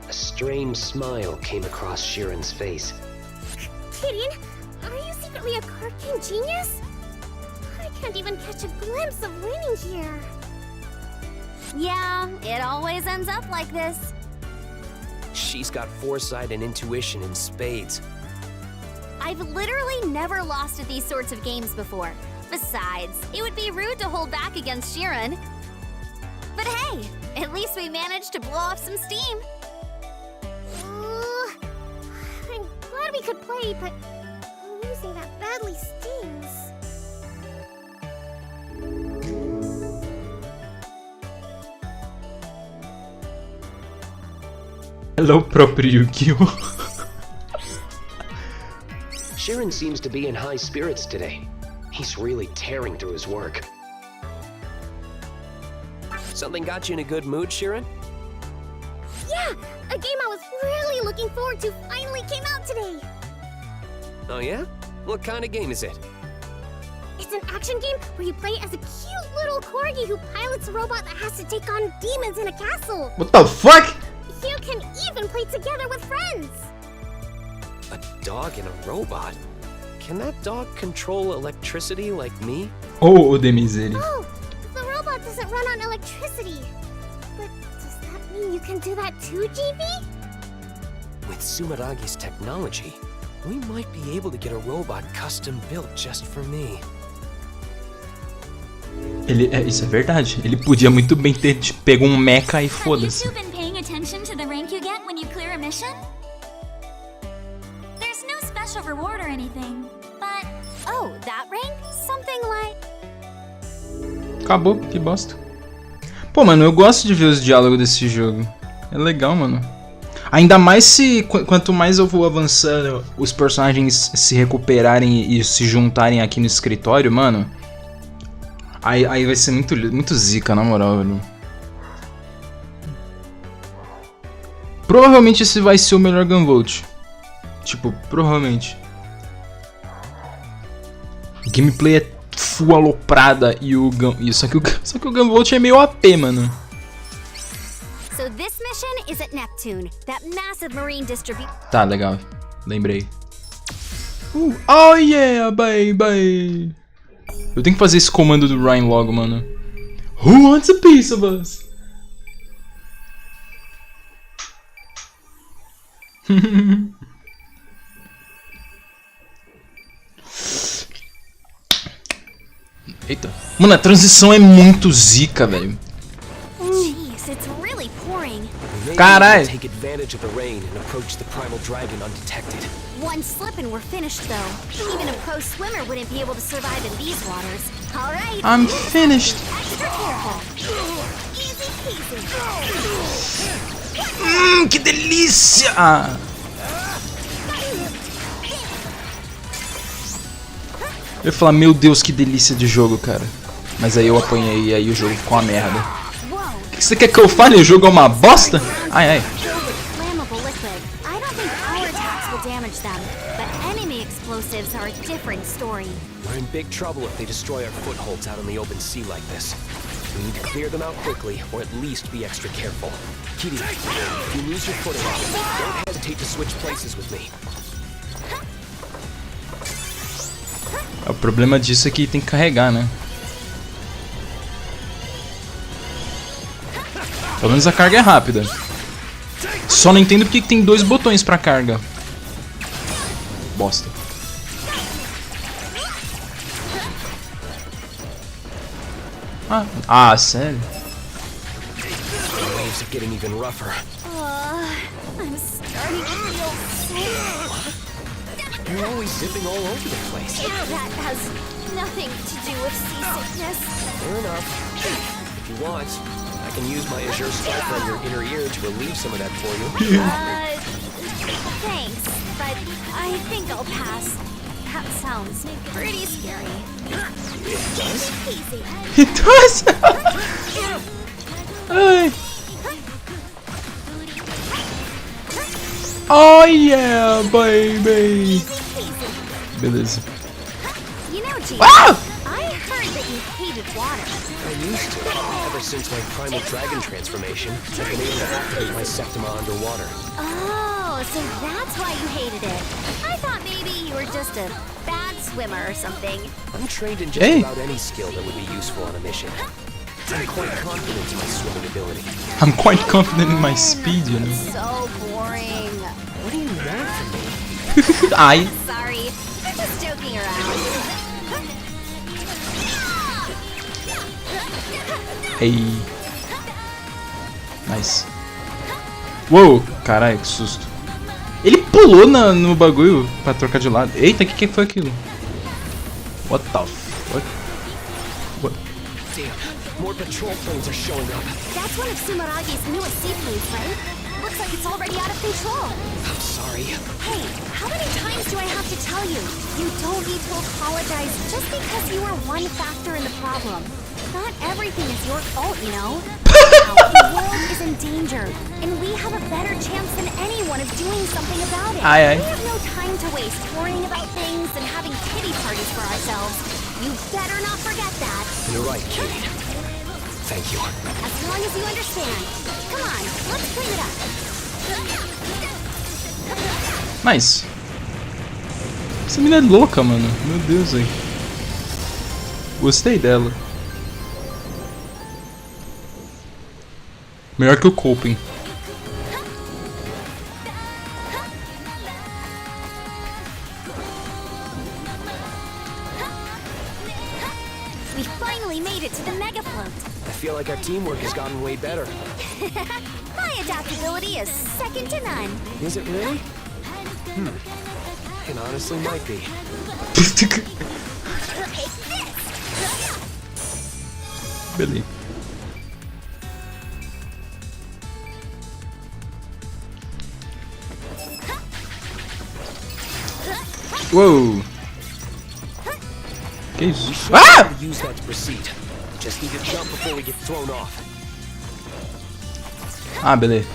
a strange smile came across Sheeran's face. Keaton, are you secretly a card game genius? I can't even catch a glimpse of winning here. Yeah, it always ends up like this. She's got foresight and intuition in spades. I've literally never lost at these sorts of games before. Besides, it would be rude to hold back against Sheeran. But hey, at least we managed to blow off some steam. I'm glad we could play, but losing that badly stings. Hello, próprio Yu-Gi-Oh! Sheeran seems to be in high spirits today. He's really tearing through his work. Something got you in a good mood, Sheeran? Yeah, a game I was really looking forward to finally came out today. Oh yeah? What kind of game is it? It's an action game where you play as a cute little corgi who pilots a robot that has to take on demons in a castle. What the fuck? You can even play together with friends. A dog and a robot? Can that dog control electricity like me? Oh, de miséria. Oh, the robot doesn't run on electricity. But does that mean you can do that too, GV? With Sumeragi's technology, we might be able to get a robot custom built just for me. Isso é verdade. Ele podia muito bem ter pego um mecha e foda-se. Have you two been paying attention to the rank you get when you clear a mission? There's no special reward or anything, but... Oh, that rank? Something like... Acabou, que bosta. Pô, mano, eu gosto de ver os diálogos desse jogo. É legal, mano. Ainda mais se... Quanto mais eu vou avançando, os personagens se recuperarem e se juntarem aqui no escritório, mano. Aí vai ser muito zica, na moral, velho. Provavelmente esse vai ser o melhor Gunvolt. Tipo, provavelmente. A gameplay é full aloprada e o só que o Gunvolt é meio AP, mano. So this mission is at Neptune, that massive marine distribution. Tá, legal. Lembrei. Oh yeah, baby. Eu tenho que fazer esse comando do Ryan logo, mano. Who wants a piece of us? Eita. Mano, a transição é muito zica, velho. Jeez, it's really pouring. Caralho. Take advantage of the rain and approach the primal dragon undetected. One slip and we're finished, though. Even a pro swimmer wouldn't be able to survive in these waters. All right. I'm finished. Extra careful. Easy peasy. Que delícia! Eu ia falar, meu Deus, que delícia de jogo, cara. Mas aí eu apanhei e aí o jogo ficou uma merda. O que você quer que eu fale? O jogo é uma bosta? Ai, ai. Flammable liquid. I don't think our attacks will damage them, but enemy explosives are a different story. We're in big trouble if they destroy our footholds out on the open sea like this. We need to clear them out quickly, or at least be extra careful. Kitty, if you lose your footing, don't hesitate to switch places with me. O problema disso é que tem que carregar, né? Pelo menos a carga é rápida. Só não entendo porque tem 2 botões pra carga. Bosta. Ah, sério? The waves are getting even rougher. I'm starting to feel sick. You're always zipping all over the place. That has nothing to do with seasickness. Fair enough. If you want, I can use my Azure spell on your inner ear to relieve some of that for you. Thanks, but I think I'll pass. That sounds pretty scary. Easy. It does! Ai. Oh yeah, baby! Beleza. You know, G, Ah! I heard that you hated water. I used to. Ever since my primal dragon transformation, I've been able to activate my Septima underwater. Oh, so that's why you hated it. I thought maybe you were just a bad swimmer or something. I'm trained in just Hey. about any skill that would be useful on a mission. I'm quite confident in my swimming ability. I'm quite confident in my speed, you know. So boring. What do you want from me? Ai. Sorry, I'm just joking around. Ei. Nice. Uou, caralho, que susto. Ele pulou no bagulho pra trocar de lado. Eita, o que foi aquilo? What the fuck? What? Damn, more patrol planes are showing up. That's one of Sumaragi's newest seafoods, right? Looks like it's already out of control. I'm sorry. Hey, how many times do I have to tell you? You don't need to apologize just because you are one factor in the problem. Not everything is your fault, you know? Now, the world is in danger, and we have a better chance than anyone of doing something about it. Aye, aye. We have no time to waste worrying about things and having pity parties for ourselves. You better not forget that. You're right, Kitty. Thank you. As long as you understand. Come on, let's clean it up. Nice. Essa mina é louca, mano. Meu Deus, aí. Gostei dela. Melhor que o Coping. We finally made it to the mega float. I feel like our teamwork has gotten way better. My adaptability is second to none. Is it really? It honestly might be. Beleza. Uou. Que isso? Ah! Use that to proceed. Just need to jump before we get thrown off. Ah, beleza.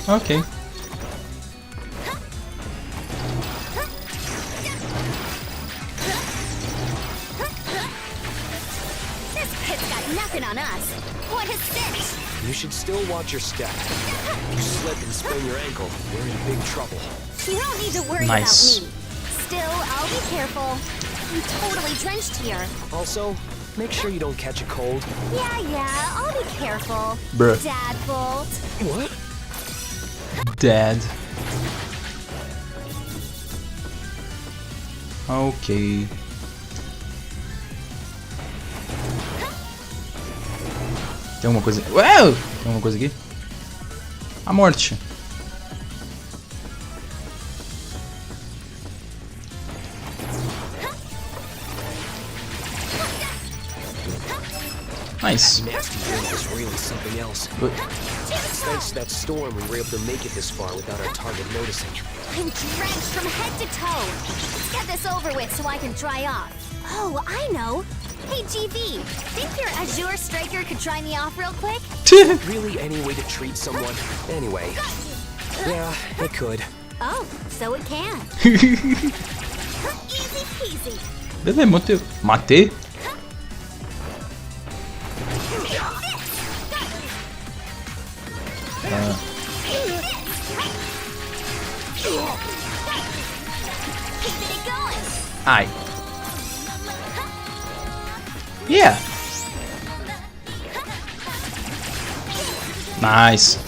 Ok. This pit's got nothing on us. What is this? You should still watch your step. You slip and sprain your ankle, you're in big trouble. You don't need to worry Nice. about me. Still, I'll be careful. I'm totally drenched here. Also, make sure you don't catch a cold. Yeah, I'll be careful. Bruh. Dad Bolt. What? Dad. Ok. Tem alguma coisa... Uau! Tem alguma coisa aqui? A morte. Nice. Nasty wind is really something else. But Thanks to that storm, we were able to make it this far without our target noticing. I'm drenched from head to toe. Let's get this over with so I can dry off. Oh, I know. Hey, GV, think your Azure striker could dry me off real quick? Really any way to treat someone? Anyway. Yeah, it could. Oh, so it can. Easy peasy. Beleza, matei. Matei? Ai. Yeah. Nice.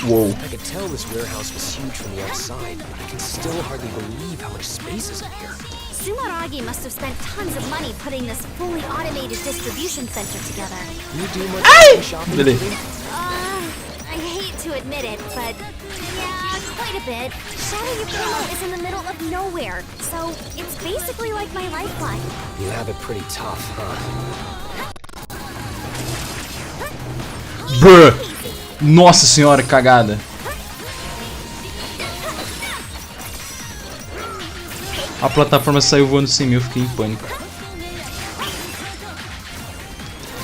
Whoa. I could tell this warehouse was huge from the outside, but I can still hardly believe how much space is in here. Sumeragi must have spent tons of money putting this fully automated distribution center together. You do much shopping? Really? I hate to admit it, but yeah, quite a bit. Shadow Yukumo is in the middle of nowhere, so it's basically like my lifeline. You have it pretty tough, huh? Bruh. Nossa senhora, cagada. A plataforma saiu voando sem mim, eu fiquei em pânico.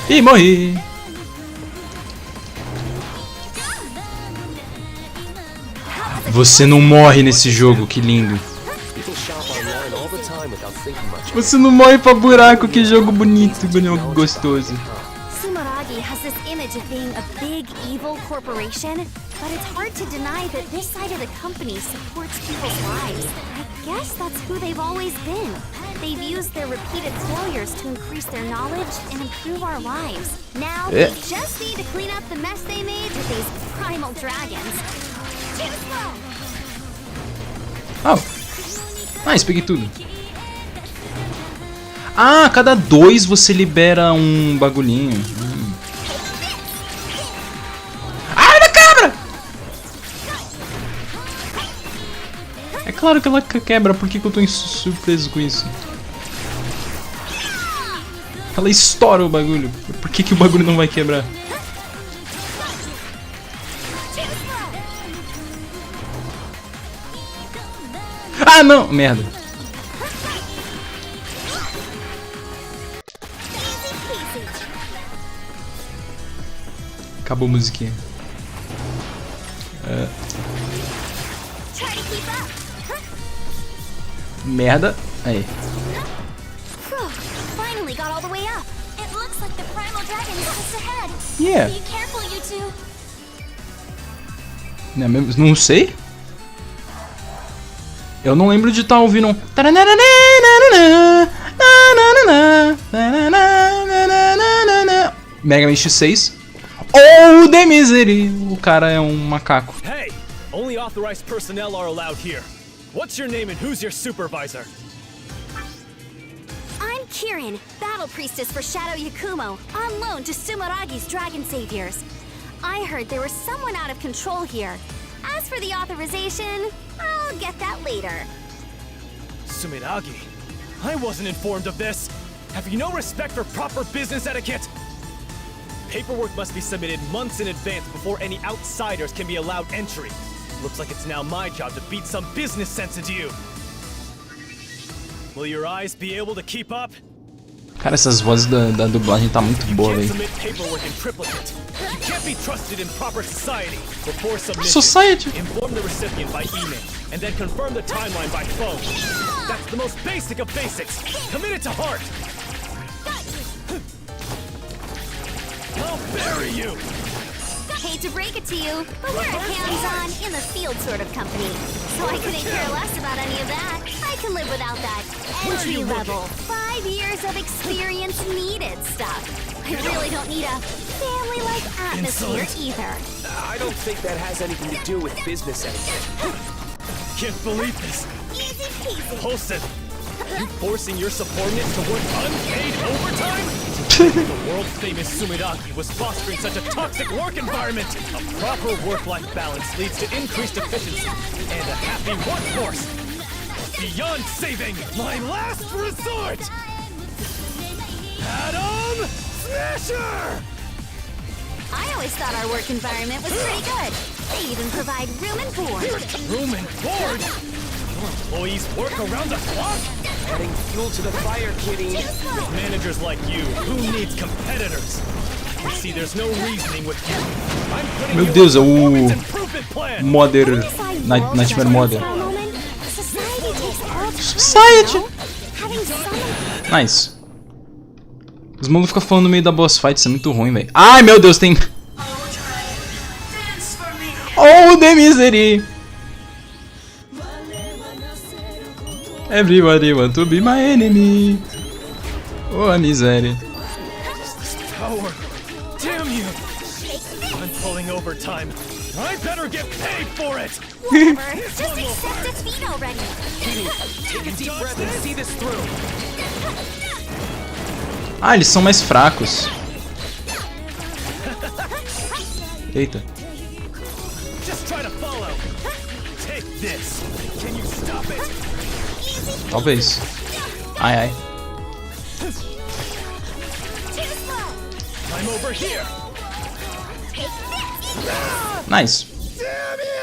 Ih, morri. Você não morre nesse jogo, que lindo. Você não morre pra buraco, que jogo bonito, gostoso. Sumeragi has this image of being a big evil corporation, but it's hard to deny that this side of the company supports people's lives. I guess that's who they've always been. They've used their repeated failures to increase their knowledge and improve our lives. Now, we just need to clean up the mess they made with these primal dragons. Oh. Nice, peguei tudo. Ah, cada 2 você libera um bagulhinho. Ai, da cabra! É claro que ela quebra, por que eu tô surpreso com isso? Ela estoura o bagulho, por que o bagulho não vai quebrar? Ah, não! Merda. Acabou a musiquinha. Merda. Aí. Finally got all the way up. It looks like the primal dragon is just ahead. Yeah. Be careful, you two. Não sei. Eu não lembro de estar ouvindo um... Megaman X6. Oh, de misery! O cara é um macaco. Hey! Only authorized personnel are allowed here. What's your name and who's your supervisor? I'm Kirin, battle priestess for Shadow Yakumo, on loan to Sumeragi's dragon saviors. I heard there was someone out of control here. As for the authorization, I'll get that later. Sumeragi? I wasn't informed of this. Have you no respect for proper business etiquette? Paperwork must be submitted months in advance before any outsiders can be allowed entry. Looks like it's now my job to beat some business sense into you. Will your eyes be able to keep up? Cara, essas vozes da dublagem tá muito boa, velho. Society. Inform the recipient by email and then confirm the timeline by phone. That's the most basic of basics. Commit it to heart. I'll bury you. Hate to break it to you, but we're a hands-on, in-the-field sort of company. So I couldn't care less about any of that. I can live without that entry-level, 5 years of experience needed stuff. I really don't need a family-like atmosphere either. I don't think that has anything to do with business etiquette. Can't believe this. Easy peasy. Holston, you forcing your subordinates to work unpaid overtime? The world-famous Sumeragi was fostering such a toxic work environment. A proper work-life balance leads to increased efficiency and a happy workforce. Beyond saving, my last resort! Adam Smasher! I always thought our work environment was pretty good. They even provide room and board. Room and board? Your employees work around the clock? Adding fuel to the fire, Kitty. With managers like you, who needs competitors? I see there's no reasoning with you. I'm putting Meu you Deus, é on a o performance improvement plan. modder. Nightmare modder. Society! Nice. Os malucos ficam falando no meio da boss fight, isso é muito ruim, velho. Ai, meu Deus, tem... Oh, the misery! Everybody want to be my enemy. Oh, a miséria. Power. Damn you. I'm pulling overtime. I better get paid for it. Whatever. Just accept defeat already. Take a deep breath and see this through. Ah, eles são mais fracos. Eita. Just try to follow. Take this. Can you stop it? Talvez. Ai, ai. I'm over here. Nice. Damn you!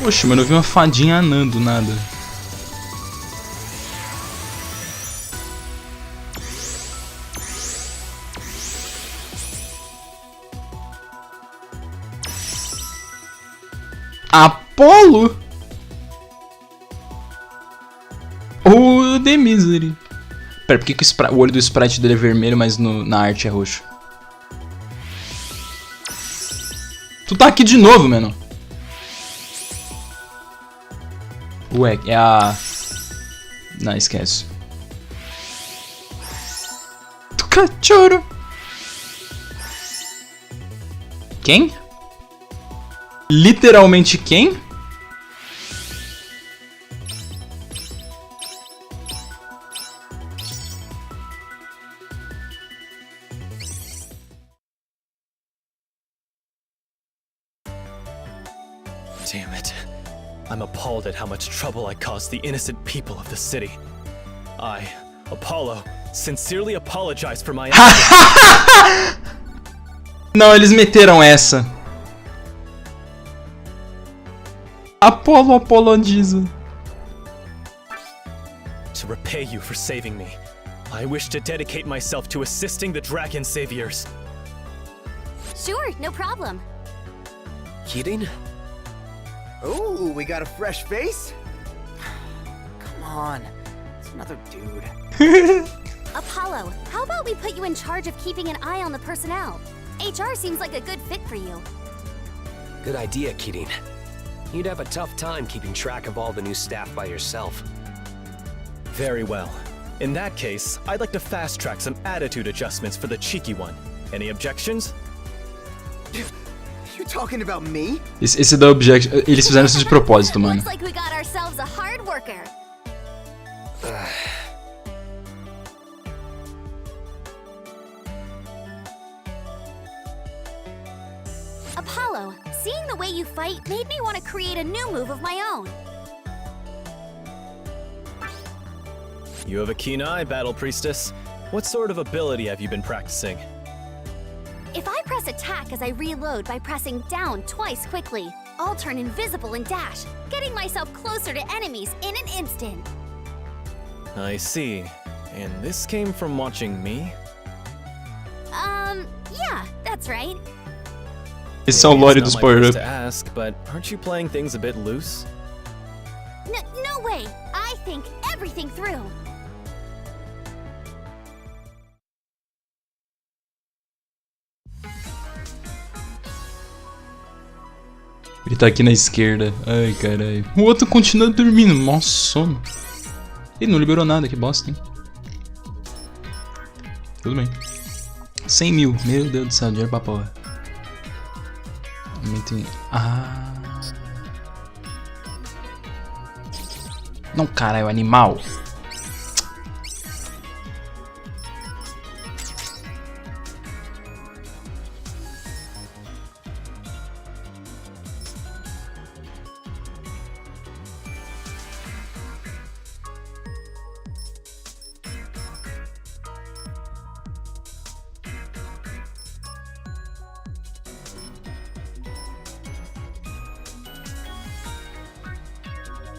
Poxa, mano, eu vi uma fadinha anando, nada. Apolo? O The Misery. Pera, por que o olho do sprite dele é vermelho, mas na arte é roxo? Tu tá aqui de novo, mano. Ué, é a... Não, esquece. Tu cachorro. Quem? Literalmente quem? Damn it. I'm appalled at how much trouble I caused the innocent people of the city. I, Apollo, sincerely apologize for my actions. Não, eles meteram essa. Apolo apologiza. To repay you for saving me, I wish to dedicate myself to assisting the Dragon Saviors. Sure, no problem. Kidding? Ooh, we got a fresh face? Come on, it's another dude. Apollo, how about we put you in charge of keeping an eye on the personnel? HR seems like a good fit for you. Good idea, Kidding. You'd have a tough time keeping track of all the new staff by yourself. Very well. In that case, I'd like to fast-track some attitude adjustments for the cheeky one. Any objections? You talking about me? Esse da objection. Eles fizeram isso de propósito, mano. Looks like we got ourselves a hard worker. Apollo, seeing the way you fight made me want to create a new move of my own. You have a keen eye, Battle Priestess. What sort of ability have you been practicing? If I press attack as I reload by pressing down twice quickly, I'll turn invisible and dash, getting myself closer to enemies in an instant. I see. And this came from watching me? Yeah, that's right. Esse é o lore dos power-up. To ask, but aren't you playing things a bit loose? No way! I think everything through. Ele tá aqui na esquerda. Ai, caralho. O outro continua dormindo. Mó sono. Ele não liberou nada, que bosta, hein? Tudo bem. 100 mil. Meu Deus do céu, dinheiro pra porra. Ah. Não, caralho, animal.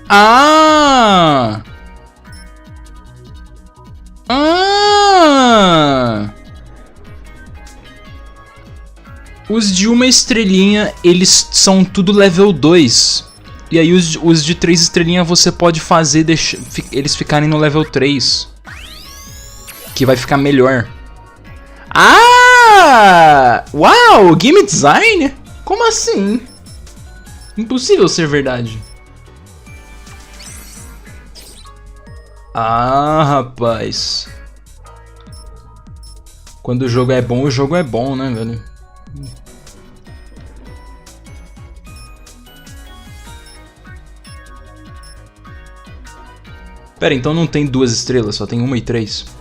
Ah! Ah! Os de uma estrelinha, eles são tudo level 2. E aí os de 3 estrelinhas você pode fazer eles ficarem no level 3. Que vai ficar melhor. Ah! Uau! Game design? Como assim? Impossível ser verdade. Ah, rapaz. Quando o jogo é bom, né, velho? Pera, então não tem 2 estrelas, só tem 1 e 3.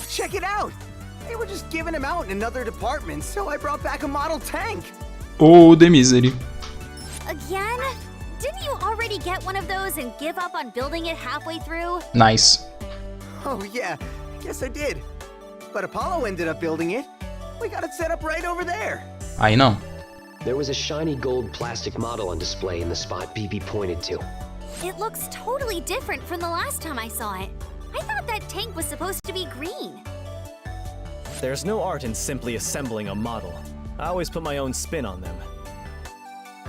Check it out! They were just giving them out in another department, so I brought back a model tank. Oh, the misery. Again? Didn't you already get one of those and give up on building it halfway through? Nice. Oh yeah, yes I did. But Apollo ended up building it. We got it set up right over there. Aí não. There was a shiny gold plastic model on display in the spot BB pointed to. It looks totally different from the last time I saw it. I thought that tank was supposed to be green. There's no art in simply assembling a model. I always put my own spin on them.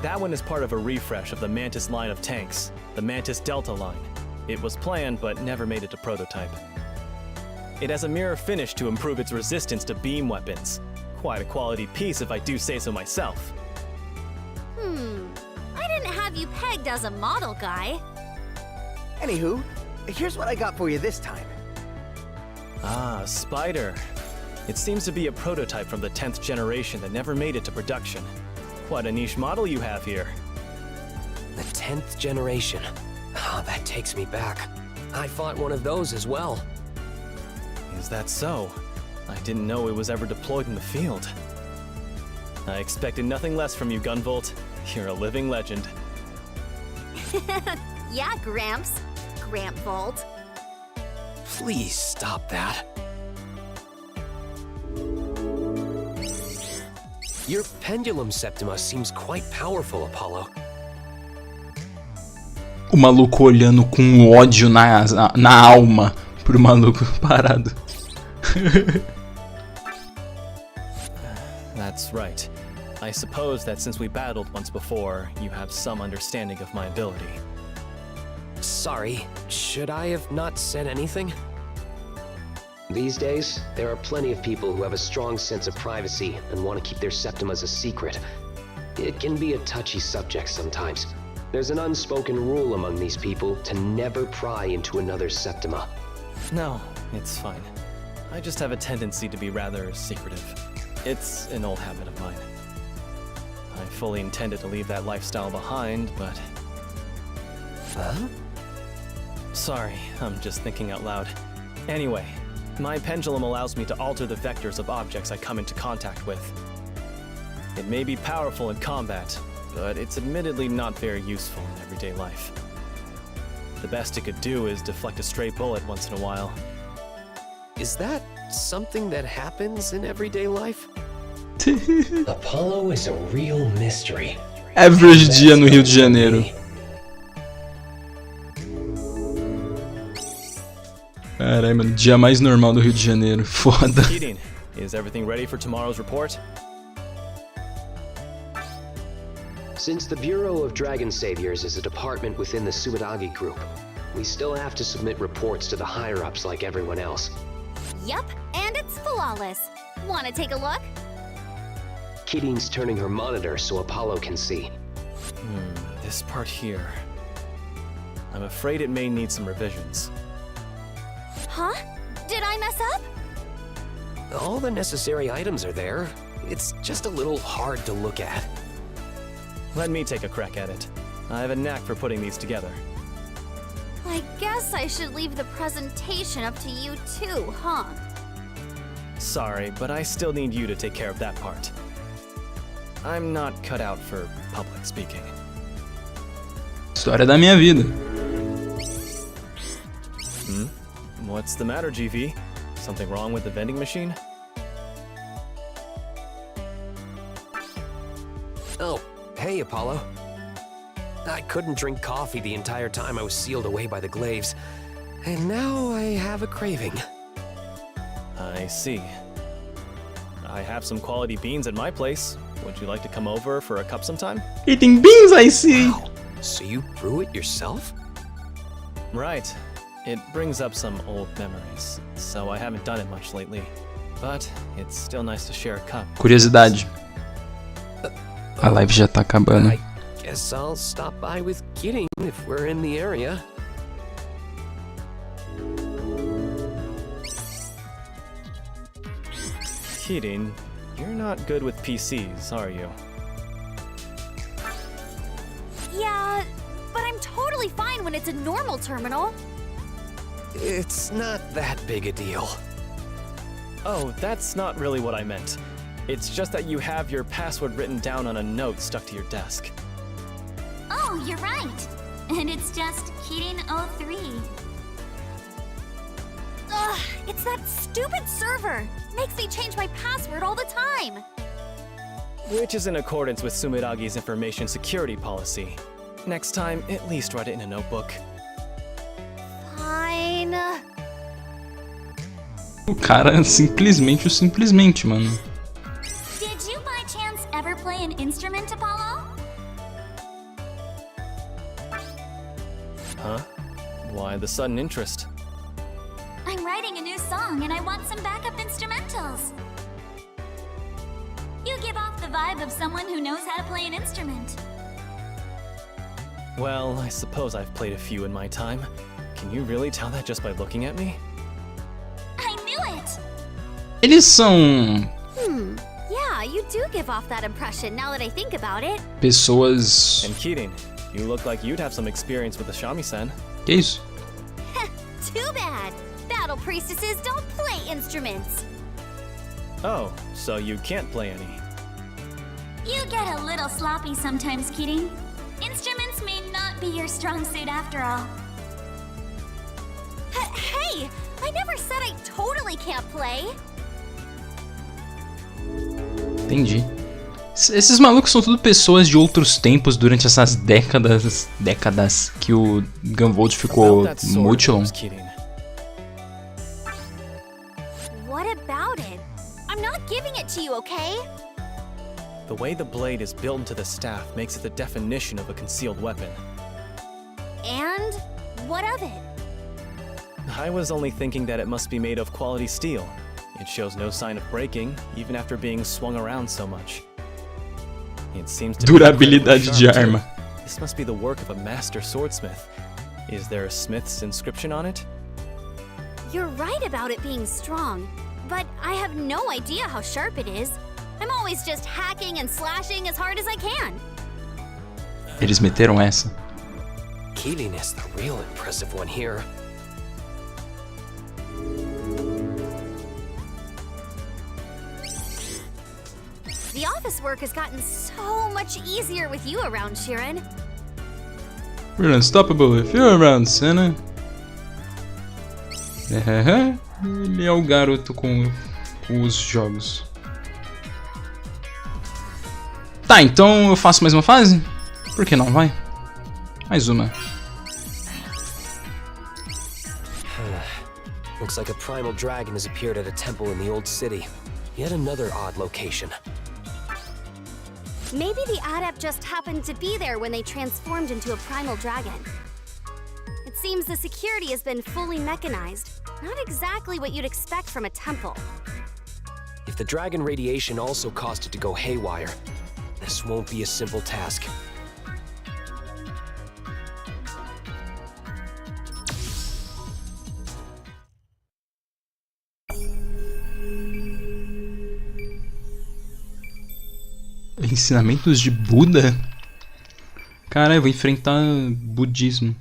That one is part of a refresh of the Mantis line of tanks, the Mantis Delta line. It was planned but never made it to prototype. It has a mirror finish to improve its resistance to beam weapons. Quite a quality piece if I do say so myself. I didn't have you pegged as a model guy. Anywho, here's what I got for you this time. Ah, Spider. It seems to be a prototype from the 10th generation that never made it to production. Quite a niche model you have here. The 10th generation. Ah, that takes me back. I fought one of those as well. Is that so? I didn't know it was ever deployed in the field. I expected nothing less from you, Gunvolt. You're a living legend. Yeah, Gramps. Grampvolt. Please stop that. Your pendulum Septima seems quite powerful, Apollo. O maluco olhando com ódio na alma pro maluco parado. That's right. I suppose that since we battled once before, you have some understanding of my ability. Sorry, should I have not said anything? These days, there are plenty of people who have a strong sense of privacy and want to keep their Septimas a secret. It can be a touchy subject sometimes. There's an unspoken rule among these people to never pry into another's Septima. No, it's fine. I just have a tendency to be rather secretive. It's an old habit of mine. I fully intended to leave that lifestyle behind, but... Huh? Sorry, I'm just thinking out loud. Anyway, my pendulum allows me to alter the vectors of objects I come into contact with. It may be powerful in combat, but it's admittedly not very useful in everyday life. The best it could do is deflect a stray bullet once in a while. Is that something that happens in everyday life? Apollo is a real mystery. Average dia no Rio de Janeiro. Caralho, mano, dia mais normal do Rio de Janeiro. Foda. Keating, is everything ready for tomorrow's report? Since the Bureau of Dragon Saviors is a department within the Sumadagi group, we still have to submit reports to the higher-ups like everyone else. Yup, and it's flawless. Wanna take a look? Keating's turning her monitor so Apollo can see. This part here. I'm afraid it may need some revisions. Huh? Did I mess up? All the necessary items are there. It's just a little hard to look at. Let me take a crack at it. I have a knack for putting these together. I guess I should leave the presentation up to you too, huh? Sorry, but I still need you to take care of that part. I'm not cut out for public speaking. História da minha vida. What's the matter, GV? Something wrong with the vending machine? Oh, hey, Apollo. I couldn't drink coffee the entire time I was sealed away by the glaives, and now I have a craving. I see. I have some quality beans at my place. Would you like to come over for a cup sometime? Eating beans, I see. Wow, so you brew it yourself? Right. It brings up some old memories, so I haven't done it much lately. But it's still nice to share a cup. Curiosidade. A live já tá acabando. I guess I'll stop by with Keating if we're in the area. Keating, you're not good with PCs, are you? Yeah, but I'm totally fine when it's a normal terminal. It's not that big a deal. Oh, that's not really what I meant. It's just that you have your password written down on a note stuck to your desk. Oh, you're right. And it's just Keating03. Ugh, it's that stupid server. Makes me change my password all the time. Which is in accordance with Sumidagi's information security policy. Next time, at least write it in a notebook. Fine. O cara simplesmente, mano. Did you by chance ever play an instrument, Apollo? Huh? Why the sudden interest? I'm writing a new song and I want some backup instrumentals. You give off the vibe of someone who knows how to play an instrument. Well, I suppose I've played a few in my time. Can you really tell that just by looking at me? I knew it! Eles são Yeah, you do give off that impression now that I think about it. pessoas. And Keating, you look like you'd have some experience with the shamisen. Que isso? Too bad. Battle priestesses don't play instruments. Oh, so you can't play any. You get a little sloppy sometimes, Keating. Instruments may not be your strong suit after all. Hey, I never said I totally can't play. Entendi. Esses malucos são tudo pessoas de outros tempos durante essas décadas que o Gunvolt ficou About that sword of Mutilon. yours, Keating. What about it? I'm not giving it to you, okay? The way the blade is built into the staff makes it the definition of a concealed weapon. And what of it? I was only thinking that it must be made of quality steel. It shows no sign of breaking, even after being swung around so much. It seems to be Durabilidade incredibly de sharp, arma. too. This must be the work of a master swordsmith. Is there a smith's inscription on it? You're right about it being strong, but I have no idea how sharp it is. I'm always just hacking and slashing as hard as I can. Eles meteram essa. Keating is the real impressive one here. The office work has gotten so much easier with you around, Sheeran. We're unstoppable if you're around, Senna. Ele é o garoto com os jogos. Tá, então eu faço mais uma fase? Por que não, vai? Mais uma. Looks like a primal dragon has appeared at a temple in the old city. Yet another odd location. Maybe the adept just happened to be there when they transformed into a primal dragon. It seems the security has been fully mechanized. Not exactly what you'd expect from a temple. If the dragon radiation also caused it to go haywire, this won't be a simple task. Ensinamentos de Buda? Cara, eu vou enfrentar budismo.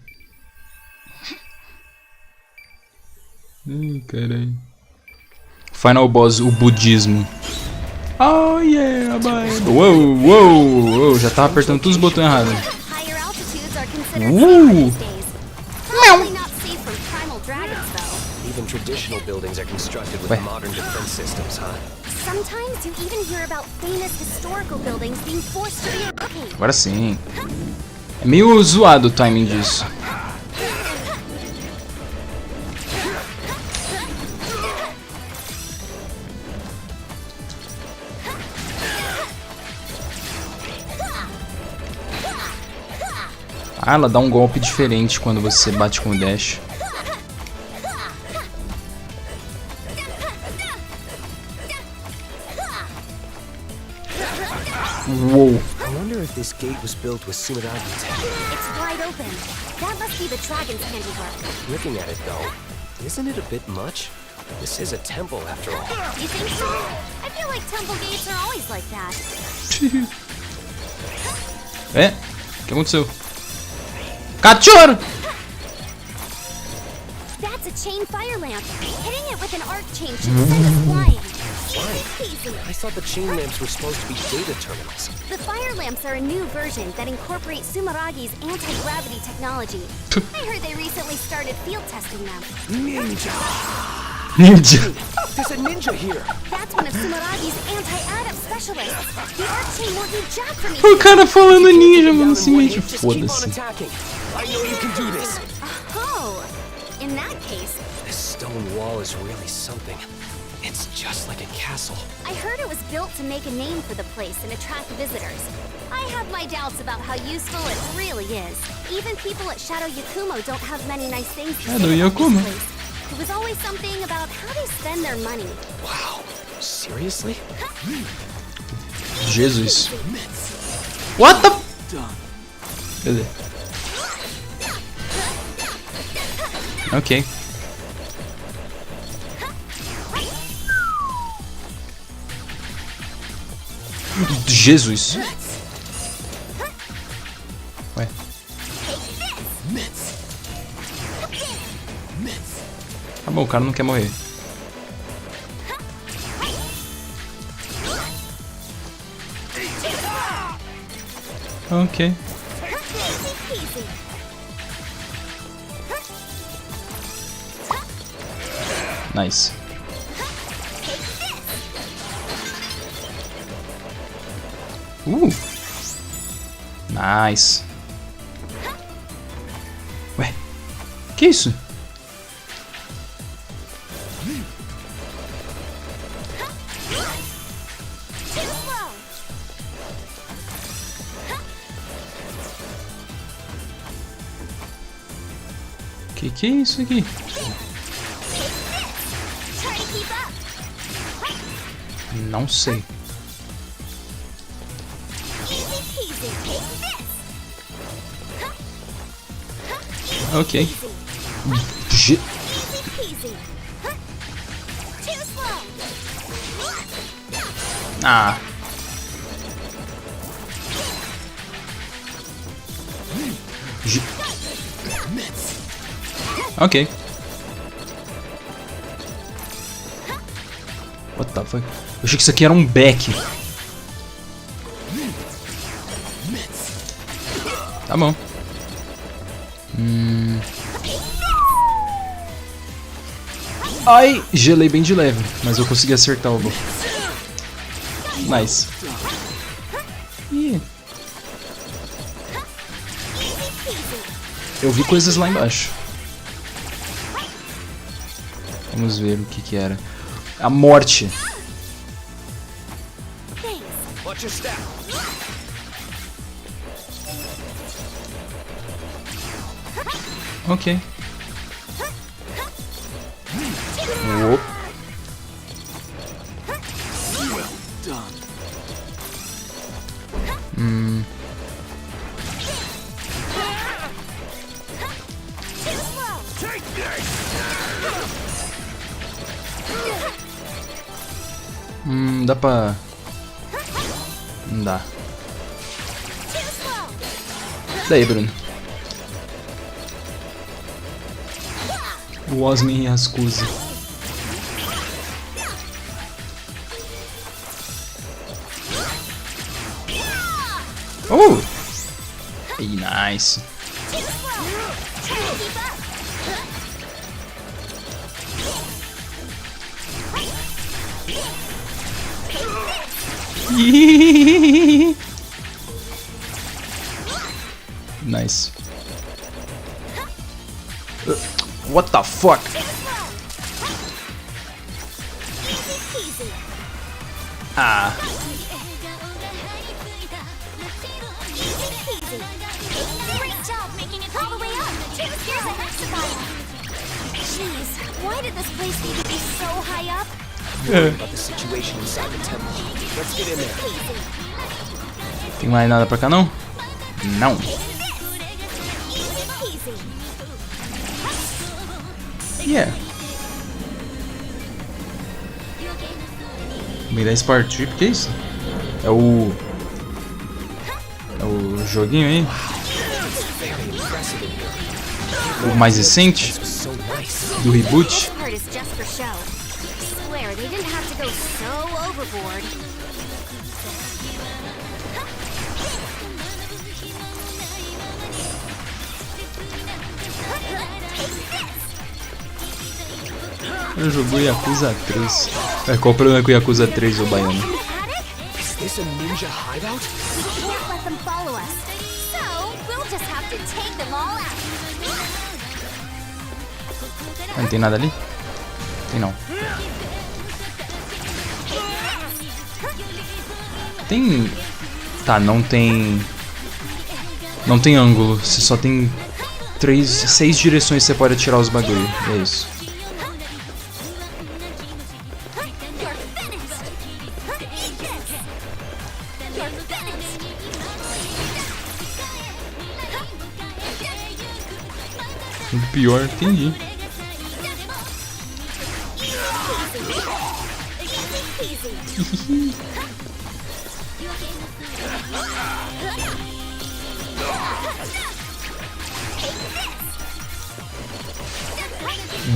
Ai, caralho. Final boss, o budismo. Oh yeah, boy. Uou, uou, uou. Já tava apertando todos os botões errados. Higher altitudes are considered safer these days. Probably not safe from primal dragons, though. Even traditional buildings are constructed with modern defense systems, huh? Sometimes you even hear about famous historical buildings being forced to relocate. Agora sim. É meio zoado o timing disso. Ah, ela dá um golpe diferente quando você bate com o dash. Uou. I wonder if this gate was built with Sumeragi tech. It's wide open. That must be the dragon's handiwork. Looking at it though, isn't it a bit much? This is a temple after all. You think so? I feel like temple gates are always like that. É? O que aconteceu? Cachorro! That's a chain fire lamp. Hitting it with an arc chain should send us flying. Easy. I thought the chain lamps were supposed to be data terminals. The fire lamps are a new version that incorporate Sumeragi's anti-gravity technology. I heard they recently started field testing them. Ninja! There's a ninja here. That's one of Sumeragi's anti-adept specialists. The arc chain won't do jack for me. O cara falando ninja, mano, simplesmente Just keep on foda-se. attacking. I know you can do this. Oh, in that case, This stone wall is really something. It's just like a castle. I heard it was built to make a name for the place and attract visitors. I have my doubts about how useful it really is. Even people at Shadow Yakumo don't have many nice things to Shadow say about Yakumo. this place. It was always something about how they spend their money. Wow. Seriously? Jesus. What the? Cadê? Ok. Jesus. Ué. Tá bom, o cara não quer morrer. Ok. Nice. Nice. Ué, que isso? Que é isso aqui? Não sei. Ok. Ah. Ok. What the fuck? Eu achei que isso aqui era um back. Tá bom. Ai, gelei bem de leve, mas eu consegui acertar o gol. Nice. Ih. Eu vi coisas lá embaixo. Vamos ver o que era. A morte. Watch your step. Ok. Opa. Dá pra... Não dá. Daí, Bruno. O Osmin e as Cusi. Oh! Hey, nice. Nice. What the fuck? Ah. Great job making it all the way up. Here's a hexagon. Jeez, why did this place need to be so high up? About the situation inside the temple. Let's get in there. Tem mais nada pra cá não? Não. Yeah. Me dá Spark Trip, que é isso? É o joguinho aí? O mais recente? Do reboot? Eu joguei Yakuza 3. É, qual o problema com Yakuza 3, ô baiano? Is a ninja hideout? We can't let them follow us, so we'll just have to take them all out. Ah, não tem nada ali? Tem não. Tem... Tá, não tem... Não tem ângulo. Você só tem 6 direções que você pode atirar os bagulho. É isso. O pior, entendi.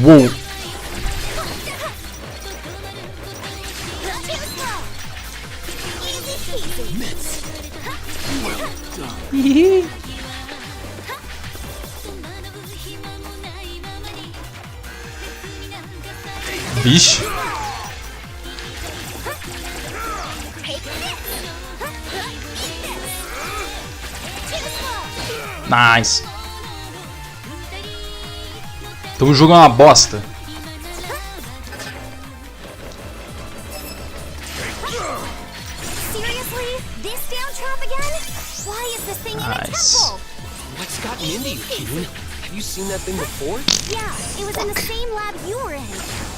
Uou! Vixe! Nice! Então o jogo é uma bosta. Nice. What's gotten into you, Keen? Have you seen that thing before? Yeah, it was in the same lab you were in.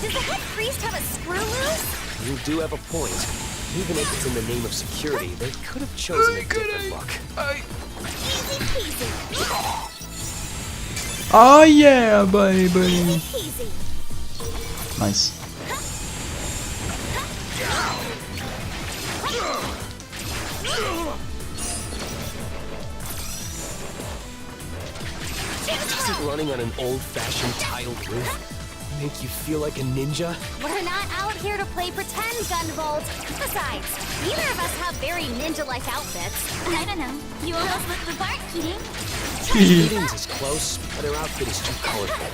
Does the head priest have a screw loose? You do have a point. Even if it's in the name of security, they could have chosen a different look. Oh yeah, baby. Nice. Doesn't running on an old-fashioned tiled roof make you feel like a ninja? We're not out here to play pretend, Gunvolt. Besides, neither of us have very ninja-like outfits. I don't know. You almost look the part, Keating. Keating's is close, but her outfit is too colorful.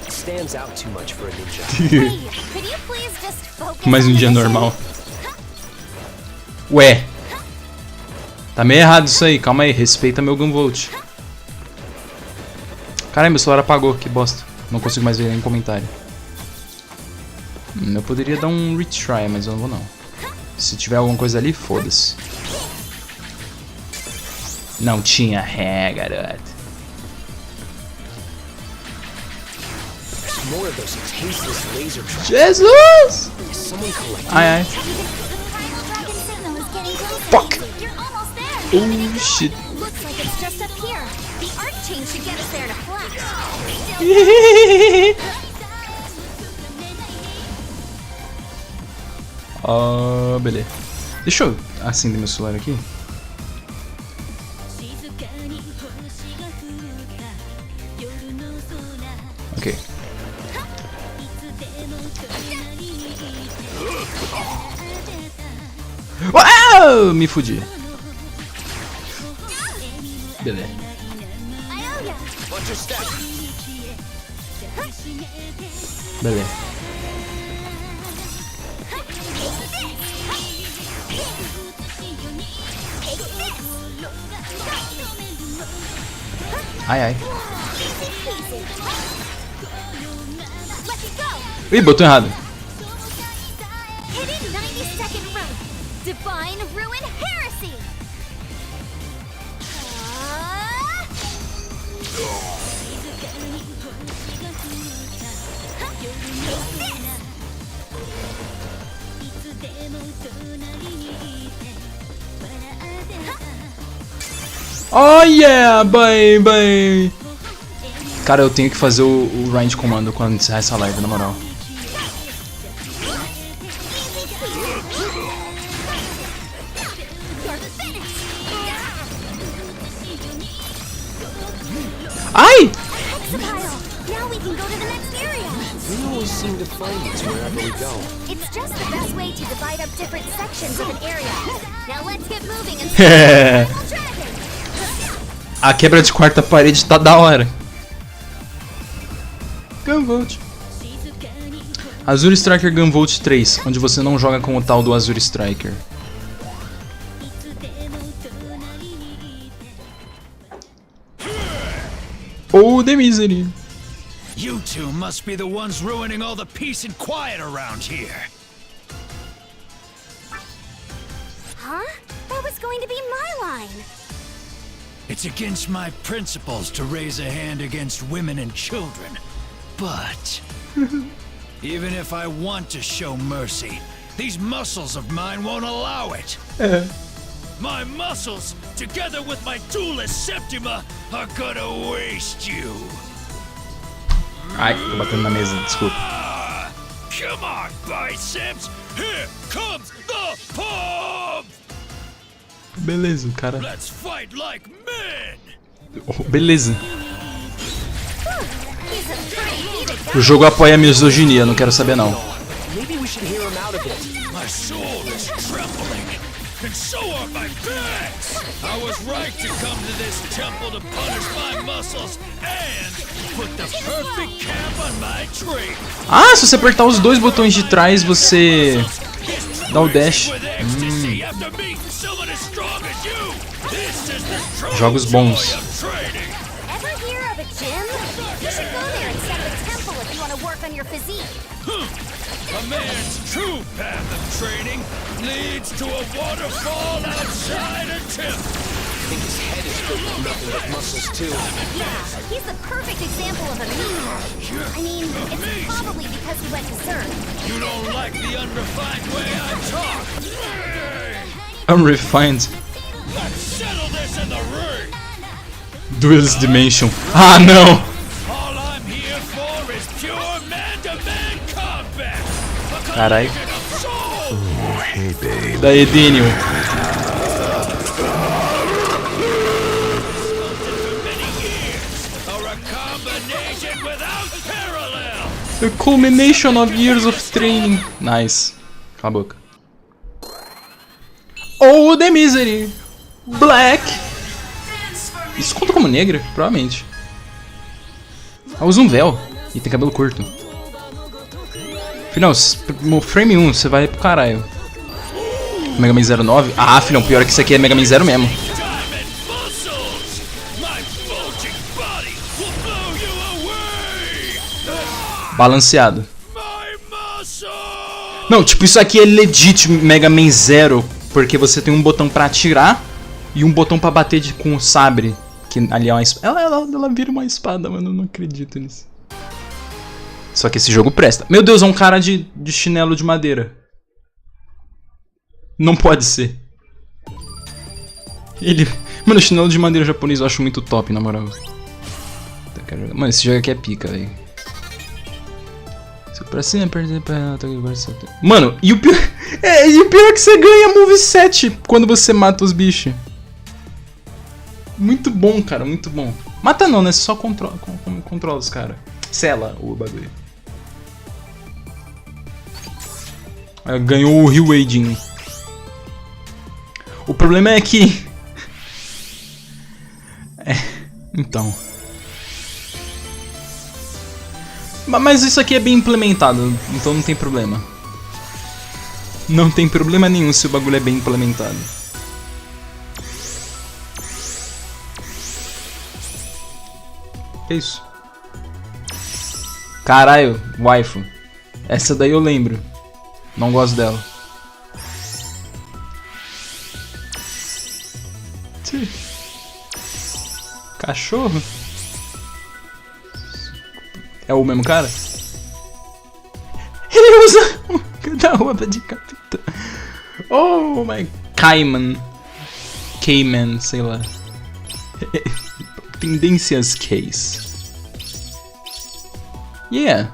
It stands out too much for a ninja. Hey, could you please just focus Mais on dia the normal. Ué. Tá meio errado isso aí, calma aí, respeita meu Gunvolt. Caramba, meu celular apagou, que bosta. Não consigo mais ver nenhum comentário. Eu poderia dar um retry, mas eu não vou não. Se tiver alguma coisa ali, foda-se. Não tinha ré, garoto. Jesus! Ai, ai. Fuck! Oh, shit. Looks like it's just up here. The arcchain should get us there in a flash. Beleza. Deixa eu acender meu celular aqui. Ok. Uau! Me fudi. Beleza. Beleza. Ai, ai. Ih, botou errado. Hidden 90-second room. Divine Ruin Heresy. Oh yeah, baby! Cara, eu tenho que fazer o grind de comando quando encerrar essa live, na moral. Ai! Now we can go to the next area. We always seem to find these wherever we go. It's just the best way to divide up different sections of an area. Now let's get moving and see the dragon. A quebra de quarta parede tá da hora. Gunvolt. Azure Striker Gunvolt 3, onde você não joga com o tal do Azure Striker. Oh, the misery. You two must be the ones ruining all the peace and quiet around here. Huh? That was going to be my line. It's against my principles to raise a hand against women and children. But even if I want to show mercy, these muscles of mine won't allow it. My muscles, together with my duelist Septima, are gonna waste you. Ai, tô batendo na mesa, desculpa. Come on, biceps! Here comes the pump! Beleza, cara. Let's fight like men! Oh, beleza. O jogo apoia a misoginia, não quero saber não. Maybe we should hear him out a bit. My soul is trembling, and so are my fangs. I was right to come to this temple to punish my muscles and put the perfect cap on my tree. Ah, se você apertar os dois botões de trás, você dá o dash. Jogos bons. Ever hear of a gym? You should go there instead of a temple if you want to work on your physique. A man's true path of training leads to a waterfall outside a temple. I think his head is filled with nothing but muscles too. Yeah, he's the perfect example of a meathead. I mean, it's probably because he went to Zerg. You don't like the unrefined way I talk. Unrefined. Let's settle this in the ring. Duelist Dimension. Ah, não! All I'm here for is pure man-to-man combat. Carai. Daí, Dinho. The culmination of years of training. Nice. Cala a boca. Oh, the misery. Black. Isso conta como negra? Provavelmente. Ela usa um véu e tem cabelo curto. Final, no frame 1 você vai pro caralho. Megaman 09? Ah, filhão, pior que isso aqui é Megaman Zero mesmo. Balanceado. Não, tipo, isso aqui é legit Megaman Zero, porque você tem um botão pra atirar e um botão pra bater com o sabre. Que ali é uma espada. Ela vira uma espada, mano, eu não acredito nisso. Só que esse jogo presta. Meu Deus, é um cara de chinelo de madeira. Não pode ser. Ele... Mano, chinelo de madeira japonês eu acho muito top, na moral. Mano, esse jogo aqui é pica, velho. Pra cima, perder pra... Mano, e o pior... e o pior é que você ganha moveset quando você mata os bichos. Muito bom, cara, muito bom. Mata não, né? Você só controla os caras. Sela o bagulho. Ganhou o Rewaging. O problema é que... então... Mas isso aqui é bem implementado, então não tem problema. Não tem problema nenhum se o bagulho é bem implementado. Que isso? Caralho, waifu. Essa daí eu lembro. Não gosto dela. Cachorro? É o mesmo cara? Ele usa da roupa de capitão. Oh my... Cayman, sei lá. Tendências case. Yeah.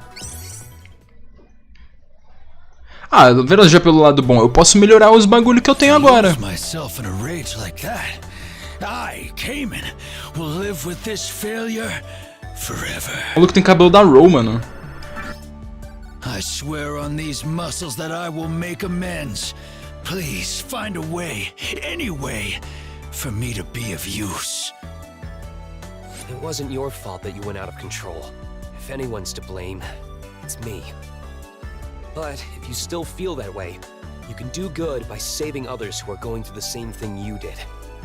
Ah, vendo já pelo lado bom, eu posso melhorar os bagulho que eu tenho agora. I, Cayman, will live with this failure forever. O maluco tem cabelo da Row, mano. I swear on these muscles that I will make amends. Please find a way, any way, for me to be of use. It wasn't your fault that you went out of control. If anyone's to blame, it's me. But if you still feel that way, you can do good by saving others who are going through the same thing you did.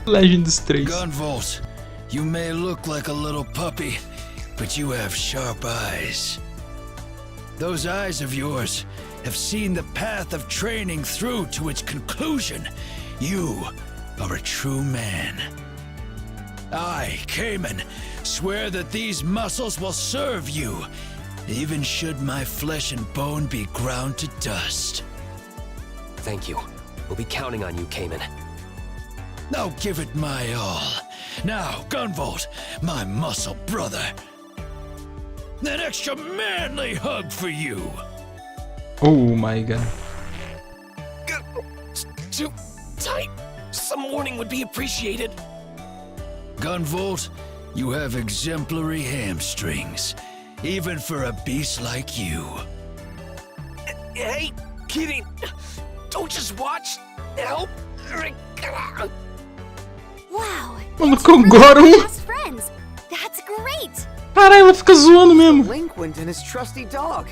Legends 3. Gunvolt, you may look like a little puppy, but you have sharp eyes. Those eyes of yours have seen the path of training through to its conclusion. You are a true man. I, Cayman, swear that these muscles will serve you, even should my flesh and bone be ground to dust. Thank you. We'll be counting on you, Cayman. Now give it my all. Now, Gunvolt, my muscle brother. An extra manly hug for you. Oh my god. Too tight. Some warning would be appreciated. Gunvolt, you have exemplary hamstrings, even for a beast like you. Hey, kidding. Don't just watch. Help. Wow. Maluco, agora Best friends. That's great. Caralho, ela fica zoando mesmo. Delinquent and his trusty dog.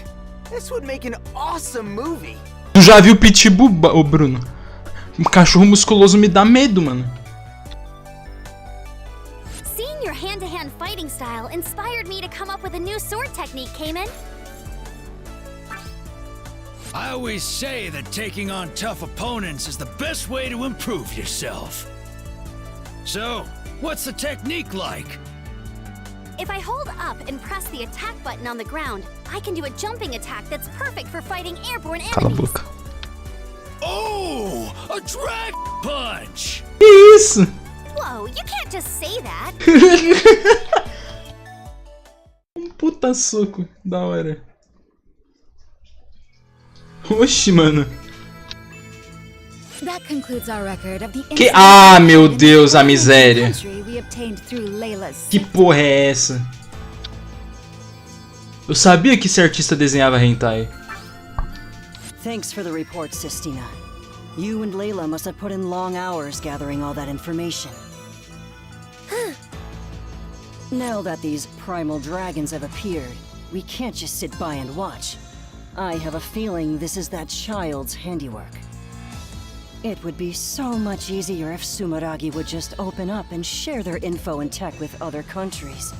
This would make an awesome movie. Tu já viu Pitbull, ô Bruno? Um cachorro musculoso me dá medo, mano. Seeing your hand-to-hand fighting style inspired me to come up with a new sword technique, Cayman. I always say that taking on tough opponents is the best way to improve yourself. So, what's the technique like? If I hold up and press the attack button on the ground, I can do a jumping attack that's perfect for fighting airborne Cala a enemies. boca. Oh, a drag punch! Que isso? Whoa, you can't just say that. Puta soco, da hora. Oxi, mano. That concludes our record of the Que... Ah, meu Deus, a miséria. Que porra é essa? Eu sabia que esse artista desenhava hentai. Thanks for the report, Sistina. You and Layla must have put in long hours gathering all that information. Now that these primal dragons have appeared, we can't just sit by and watch. I have a feeling this is that child's handiwork. It would be so much easier if Sumeragi would just open up and share their info and tech with other countries.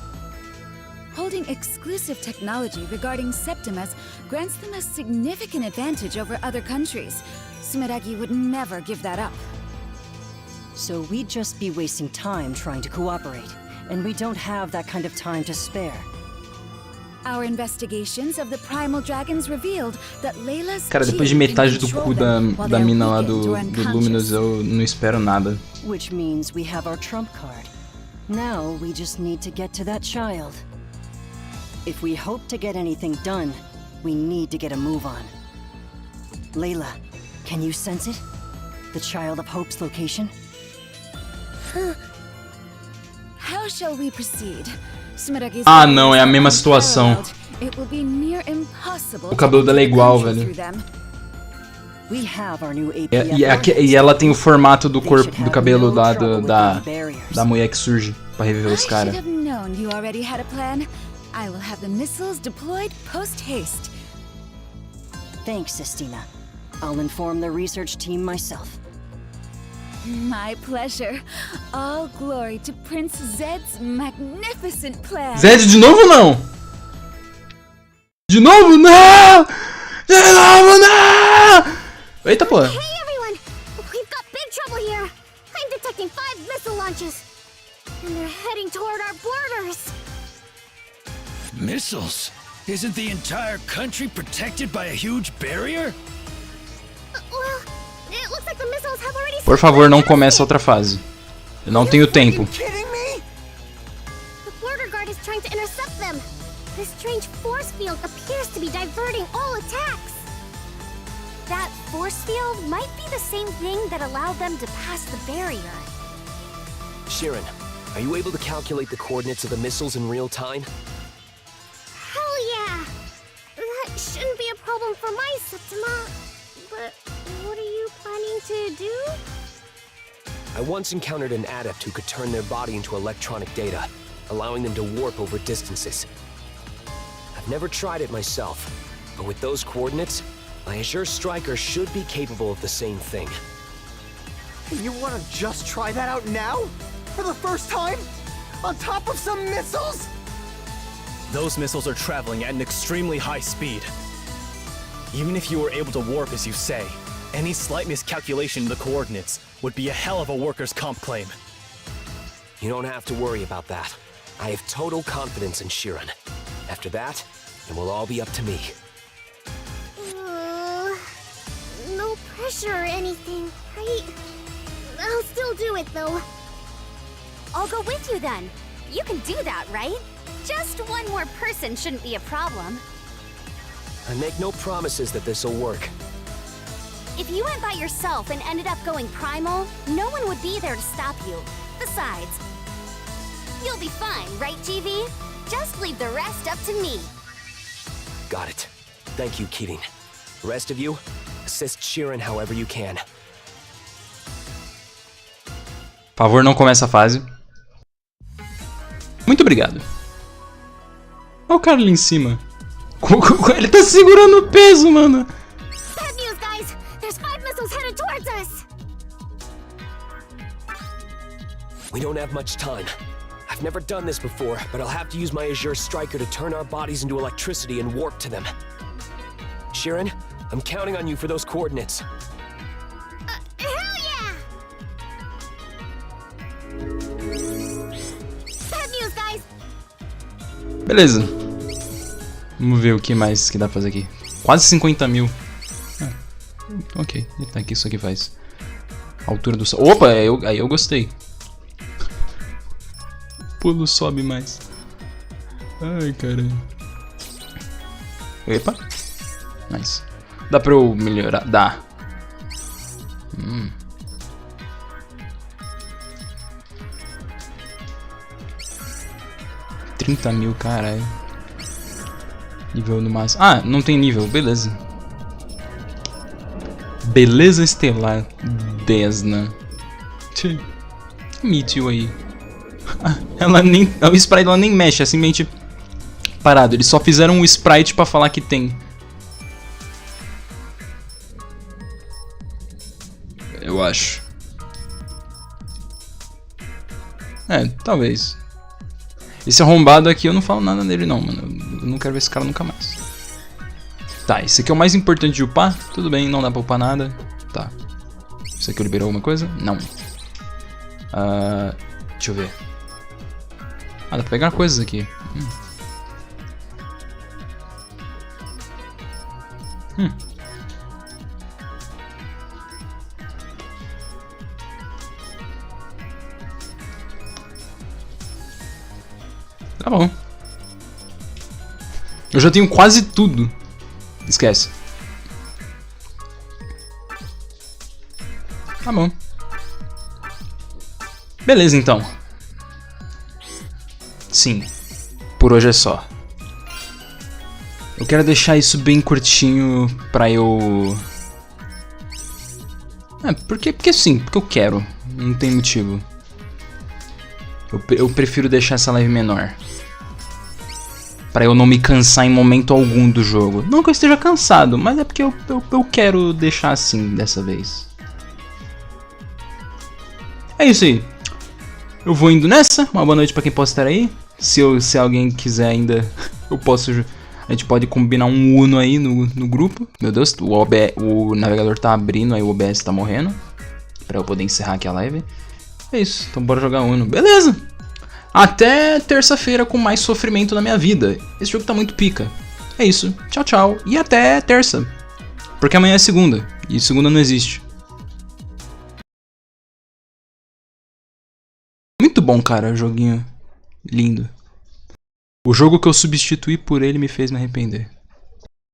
Holding exclusive technology regarding Septimas grants them a significant advantage over other countries. Sumeragi would never give that up. So we'd just be wasting time trying to cooperate, and we don't have that kind of time to spare. Our investigations of the primal dragons revealed that Layla's Cara, depois de metade do cu da mina lá do Luminous, eu não espero nada. Which means we have our trump card. Now we just need to get to that child. If we hope to get anything done, we need to get a move on. Layla, can you sense it? The Child of Hope's location? How shall we proceed? Ah, não, é a mesma situação. O cabelo dela é igual, velho. E ela tem o formato do corpo, do cabelo lá da mulher que surge pra reviver os caras. Thanks, Sistina. I'll inform the research team myself. My pleasure. All glory to Prince Zed's magnificent plan. Zed de novo não? De novo não! De novo não! Eita, pô. Hey everyone! We've got big trouble here. I'm detecting 5 missile launches. And they're heading toward our borders. Missiles? Isn't the entire country protected by a huge barrier? Well, it looks like the missiles have already. Por favor, não comece outra fase. Eu não tenho tempo. The border guard is trying to intercept them. This strange force field appears to be diverting all attacks. That force field might be the same thing that allowed them to pass the barrier. Shirin, are you able to calculate the coordinates of the missiles in real time? Hell yeah! That shouldn't be a problem for my Septima. But what are you planning to do? I once encountered an adept who could turn their body into electronic data, allowing them to warp over distances. I've never tried it myself, but with those coordinates, my Azure Striker should be capable of the same thing. You want to just try that out now? For the first time? On top of some missiles? Those missiles are traveling at an extremely high speed. Even if you were able to warp as you say, any slight miscalculation in the coordinates would be a hell of a workers' comp claim. You don't have to worry about that. I have total confidence in Shirin. After that, it will all be up to me. No pressure or anything, right? I'll still do it though. I'll go with you then. You can do that, right? Just one more person shouldn't be a problem. I make no promises that this'll work. If you went by yourself and ended up going primal, no one would be there to stop you. Besides, you'll be fine, right, GV? Just leave the rest up to me. Got it. Thank you, Kirin. The rest of you, assist Shirin however you can. Por favor, não comece a fase. Muito obrigado. Olha o cara ali em cima. Ele tá segurando o peso, mano. Bad news, guys! There's 5 missiles headed towards us! We don't have much time. I've never done this before, but I'll have to use my Azure Striker to turn our bodies into electricity and warp to them. Shirin, I'm counting on you for those coordinates. Hell yeah! Bad news, guys! Beleza. Vamos ver o que mais que dá pra fazer aqui. Quase 50 mil. Ok, tá aqui, isso aqui faz. Altura do sol. Opa, aí eu gostei. Pulo sobe mais. Ai, caramba. Epa. Nice. Dá pra eu melhorar? Dá. 30 mil, caralho. Nível no máximo. Ah, não tem nível, beleza. Beleza estelar. Desna. Meet aí. Ela nem. O sprite ela nem mexe, é simplesmente parado. Eles só fizeram um sprite pra falar que tem. Eu acho. É, talvez. Esse arrombado aqui eu não falo nada nele não, mano. Eu não quero ver esse cara nunca mais. Tá, esse aqui é o mais importante de upar. Tudo bem, não dá pra upar nada. Tá. Esse aqui liberou alguma coisa? Não. Deixa eu ver. Ah, dá pra pegar coisas aqui. Tá bom. Eu já tenho quase tudo. Esquece. Tá bom. Beleza, então. Sim. Por hoje é só. Eu quero deixar isso bem curtinho pra eu... porque sim, porque eu quero. Não tem motivo. Eu prefiro deixar essa live menor. Pra eu não me cansar em momento algum do jogo. Não que eu esteja cansado, mas é porque eu quero deixar assim dessa vez. É isso aí. Eu vou indo nessa. Uma boa noite pra quem possa estar aí. Se alguém quiser ainda, eu posso... A gente pode combinar um Uno aí no grupo. Meu Deus, o navegador tá abrindo, aí o OBS tá morrendo. Pra eu poder encerrar aqui a live. É isso, então bora jogar Uno. Beleza! Até terça-feira com mais sofrimento na minha vida. Esse jogo tá muito pica. É isso, tchau, tchau. E até terça. Porque amanhã é segunda. E segunda não existe. Muito bom, cara, joguinho lindo. O jogo que eu substituí por ele me fez me arrepender.